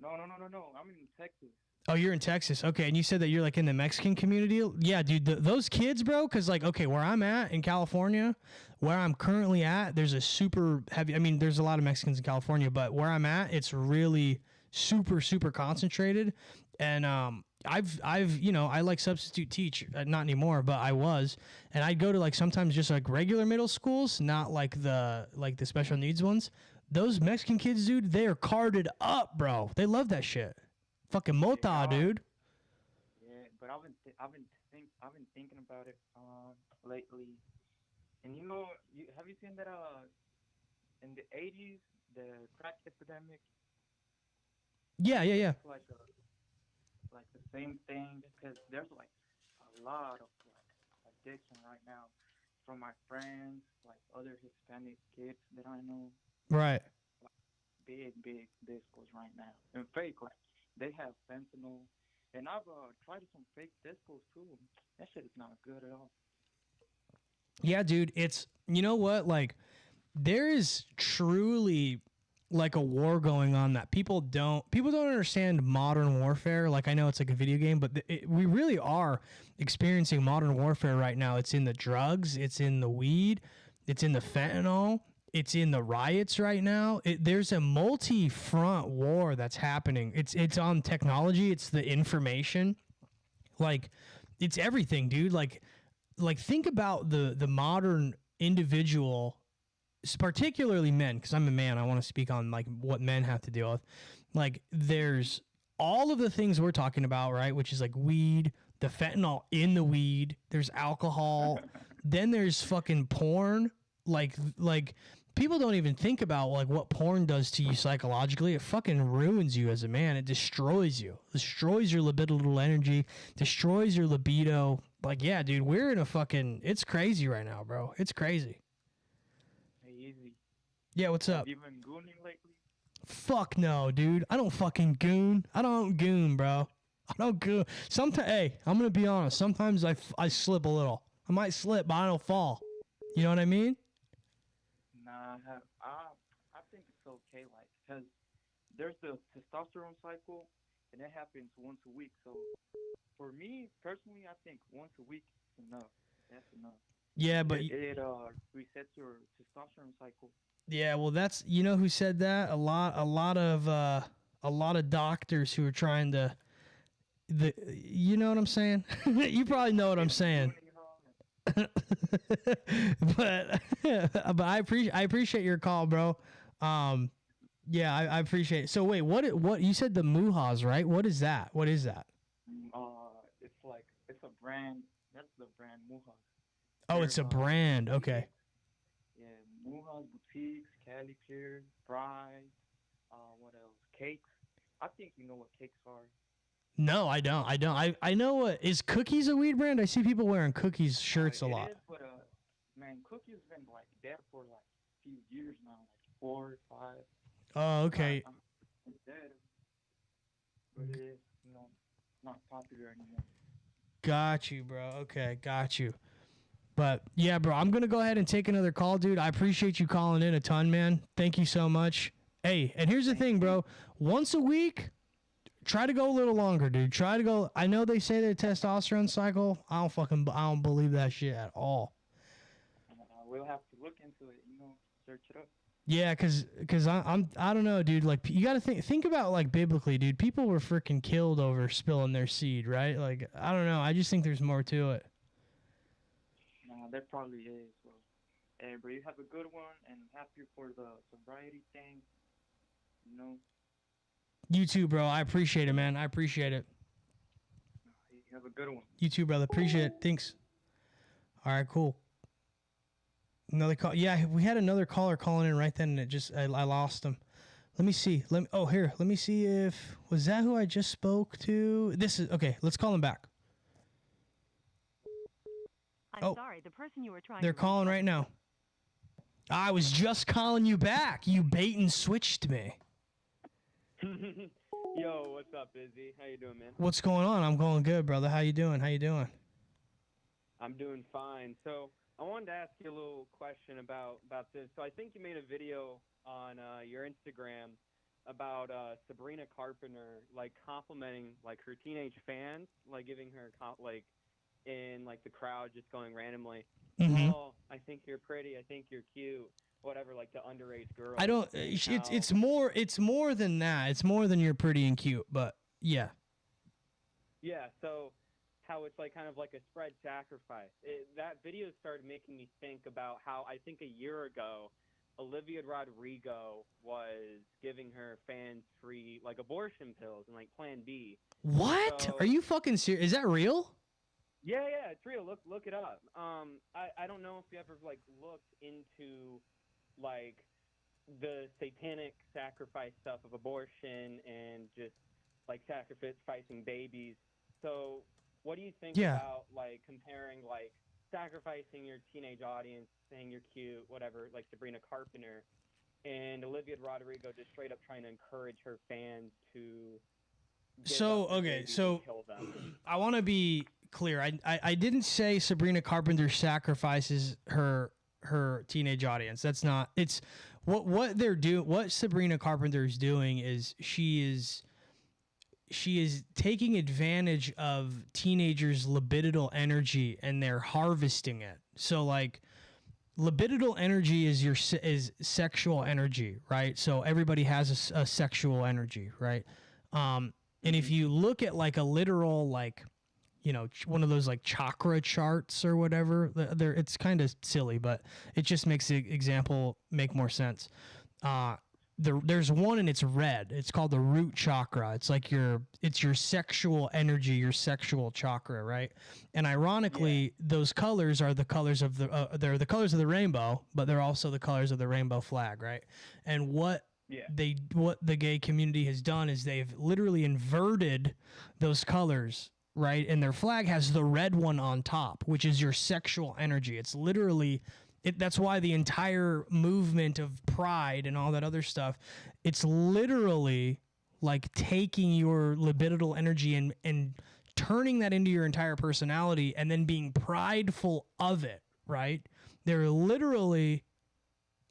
Q: No. I'm in Texas.
B: Oh, you're in Texas. Okay, and you said that you're like in the Mexican community. Yeah, dude, those kids, bro. Because like, okay, where I'm at in California, where I'm currently at, there's a super heavy. I mean, there's a lot of Mexicans in California, but where I'm at, it's really super concentrated. And I've you know, I like substitute teach, not anymore, but I was, and I'd go to like sometimes just like regular middle schools, not like the special needs ones. Those Mexican kids, dude, they are carded up, bro. They love that shit. Fucking mota, dude.
Q: Yeah, but I've been thinking about it lately, and you know, have you seen that in the 80s, the crack epidemic?
B: Yeah.
Q: It's like the same thing, because there's like a lot of like addiction right now from my friends, like other Hispanic kids that I know.
B: Right.
Q: Like, big discos right now, and fake, like they have fentanyl, and I've tried some fake discos too. That shit is not good at all.
B: Yeah, dude, it's, you know what, like there is truly like a war going on that people don't understand modern warfare. Like, I know it's like a video game, but we really are experiencing modern warfare right now. It's in the drugs, it's in the weed, it's in the fentanyl, it's in the riots right now. There's a multi-front war that's happening. It's on technology, it's the information, like it's everything, dude. Like think about the modern individual, particularly men, because I'm a man. I want to speak on like what men have to deal with. Like, there's all of the things we're talking about, right? Which is like weed, the fentanyl in the weed. There's alcohol. Then there's fucking porn. Like people don't even think about like what porn does to you psychologically. It fucking ruins you as a man. It destroys you. Destroys your libidinal energy. Destroys your libido. Like, yeah, dude, we're in a fucking. It's crazy right now, bro. It's crazy.
Q: Izzy.
B: Yeah, what's up?
Q: Have you been gooning lately?
B: Fuck no, dude. I don't fucking goon. I don't goon, bro. I don't goon. Sometimes, hey, I'm gonna be honest. Sometimes I slip a little. I might slip, but I don't fall. You know what I mean?
Q: Nah, I think it's okay, like, because there's the testosterone cycle, and it happens once a week. So for me personally, I think once a week is enough. That's enough.
B: Yeah, but
Q: it resets your testosterone cycle.
B: yeah, well, that's, you know who said that? A lot of doctors who are trying to, you know what I'm saying? You probably know what I'm saying. but I appreciate your call, bro. Yeah, I appreciate it. So wait, what you said, the Mujas, right? What is that? What is that?
Q: It's a brand. That's the brand, Mujas.
B: Oh, it's a brand. Okay.
Q: Yeah, Mujas, boutiques, Cali Clear, Pride, what else? Cakes. I think you know what cakes are.
B: No, I don't. I know what is Cookies a weed brand? I see people wearing Cookies shirts a lot.
Q: It is, but man, Cookies been like that for like a few years now, like 4 or 5.
B: Oh, okay.
Q: It's dead. but it is, not popular anymore.
B: Got you, bro. Okay, got you. But yeah, bro, I'm gonna go ahead and take another call, dude. I appreciate you calling in a ton, man. Thank you so much. Hey, and here's the thing, bro. Once a week, try to go a little longer, dude. Try to go. I know they say the testosterone cycle. I don't believe that shit at all.
Q: We'll have to look into it, search it up.
B: Yeah, cause I don't know, dude. Like, you gotta think about, like, biblically, dude. People were freaking killed over spilling their seed, right? Like, I don't know. I just think there's more to it.
Q: Nah, there probably is. Well, hey, bro, you have a good one, and I'm happy for the sobriety thing.
B: You too, bro. I appreciate it, man. I appreciate it.
Q: You have a good one.
B: You too, brother. Appreciate it. Thanks. All right, cool. Another call. Yeah, we had another caller calling in right then, and I lost him. Let me see. Let me see if was that who I just spoke to. This is okay. Let's call him back.
N: I'm sorry, the person you were trying.
B: They're calling right now. I was just calling you back. You bait and switched me.
R: Yo, what's up, Izzy? How you doing, man?
B: What's going on? I'm going good, brother. How you doing?
R: I'm doing fine. So I wanted to ask you a little question about this. So I think you made a video on your Instagram about Sabrina Carpenter, like, complimenting, like, her teenage fans, like, giving her in, like, the crowd, just going randomly.
B: Mm-hmm.
R: Oh, I think you're pretty. I think you're cute. Whatever, like the underage girl.
B: I don't. It's more than that. It's more than you're pretty and cute. But yeah.
R: Yeah. So how it's like kind of like a spread sacrifice. That video started making me think about how I think a year ago, Olivia Rodrigo was giving her fans free, like, abortion pills and, like, Plan B.
B: What?
R: So,
B: are you fucking serious? Is that real?
R: Yeah, it's real. Look it up. I don't know if you ever, like, looked into, like, the satanic sacrifice stuff of abortion and just, like, sacrificing babies. So what do you think about, like, comparing, like, sacrificing your teenage audience, saying you're cute, whatever, like Sabrina Carpenter, and Olivia Rodrigo just straight up trying to encourage her fans to
B: So
R: kill them?
B: I want to be clear. I didn't say Sabrina Carpenter sacrifices her teenage audience. That's not. It's what they're doing. What Sabrina Carpenter is doing is she is taking advantage of teenagers' libidinal energy, and they're harvesting it. So, like, libidinal energy is sexual energy, right? So everybody has a sexual energy, right? And if you look at, like, a literal, like, one of those, like, chakra charts or whatever, it's kind of silly, but it just makes the example make more sense. There's one, and it's red. It's called the root chakra. It's like your sexual energy, your sexual chakra, right? And ironically, those colors are the colors of they're the colors of the rainbow, but they're also the colors of the rainbow flag, right? And what the gay community has done is they've literally inverted those colors, right? And their flag has the red one on top, which is your sexual energy. It's literally that's why the entire movement of pride and all that other stuff, it's literally like taking your libidinal energy and turning that into your entire personality and then being prideful of it, right? They're literally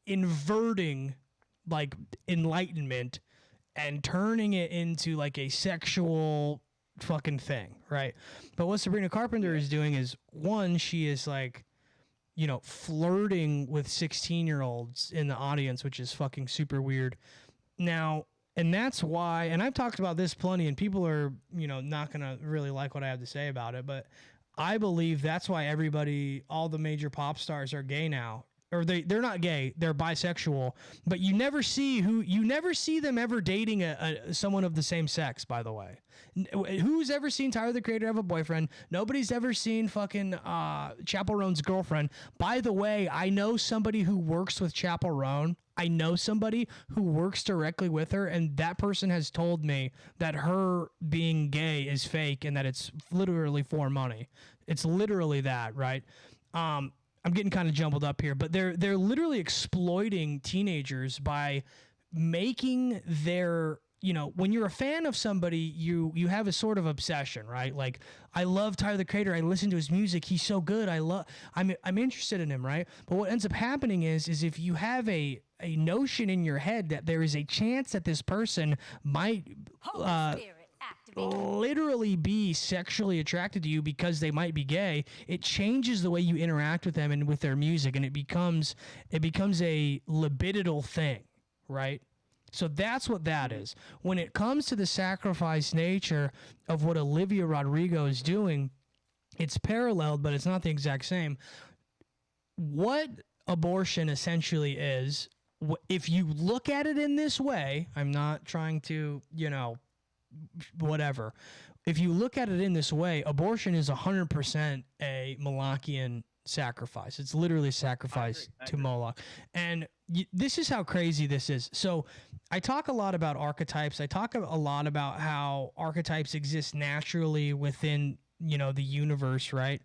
B: inverting, like, enlightenment and turning it into, like, a sexual fucking thing, right? But what Sabrina Carpenter is doing is, one, she is, like, flirting with 16-year-olds in the audience, which is fucking super weird. Now, and that's why, and I've talked about this plenty, and people are, not going to really like what I have to say about it, but I believe that's why all the major pop stars are gay now. Or they're not gay, they're bisexual, but you never see them ever dating someone of the same sex, by the way. Who's ever seen Tyler, the Creator, have a boyfriend? Nobody's ever seen fucking Chappell Roan's girlfriend. By the way, I know somebody who works with Chappell Roan. I know somebody who works directly with her, and that person has told me that her being gay is fake and that it's literally for money. It's literally that, right? I'm getting kind of jumbled up here, but they're literally exploiting teenagers by making their when you're a fan of somebody, you have a sort of obsession, right? Like, I love Tyler the Creator. I listen to his music. He's so good. I'm interested in him, right? But what ends up happening is if you have a notion in your head that there is a chance that this person might literally be sexually attracted to you because they might be gay, it changes the way you interact with them and with their music, and it becomes a libidinal thing, right? So that's what that is. When it comes to the sacrifice nature of what Olivia Rodrigo is doing, it's paralleled, but it's not the exact same. What abortion essentially is, if you look at it in this way, I'm not trying to, whatever. If you look at it in this way, abortion is 100% a Molochian sacrifice. It's literally a sacrifice to Moloch. And this is how crazy this is. So I talk a lot about archetypes. I talk a lot about how archetypes exist naturally within, the universe, right?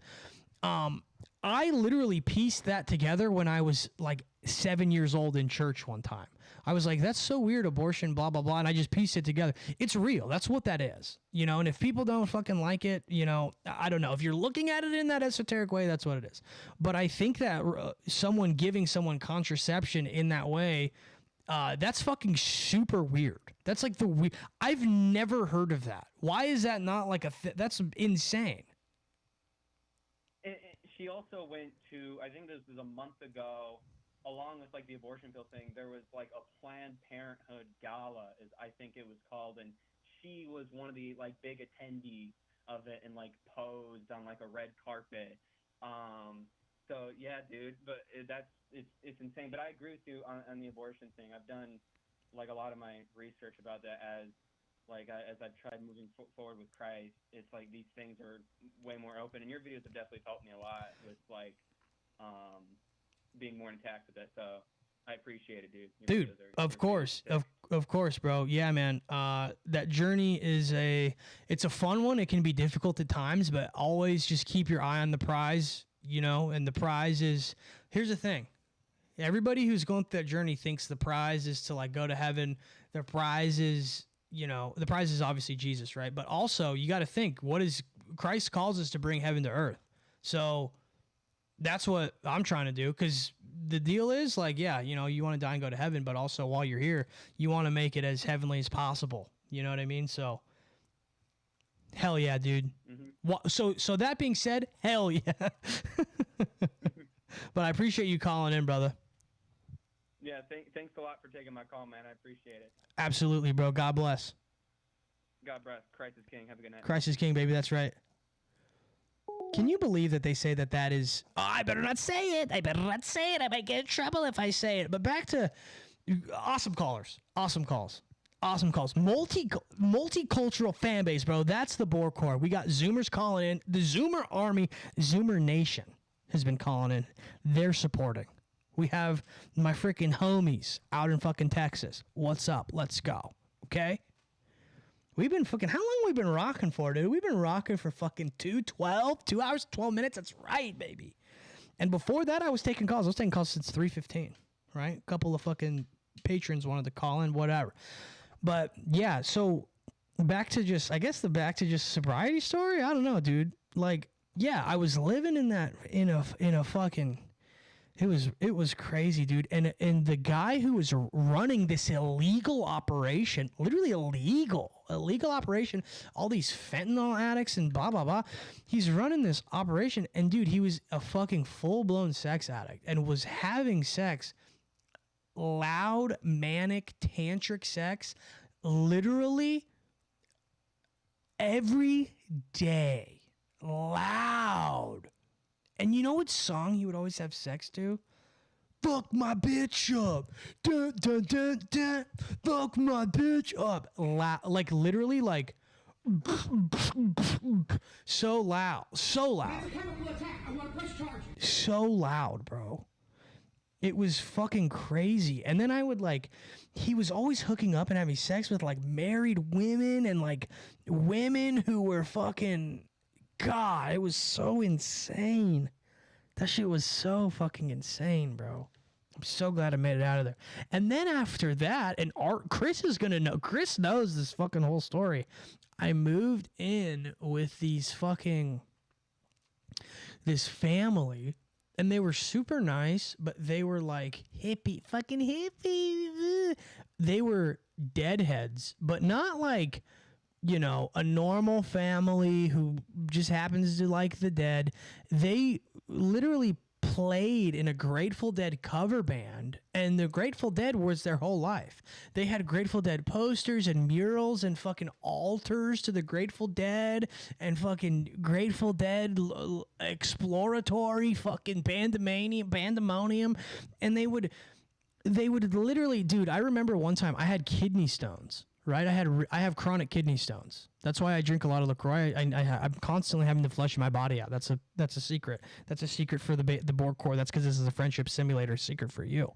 B: I literally pieced that together when I was like 7 years old in church one time. I was like, that's so weird, abortion, blah, blah, blah. And I just pieced it together. It's real. That's what that is. And if people don't fucking like it, I don't know. If you're looking at it in that esoteric way, that's what it is. But I think that someone giving someone contraception in that way, that's fucking super weird. That's like I've never heard of that. Why is that not like that's insane.
R: She also went to, I think this was a month ago, along with like the abortion pill thing, there was like a Planned Parenthood gala, I think it was called, and she was one of the like big attendees of it and like posed on like a red carpet. So yeah, dude, but it's insane. But I agree with you on the abortion thing. I've done like a lot of my research about that as I've tried moving forward with Christ. It's like these things are way more open, and your videos have definitely helped me a lot with like being more intact with that. So I appreciate it, dude.
B: Dude, of course, of course, bro. Yeah, man. That journey it's a fun one. It can be difficult at times, but always just keep your eye on the prize, and the prize is, here's the thing. Everybody who's going through that journey thinks the prize is to like go to heaven. The prize is, the prize is obviously Jesus, right? But also you got to think, Christ calls us to bring heaven to earth. So that's what I'm trying to do. Cause the deal is like, yeah, you want to die and go to heaven, but also while you're here, you want to make it as heavenly as possible. You know what I mean? So hell yeah, dude. Mm-hmm. So that being said, hell yeah. But I appreciate you calling in, brother.
R: Yeah, thanks a lot for taking my call, man. I appreciate it.
B: Absolutely, bro. God bless.
R: God bless. Christ is King. Have a good night.
B: Christ is King, baby. That's right. Can you believe that they say that is... Oh, I better not say it. I might get in trouble if I say it. But back to awesome callers. Awesome calls. Multicultural fan base, bro. That's the Boar Core. We got Zoomers calling in. The Zoomer Army, Zoomer Nation has been calling in. They're supporting. We have my freaking homies out in fucking Texas. What's up? Let's go. Okay? We've been fucking... How long have we been rocking for, dude? We've been rocking for fucking 2 hours, 12 minutes. That's right, baby. And before that, I was taking calls. I was taking calls since 3:15, right? A couple of fucking patrons wanted to call in, whatever. But, yeah, so back to just sobriety story? I don't know, dude. Like, yeah, I was living in that... In a fucking... It was crazy, dude. And the guy who was running this illegal operation, literally illegal operation, all these fentanyl addicts and blah, blah, blah. He's running this operation. And, dude, he was a fucking full-blown sex addict and was having sex, loud, manic, tantric sex, literally every day. Loud. And you know what song he would always have sex to? Fuck my bitch up. Dun, dun, dun, dun. Fuck my bitch up. Like literally like so loud. So loud, bro. It was fucking crazy. And then I would he was always hooking up and having sex with like married women and like women who were fucking... God, it was so insane. That shit was so fucking insane, bro. I'm so glad I made it out of there. And then after that, and Chris is going to know. Chris knows this fucking whole story. I moved in with this family, and they were super nice, but they were like fucking hippie. They were deadheads, but not like, you know, a normal family who just happens to like the Dead. They literally played in a Grateful Dead cover band, and the Grateful Dead was their whole life. They had Grateful Dead posters and murals and fucking altars to the Grateful Dead and fucking Grateful Dead exploratory fucking pandemonium, and they would literally, dude, I remember one time I had kidney stones. Right, I have chronic kidney stones. That's why I drink a lot of LaCroix. I'm constantly having to flush my body out. That's a secret. That's a secret for the Borg Corps. That's because this is a friendship simulator secret for you.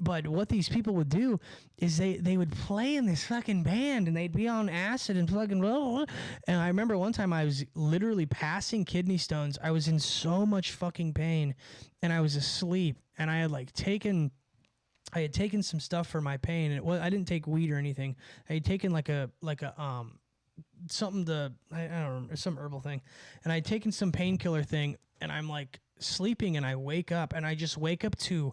B: But what these people would do is they would play in this fucking band, and they'd be on acid and fucking blah. And I remember one time I was literally passing kidney stones. I was in so much fucking pain, and I was asleep, and I had taken some stuff for my pain, and I didn't take weed or anything. I had taken something to, I don't know, some herbal thing, and I had taken some painkiller thing, and I'm like sleeping, and I wake up, and I just wake up to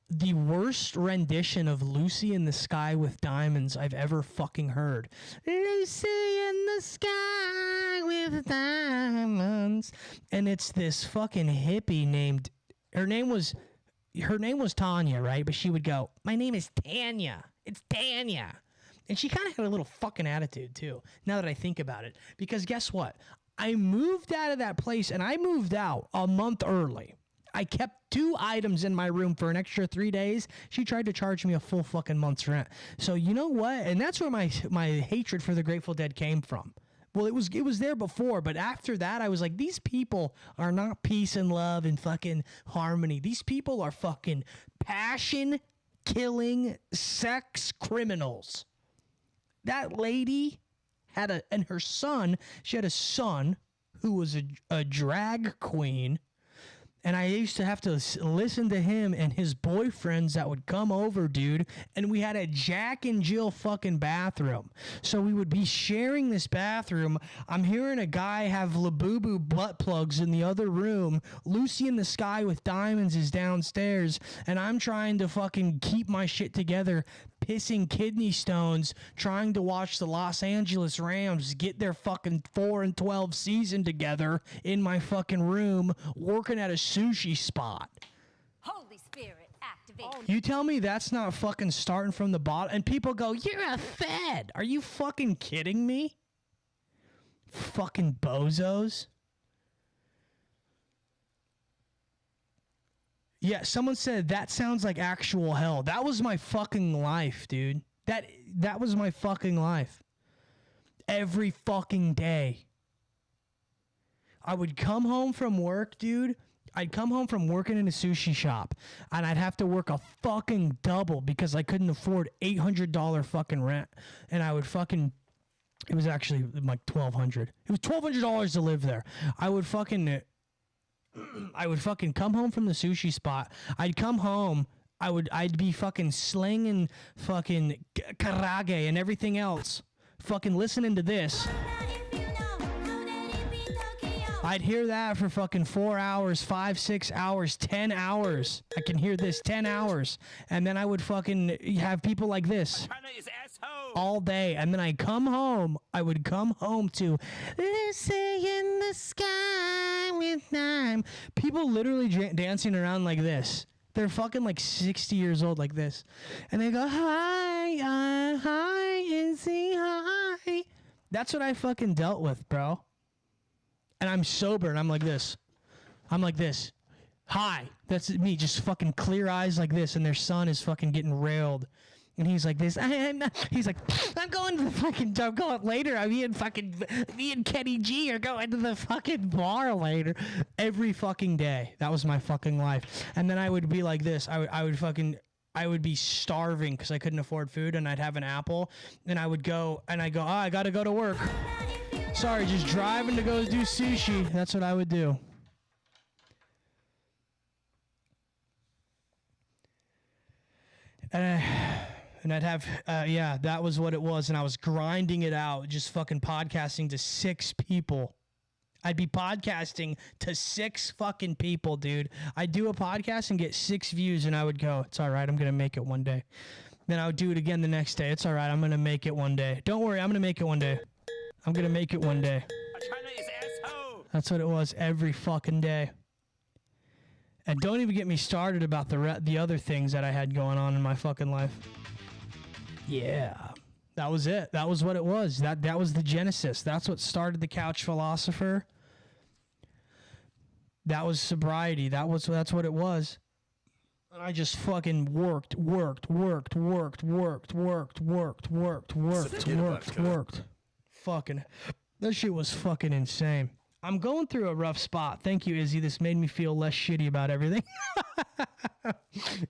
B: the worst rendition of Lucy in the Sky with Diamonds I've ever fucking heard. Lucy in the Sky with Diamonds. And it's this fucking hippie named, her name was Tanya, right? But she would go, my name is Tanya. It's Tanya. And she kind of had a little fucking attitude, too, now that I think about it. Because guess what? I moved out of that place, and I moved out a month early. I kept 2 items in my room for an extra 3 days. She tried to charge me a full fucking month's rent. So you know what? And that's where my hatred for the Grateful Dead came from. Well, it was there before, but after that, I was like, these people are not peace and love and fucking harmony. These people are fucking passion-killing sex criminals. That lady and her son, she had a son who was a drag queen. And I used to have to listen to him and his boyfriends that would come over, dude. And we had a Jack and Jill fucking bathroom. So we would be sharing this bathroom. I'm hearing a guy have Labubu butt plugs in the other room. Lucy in the Sky with Diamonds is downstairs. And I'm trying to fucking keep my shit together, pissing kidney stones, trying to watch the Los Angeles Rams get their fucking 4-12 season together in my fucking room, working at a sushi spot.
N: Holy Spirit, activate.
B: You tell me that's not fucking starting from the bottom, and people go, you're a fed. Are you fucking kidding me? Fucking bozos. Yeah, someone said that sounds like actual hell. That was my fucking life, dude. That was my fucking life. Every fucking day. I would come home from work, dude. I'd come home from working in a sushi shop, and I'd have to work a fucking double because I couldn't afford $800 fucking rent. And I would fucking, it was actually like $1,200. It was $1,200 to live there. I would fucking come home from the sushi spot. I'd come home. I'd be fucking slinging fucking karage and everything else. Fucking listening to this. I'd hear that for fucking 4 hours, 5, 6 hours, 10 hours. I can hear this 10 hours. And then I would fucking have people like this all day. And then I would come home to Lucy in the Sky with Time. People literally dancing around like this. They're fucking like 60 years old like this. And they go, hi, Izzy, hi. That's what I fucking dealt with, bro. And I'm sober, and I'm like this. Hi. That's me, just fucking clear eyes like this, and their son is fucking getting railed. And he's like this. He's like, I'm going later. Me and Kenny G are going to the fucking bar later. Every fucking day. That was my fucking life. And then I would be like this. I would be starving because I couldn't afford food, and I'd have an apple, and I go, I gotta go to work. Sorry, just driving to go do sushi. That's what I would do. And I'd have, yeah, that was what it was. And I was grinding it out, just fucking podcasting to 6 people. I'd be podcasting to 6 fucking people, dude. I'd do a podcast and get 6 views, and I would go, it's all right, I'm going to make it one day. Then I would do it again the next day. It's all right, I'm going to make it one day. Don't worry, I'm going to make it one day. I'm going to make it one day. That's what it was every fucking day. And don't even get me started about the other things that I had going on in my fucking life. Yeah, that was it. That was what it was. That was the genesis. That's what started the couch philosopher. That was sobriety. That's what it was. And I just fucking worked. Fucking, that shit was fucking insane. I'm going through a rough spot. Thank you, Izzy. This made me feel less shitty about everything.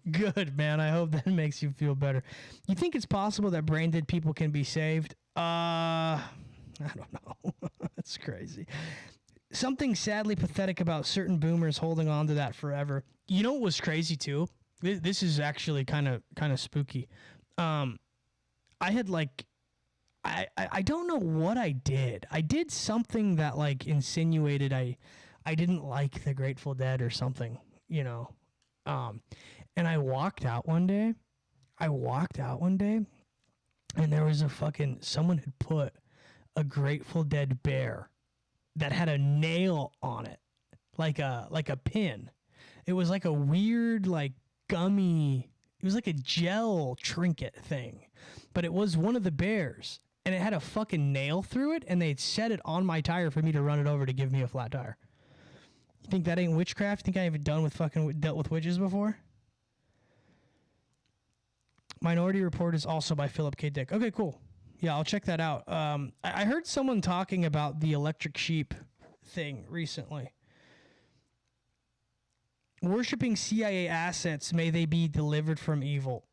B: Good, man. I hope that makes you feel better. You think it's possible that brain dead people can be saved? I don't know. That's crazy. Something sadly pathetic about certain boomers holding on to that forever. You know what was crazy too? This is actually kind of spooky. I had like, I don't know what I did. I did something that like insinuated I didn't like the Grateful Dead or something, you know. And I walked out one day. And there was someone had put a Grateful Dead bear that had a nail on it, like a pin. It was like a weird, like gummy, it was like a gel trinket thing, but it was one of the bears. And it had a fucking nail through it, and they'd set it on my tire for me to run it over to give me a flat tire. You think that ain't witchcraft? You think I haven't dealt with witches before? Minority Report is also by Philip K. Dick. Okay, cool. Yeah, I'll check that out. I heard someone talking about the electric sheep thing recently. Worshipping CIA assets, may they be delivered from evil.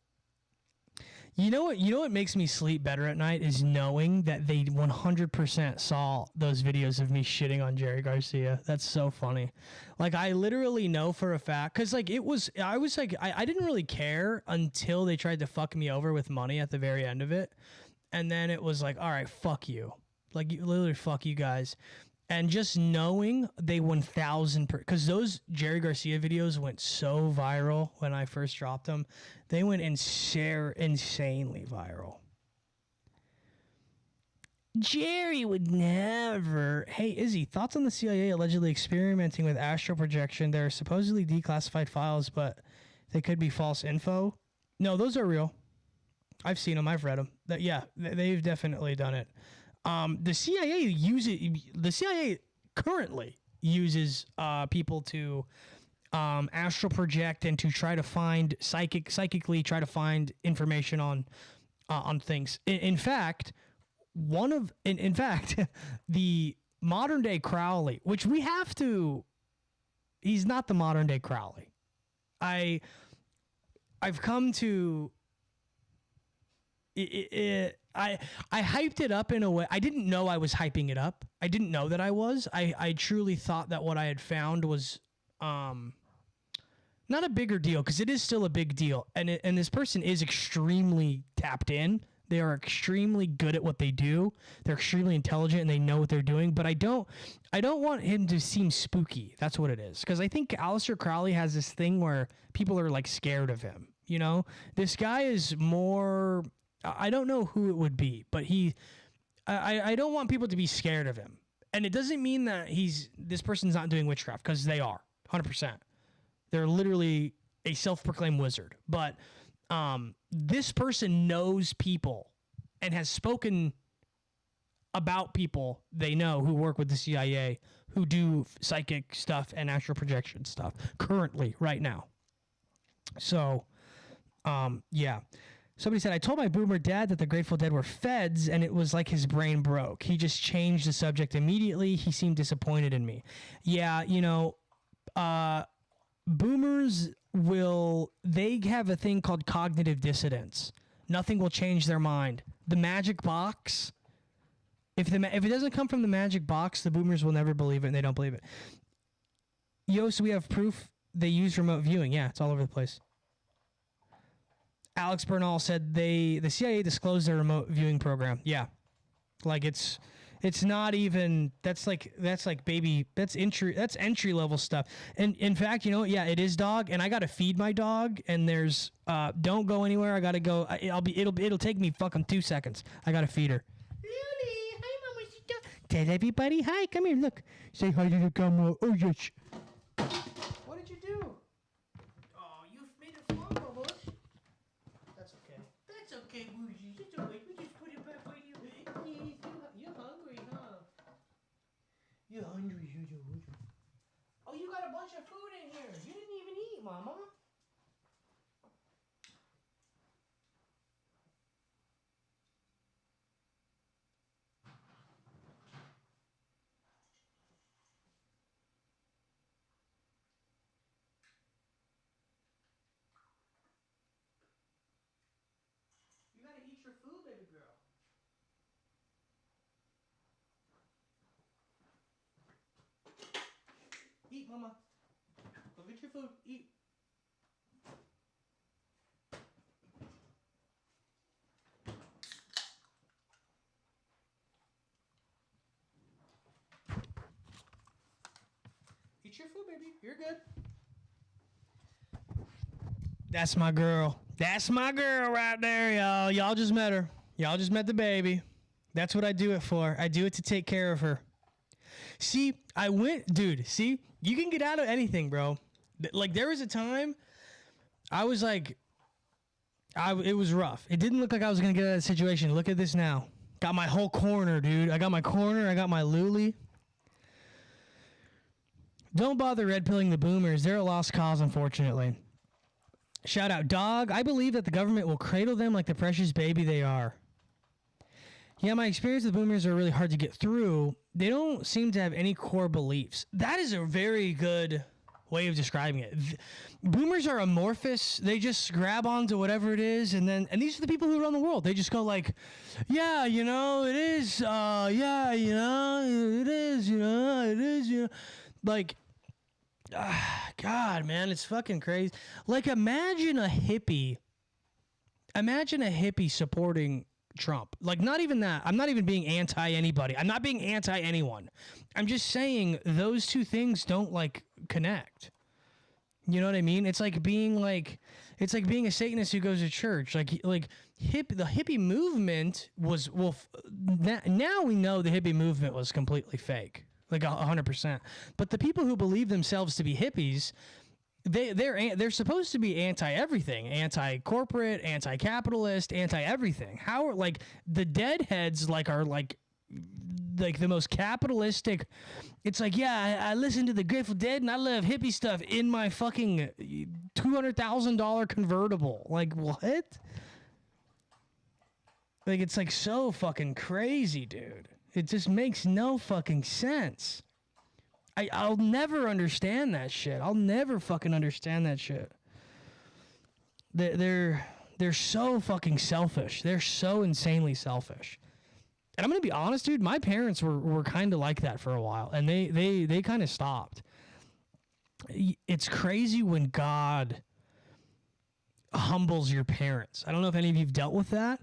B: You know what makes me sleep better at night is knowing that they 100% saw those videos of me shitting on Jerry Garcia. That's so funny. Like, I literally know for a fact, because like I didn't really care until they tried to fuck me over with money at the very end of it. And then it was like, all right, fuck you. Like, literally fuck you guys. And just knowing they 1,000%, because those Jerry Garcia videos went so viral when I first dropped them. They went insanely viral. Jerry would never. Hey, Izzy, thoughts on the CIA allegedly experimenting with astral projection? They're supposedly declassified files, but they could be false info. No, those are real. I've seen them. I've read them. Yeah, they've definitely done it. The CIA currently uses people to astral project and to try to find psychically try to find information on things. In fact, the modern day Crowley, which we have to, he's not the modern day Crowley. I've come to I hyped it up in a way. I didn't know I was hyping it up. I didn't know that I was. I truly thought that what I had found was not a bigger deal, because it is still a big deal. And this person is extremely tapped in. They are extremely good at what they do. They're extremely intelligent and they know what they're doing. But I don't want him to seem spooky. That's what it is. Because I think Aleister Crowley has this thing where people are like scared of him. You know, this guy is more. I don't know who it would be, but I don't want people to be scared of him. And it doesn't mean that this person's not doing witchcraft, because they are 100%. They're literally a self-proclaimed wizard. But this person knows people and has spoken about people they know who work with the CIA, who do psychic stuff and astral projection stuff currently, right now. So, yeah. Somebody said, I told my boomer dad that the Grateful Dead were feds, and it was like his brain broke. He just changed the subject immediately. He seemed disappointed in me. Yeah, you know, boomers they have a thing called cognitive dissonance. Nothing will change their mind. The magic box, if it doesn't come from the magic box, the boomers will never believe it, and they don't believe it. Yo, so we have proof they use remote viewing. Yeah, it's all over the place. Alex Bernal said the CIA disclosed their remote viewing program. Yeah, like it's not even that's entry level stuff. And in fact, you know what? Yeah, it is dog, and I gotta feed my dog. And there's don't go anywhere. I gotta go. It'll take me fucking 2 seconds. I gotta feed her. Lily, hi, Mama. Tell everybody hi. Come here. Look. Say hi to the camera. Oh yes. What did you do? Oh, you made a fumble, Bush. That's okay. That's okay, Bougie. It's alright. We just put it back where you. You're hungry, huh? You're hungry, you. Oh, you got a bunch of food in here. You didn't even eat, Mama. You gotta eat your food, baby girl. Eat, Mama. Go get your food. Eat. Eat your food, baby. You're good. That's my girl. That's my girl right there, y'all. Y'all just met her. Y'all just met the baby. That's what I do it for. I do it to take care of her. See, dude, see, you can get out of anything, bro. Like, there was a time I was like, it was rough. It didn't look like I was going to get out of the situation. Look at this now. Got my whole corner, dude. I got my corner. I got my Luli. Don't bother red pilling the boomers. They're a lost cause, unfortunately. Shout out, dog. I believe that the government will cradle them like the precious baby they are. Yeah, my experience with boomers are really hard to get through. They don't seem to have any core beliefs. That is a very good way of describing it. Boomers are amorphous. They just grab onto whatever it is, and these are the people who run the world. They just go like, yeah, you know, it is, yeah, you know, it is, you know, it is, you know. Like, God, man, it's fucking crazy. Like, imagine a hippie supporting Trump. Like, not even that. I'm not even being anti anybody. I'm not being anti anyone. I'm just saying those two things don't like connect. You know what I mean? It's like being a Satanist who goes to church. The hippie movement was, now we know the hippie movement was completely fake. Like 100%. But the people who believe themselves to be hippies, they're supposed to be anti-everything, anti-corporate, anti-capitalist, anti-everything. How like the deadheads are the most capitalistic. It's like, yeah, I listen to the Grateful Dead and I love hippie stuff in my fucking $200,000 convertible. Like, what? Like, it's like so fucking crazy, dude. It just makes no fucking sense. I'll never understand that shit. I'll never fucking understand that shit. They're so fucking selfish. They're so insanely selfish. And I'm gonna be honest, dude. My parents were kind of like that for a while, and they kind of stopped. It's crazy when God humbles your parents. I don't know if any of you've dealt with that.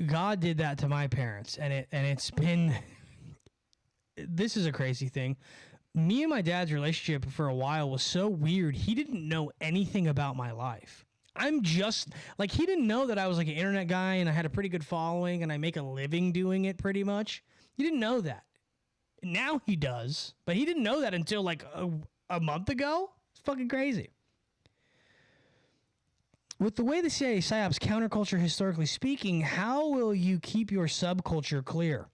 B: God did that to my parents, and it's been. This is a crazy thing. Me and my dad's relationship for a while was so weird. He didn't know anything about my life. I'm just like, he didn't know that I was like an internet guy and I had a pretty good following and I make a living doing it pretty much. He didn't know that. Now he does, but he didn't know that until like a month ago. It's fucking crazy. With the way the CIA psyops counterculture, historically speaking, how will you keep your subculture clear?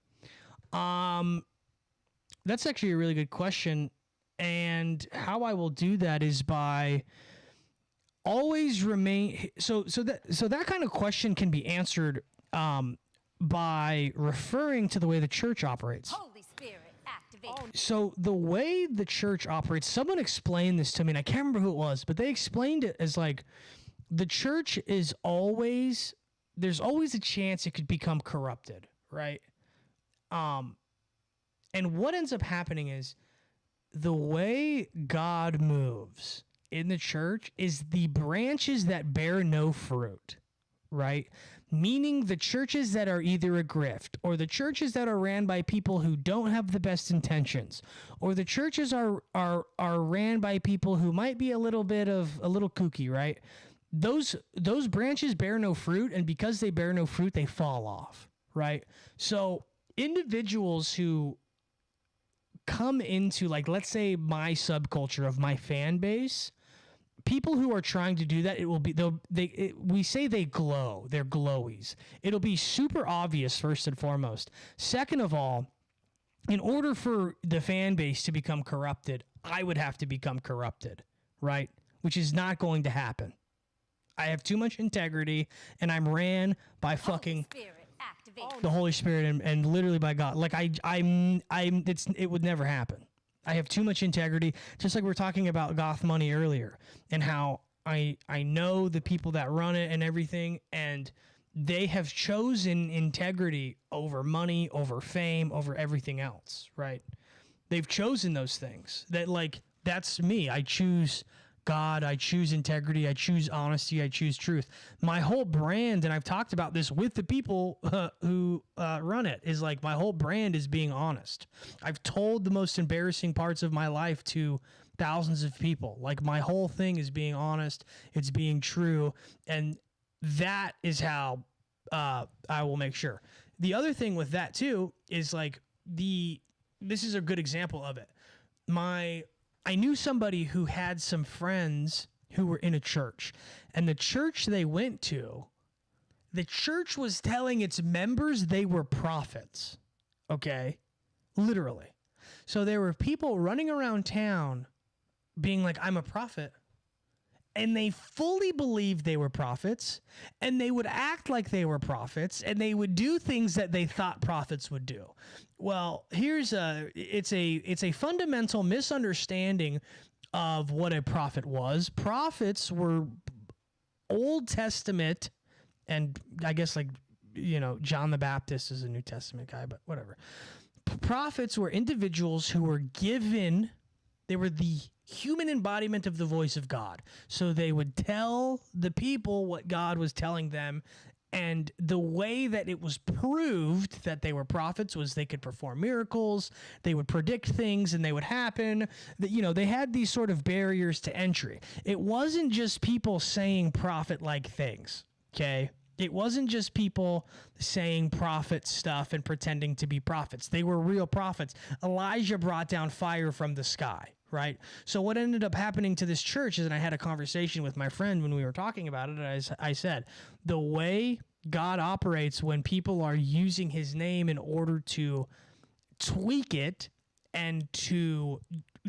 B: That's actually a really good question. And how I will do that is by always remain. So that kind of question can be answered by referring to the way the church operates.
N: Holy Spirit, activate.
B: So the way the church operates, someone explained this to me, and I can't remember who it was, but they explained it as like, the church is always, there's always a chance it could become corrupted, right? And what ends up happening is the way God moves in the church is the branches that bear no fruit, right? Meaning the churches that are either a grift, or the churches that are ran by people who don't have the best intentions, or the churches are ran by people who might be a little kooky, right? Those branches bear no fruit, and because they bear no fruit, they fall off, right? So individuals who come into, like, let's say my subculture of my fan base, people who are trying to do that, it will be we say they glow, they're glowies. It'll be super obvious first and foremost. Second of all, in order for the fan base to become corrupted, I would have to become corrupted, right? Which is not going to happen. I have too much integrity, and I'm ran by fucking the Holy Spirit and literally by God. Like it would never happen. I have too much integrity, just like we were talking about Goth Money earlier, and how I know the people that run it and everything, and they have chosen integrity over money, over fame, over everything else, right? They've chosen those things. That's me. I choose God, I choose integrity, I choose honesty, I choose truth. My whole brand, and I've talked about this with the people who run it, is like my whole brand is being honest. I've told the most embarrassing parts of my life to thousands of people. Like, my whole thing is being honest, it's being true, and that is how I will make sure. The other thing with that too is like this is a good example of it. I knew somebody who had some friends who were in a church, and the church they went to, the church was telling its members they were prophets. Okay? Literally. So there were people running around town being like, I'm a prophet. And they fully believed they were prophets, and they would act like they were prophets, and they would do things that they thought prophets would do. Well, it's a fundamental misunderstanding of what a prophet was. Prophets were Old Testament, and I guess John the Baptist is a New Testament guy, but whatever. Prophets were individuals who were given, they were the human embodiment of the voice of God. So they would tell the people what God was telling them, and the way that it was proved that they were prophets was they could perform miracles, they would predict things, and they would happen. They had these sort of barriers to entry. It wasn't just people saying prophet-like things, okay? It wasn't just people saying prophet stuff and pretending to be prophets. They were real prophets. Elijah brought down fire from the sky, right? So what ended up happening to this church is, and I had a conversation with my friend when we were talking about it, and I said, the way God operates when people are using his name in order to tweak it and to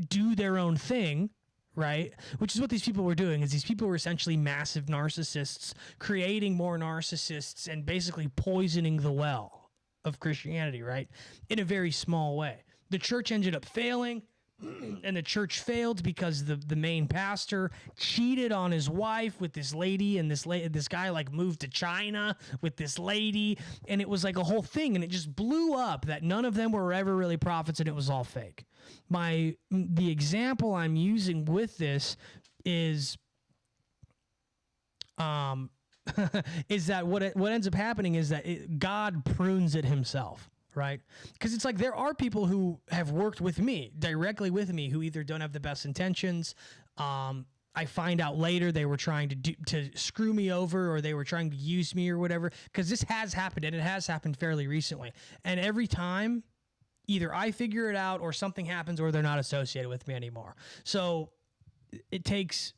B: do their own thing, right? Which is what these people were doing, is these people were essentially massive narcissists, creating more narcissists and basically poisoning the well of Christianity, right? In a very small way. The church ended up failing, and the church failed because the main pastor cheated on his wife with this lady, and this guy moved to China with this lady, and it was like a whole thing, and it just blew up that none of them were ever really prophets, and it was all fake. The example I'm using with this is is that what ends up happening is that God prunes it himself. Right? Because it's like there are people who have worked with me, directly with me, who either don't have the best intentions. I find out later they were trying to screw me over, or they were trying to use me or whatever. Because this has happened, and it has happened fairly recently. And every time, either I figure it out, or something happens, or they're not associated with me anymore. So it takes,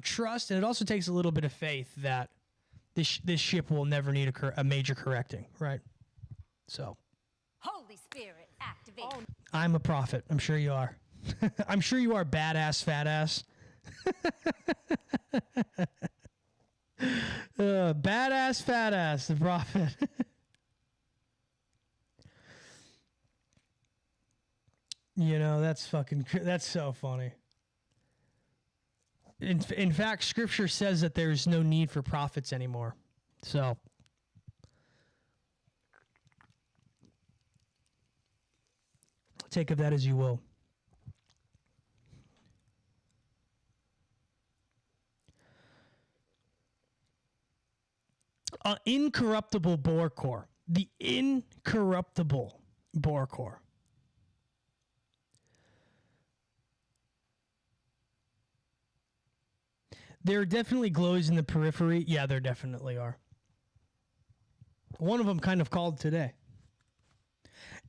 B: trust, and it also takes a little bit of faith that this ship will never need a major correcting, right? So.
N: Holy Spirit, activate.
B: I'm a prophet. I'm sure you are. I'm sure you are, badass fat ass. Badass fat ass, the prophet. That's so funny. In fact, scripture says that there's no need for prophets anymore. So. Take of that as you will. Incorruptible bore core. The incorruptible bore core. There are definitely glows in the periphery. Yeah, there definitely are. One of them kind of called today.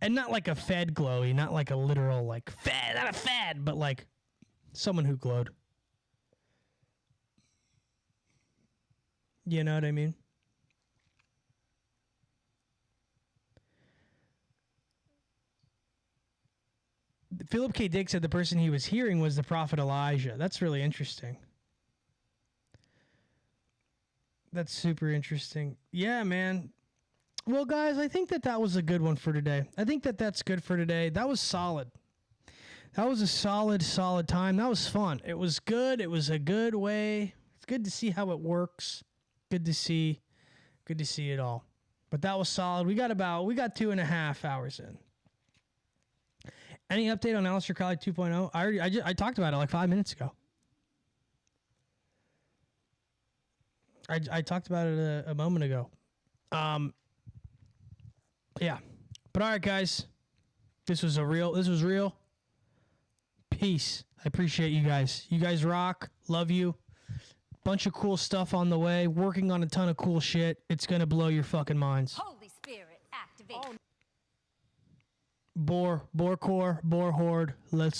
B: And not like a fed glowy, not like a literal, like, fed, not a fed, but like someone who glowed. You know what I mean? Philip K. Dick said the person he was hearing was the prophet Elijah. That's really interesting. That's super interesting. Yeah, man. Well, guys, I think that was a good one for today. I think that's good for today. That was solid. That was a solid time. That was fun. It was good. It was a good way. It's good to see how it works. Good to see it all. But that was solid. We got 2.5 hours in. Any update on Aleister Crowley 2.0? I talked about it like 5 minutes ago. I talked about it a moment ago. Yeah. But all right, guys. This was real. Peace. I appreciate you guys. You guys rock. Love you. Bunch of cool stuff on the way. Working on a ton of cool shit. It's going to blow your fucking minds.
N: Holy Spirit, activate.
B: Boar core, boar horde. Let's